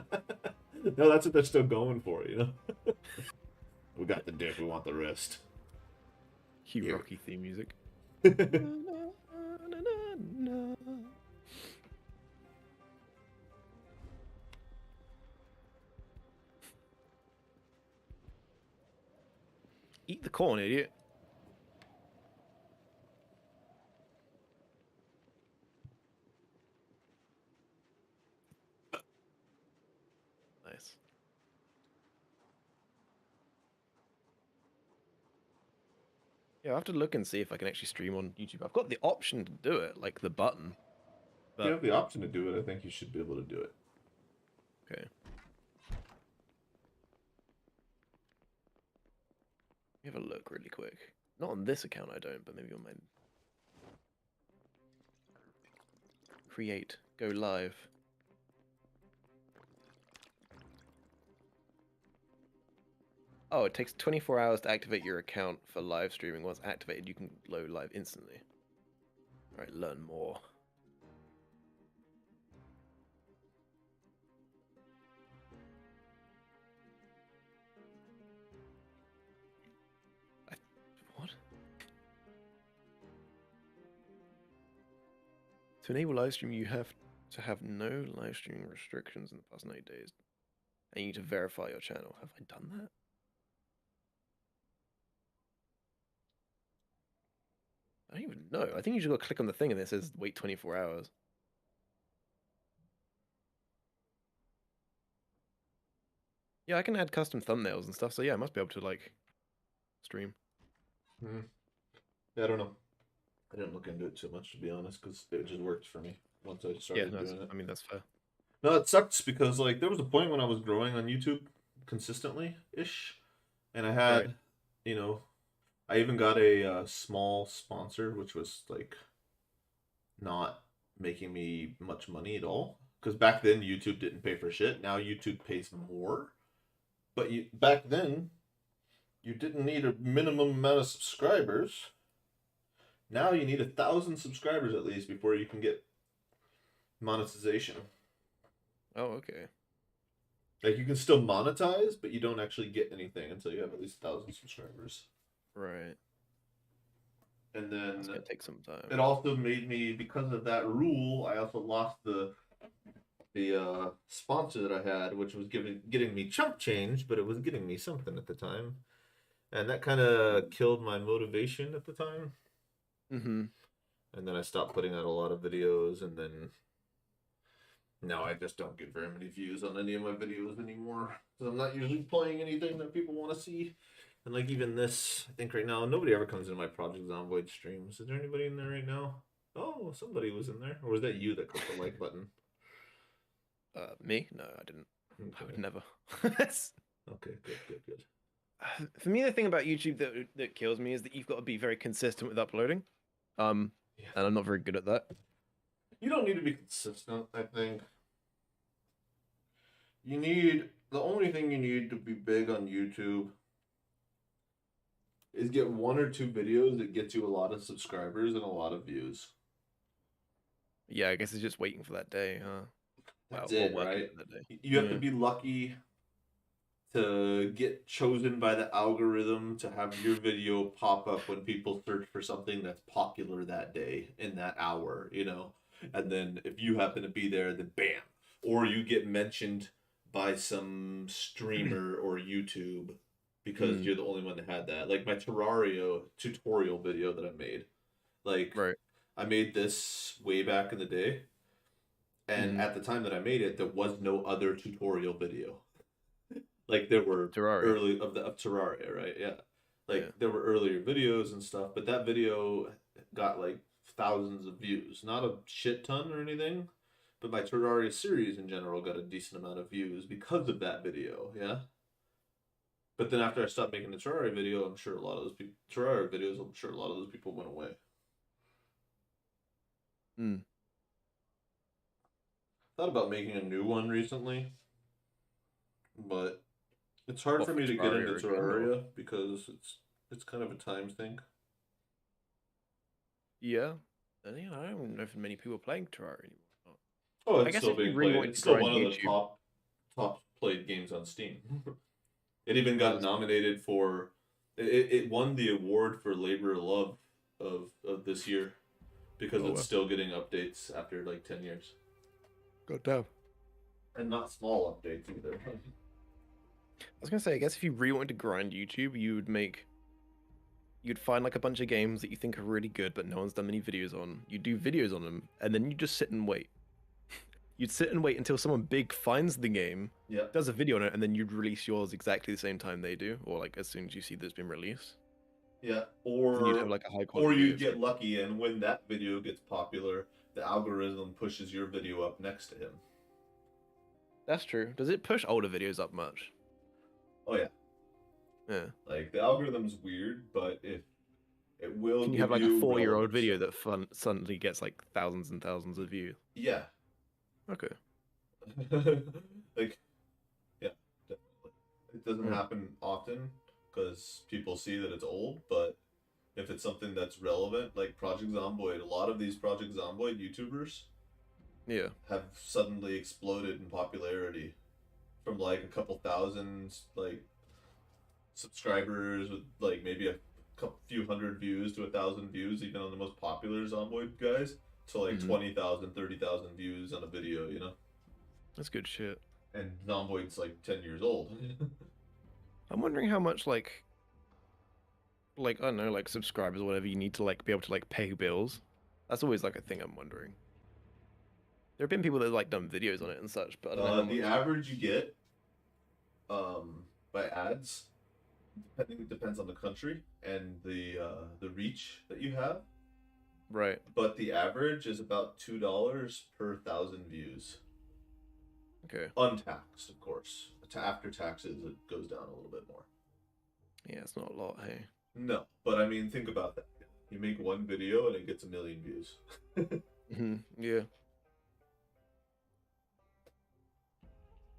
No, that's what they're still going for, you know. We got the dick. We want the wrist. Cue Here. Rocky theme music. Eat the corn, idiot. Nice. Yeah, I have to look and see if I can actually stream on YouTube. I've got the option to do it, like the button, If you but have the option to do it, I think you should be able to do it. okay. Let me have a look really quick. Not on this account, I don't, but maybe on my create, go live. Oh, it takes 24 hours to activate your account for live streaming. Once activated, you can load live instantly. All right, learn more. What? To enable live stream, you have to have no live streaming restrictions in the past 90 days. And you need to verify your channel. Have I done that? I don't even know. I think you just got to click on the thing and it says wait 24 hours. Yeah, I can add custom thumbnails and stuff. So yeah, I must be able to like stream. Yeah, I don't know. I didn't look into it too much, to be honest, because it just worked for me once I Yeah, started doing it. I mean, that's fair. No, it sucks because like there was a point when I was growing on YouTube consistently ish, and I Right. had, you know, I even got a small sponsor, which was like not making me much money at all. Because back then YouTube didn't pay for shit. Now YouTube pays more, but back then you didn't need a minimum amount of subscribers. Now you need 1,000 subscribers at least before you can get monetization. Oh, okay. Like you can still monetize, but you don't actually get anything until you have at least 1,000 subscribers. Right. And That's then gonna take some it time. also made me, because of that rule, I also lost the sponsor that I had, which was getting me chump change, but it was getting me something at the time, and that kind of killed my motivation at the time. Mm-hmm. And then I stopped putting out a lot of videos, and then now I just don't get very many views on any of my videos anymore because I'm not usually playing anything that people want to see. And like even this, I think right now nobody ever comes into my Project Zomboid streams. Is there anybody in there right now? Oh, somebody was in there, or was that you that clicked the like button? Me? No, I didn't. I would Okay, never. okay, good, good, good. For me, the thing about YouTube that kills me is that you've got to be very consistent with uploading. Yeah, And I'm not very good at that. you don't need to be consistent. I think you need the only thing you need to be big on YouTube is get one or two videos that get you a lot of subscribers and a lot of views. Yeah, I guess it's just waiting for that day, huh? Well, That's or it, working right? for that day. You have to Yeah. be lucky to get chosen by the algorithm to have your video pop up when people search for something that's popular that day in that hour, you know? And then if you happen to be there, then bam. Or you get mentioned by some streamer or YouTube because Mm, you're the only one that had that. Like my Terraria tutorial video that I made. Like right. I made this way back in the day, and Mm, at the time that I made it, there was no other tutorial video. Like there were Terraria. early of Terraria, right? Yeah. Like Yeah. there were earlier videos and stuff, but that video got like thousands of views. Not a shit ton or anything, but my Terraria series in general got a decent amount of views because of that video, yeah? But then after I stopped making the Terraria video, I'm sure a lot of those people Terraria videos, I'm sure a lot of those people went away. Mm. Thought about making a new one recently, but it's hard What, for for me to get into Terraria again, or? Terraria because it's kind of a time thing. Yeah. And, I don't know if many people are playing Terraria anymore. Oh, I it's guess still if you being really played. wanted It's to still grind one of the YouTube, top played games on Steam. It even oh, got nominated for. It won the award for Labor of Love of this year because oh it's well. still getting updates after like 10 years, God damn. and not small updates either. I was gonna say, I guess if you really wanted to grind YouTube, you'd find like a bunch of games that you think are really good, but no one's done any videos on. You do videos on them, and then you just sit and wait. You'd sit and wait until someone big finds the game, Yeah, does a video on it, and then you'd release yours exactly the same time they do, or like as soon as you see that it's been released. yeah. Then you'd have like a high Or quality you video. get lucky, and when that video gets popular, the algorithm pushes your video up next to him. That's true. Does it push older videos up much? Oh yeah, Yeah. like the algorithm's weird, but if it will Can you have give like a you 4-year-old relevant video stuff. that suddenly gets like thousands and thousands of views? Yeah, Okay. like yeah, definitely. It doesn't Yeah. happen often because people see that it's old, but if it's something that's relevant, like Project Zomboid, a lot of these Project Zomboid YouTubers Yeah. have suddenly exploded in popularity from like a couple thousand like subscribers with like maybe a couple few hundred views to 1,000 views, even on the most popular Zomboid guys, to like Hmm. 20,000, 30,000 views on a video, you know? That's good shit. And Zomboid's like 10 years old. I'm wondering how much like I don't know, like subscribers or whatever you need to like be able to like pay bills. That's always like a thing I'm wondering. There have been people that like done videos on it and such, but I don't know how The much. average you get by ads, depending depends on the country and the reach that you have. Right. But the average is about $2 per 1,000 views, Okay. untaxed, of course. After taxes, it goes down a little bit more. Yeah, it's not a lot, hey. No, but I mean, think about that. You make one video and it gets 1 million views. Yeah.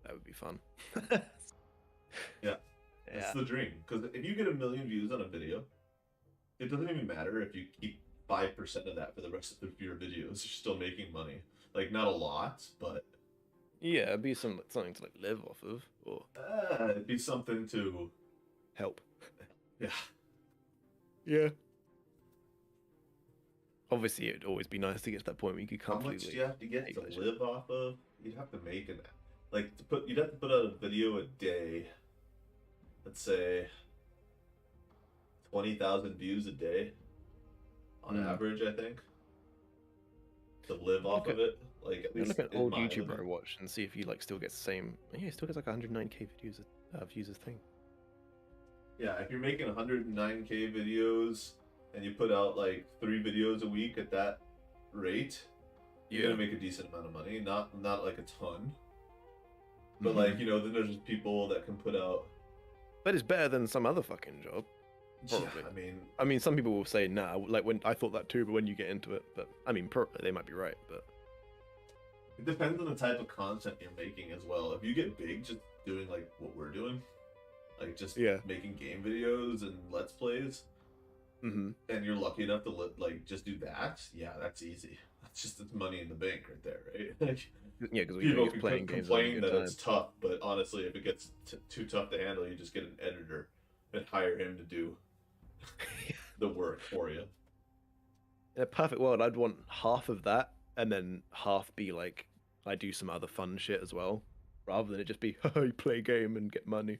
That would be fun. Yeah, it's Yeah. the dream. Because if you get 1 million views on a video, it doesn't even matter if you keep 5% of that for the rest of your videos. You're still making money. Like, not a lot, but Yeah, it'd be something to like live off of or it'd be something to, help. yeah. Yeah. obviously it'd always be nice to get to that point where you could How much do completely you have to get hate to that shit. live off of? You'd have to make an like to put. You'd have to put out a video a day. Let's say 20,000 views a day on Mm. average. I think to live You off look at of it, like at you least look at an in old my YouTuber living. I watch and see if he like still gets the same. Yeah, he still gets like 109k views a thing. Yeah, if you're making 109K videos and you put out like 3 videos a week at that rate, you're Yeah. gonna make a decent amount of money. Not like a ton, but Mm-hmm. like then there's just people that can put out. But it's better than some other fucking job, Yeah, probably. I mean, I mean, some people will say nah, like when I thought that too, but when you get into it, but I mean, they might be right, but it depends on the type of content you're making as well. If you get big just doing like what we're doing, like just yeah. making game videos and let's plays, Mm-hmm. and you're lucky enough to like just do that, yeah, that's easy. That's just it's money in the bank right there, right? Like, Yeah, because you're people just can playing games and then you complain get that it's tired. tough, but honestly, if it gets too tough to handle, you just get an editor and hire him to do the work for you. In a perfect world, I'd want half of that and then half be like I do some other fun shit as well, rather than it just be you play a game and get money.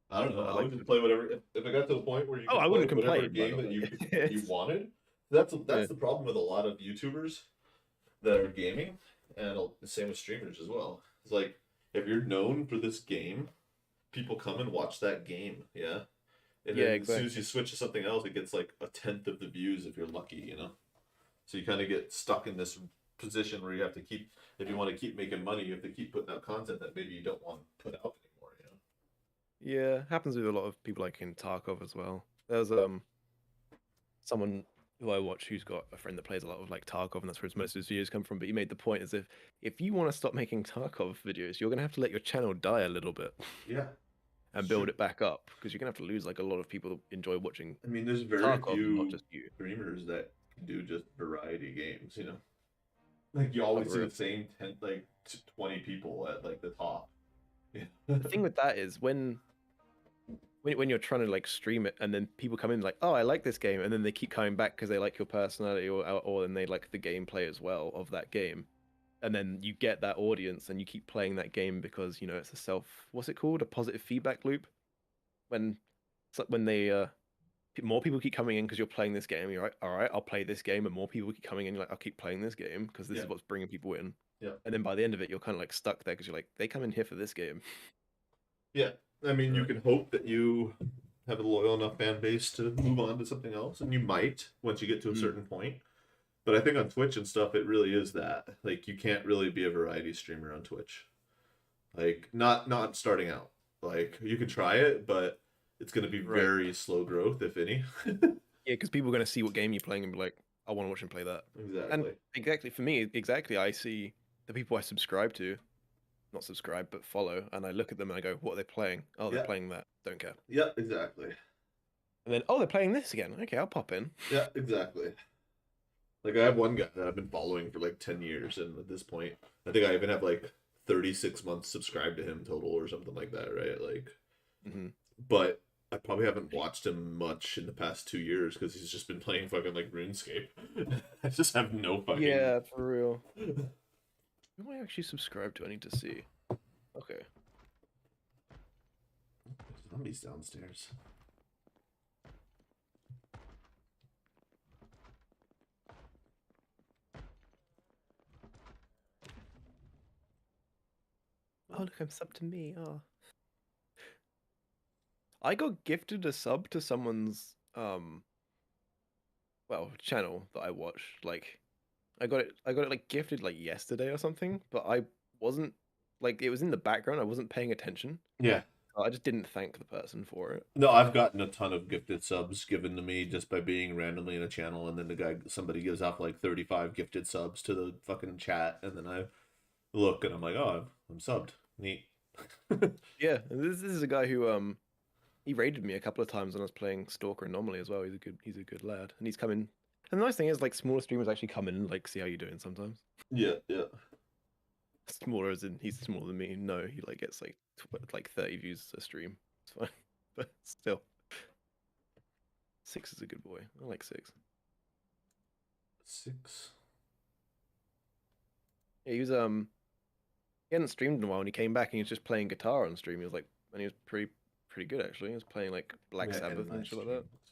I don't know. I I like would just the... play whatever. If it got to a point where you Oh, could I play wouldn't whatever complain, by game the that way. you It's... wanted, Yeah. that's the problem with a lot of YouTubers that are gaming, and the same with streamers as well. It's like if you're known for this game, people come and watch that game, yeah. And Yeah, then as soon as exactly. you switch to something else, it gets like a tenth of the views if you're lucky. So you kind of get stuck in this position where you have to keep, if you want to keep making money, you have to keep putting out content that maybe you don't want to put out anymore. Yeah, happens with a lot of people like in Tarkov as well. There's someone who I watch who's got a friend that plays a lot of like Tarkov, and that's where most of his videos come from. But he made the point as if you want to stop making Tarkov videos, you're gonna have to let your channel die a little bit Yeah, and it's build true. it back up because you're gonna have to lose like a lot of people that enjoy watching I mean, there's very Tarkov and not few just you. streamers that do just variety games. Like you Oh, always for see real. the same 10, like 20 people at like the top. Yeah. The thing with that is when you're trying to like stream it and then people come in like, oh, I like this game, and then they keep coming back because they like your personality or then they like the gameplay as well of that game, and then you get that audience and you keep playing that game because it's a what's it called, a positive feedback loop. When when they more people keep coming in because you're playing this game, you're like, all right, I'll play this game, and more people keep coming in, you're like, I'll keep playing this game because this Yeah. is what's bringing people in. Yeah. And then by the end of it, you're kind of like stuck there because you're like, they come in here for this game. Yeah. I mean, you Right. can hope that you have a loyal enough fan base to move on to something else, and you might once you get to a Mm. certain point. But I think on Twitch and stuff, it really is that. Like, you can't really be a variety streamer on Twitch. Like, not starting out. Like, you can try it, but it's going to be Right. very slow growth, if any. Yeah, because people are going to see what game you're playing and be like, I want to watch him play that. And Exactly. exactly for me, exactly, I see the people I subscribe to, not subscribe, but follow, and I look at them and I go, what are they playing? Oh, they're Yeah. playing that. Don't care. Yeah, exactly. And then, oh, they're playing this again. Okay, I'll pop in. Yeah, exactly. Like I have one guy that I've been following for like 10 years, and at this point, I think I even have like 36 months subscribed to him total or something like that, right? Like, Hmm. but I probably haven't watched him much in the past 2 years because he's just been playing fucking like RuneScape. I just have no fucking. Yeah, for real. Who do I actually subscribe to? I need to see. Okay. Zombies downstairs. Oh, look, I'm sub to me. Oh. I got gifted a sub to someone's channel that I watched. Like I got it like gifted like yesterday or something, but I wasn't like it was in the background. I wasn't paying attention. Yeah. I just didn't thank the person for it. No, I've gotten a ton of gifted subs given to me just by being randomly in a channel, and then somebody gives off like 35 gifted subs to the fucking chat, and then I look and I'm like, oh, I'm subbed. Neat. Yeah, and this is a guy who he raided me a couple of times when I was playing Stalker Anomaly as well. He's a good lad, and he's coming. And the nice thing is, like, smaller streamers actually come in and like see how you're doing sometimes. Yeah, yeah. Smaller as in he's smaller than me. No, he like gets like 30 views a stream. It's fine, but still, Six is a good boy. I like Six. 6. Yeah, he was he hadn't streamed in a while, and he came back and he was just playing guitar on stream. He was like, and he was pretty good actually. He was playing like Black Yeah, Sabbath and and my shit like that. stream.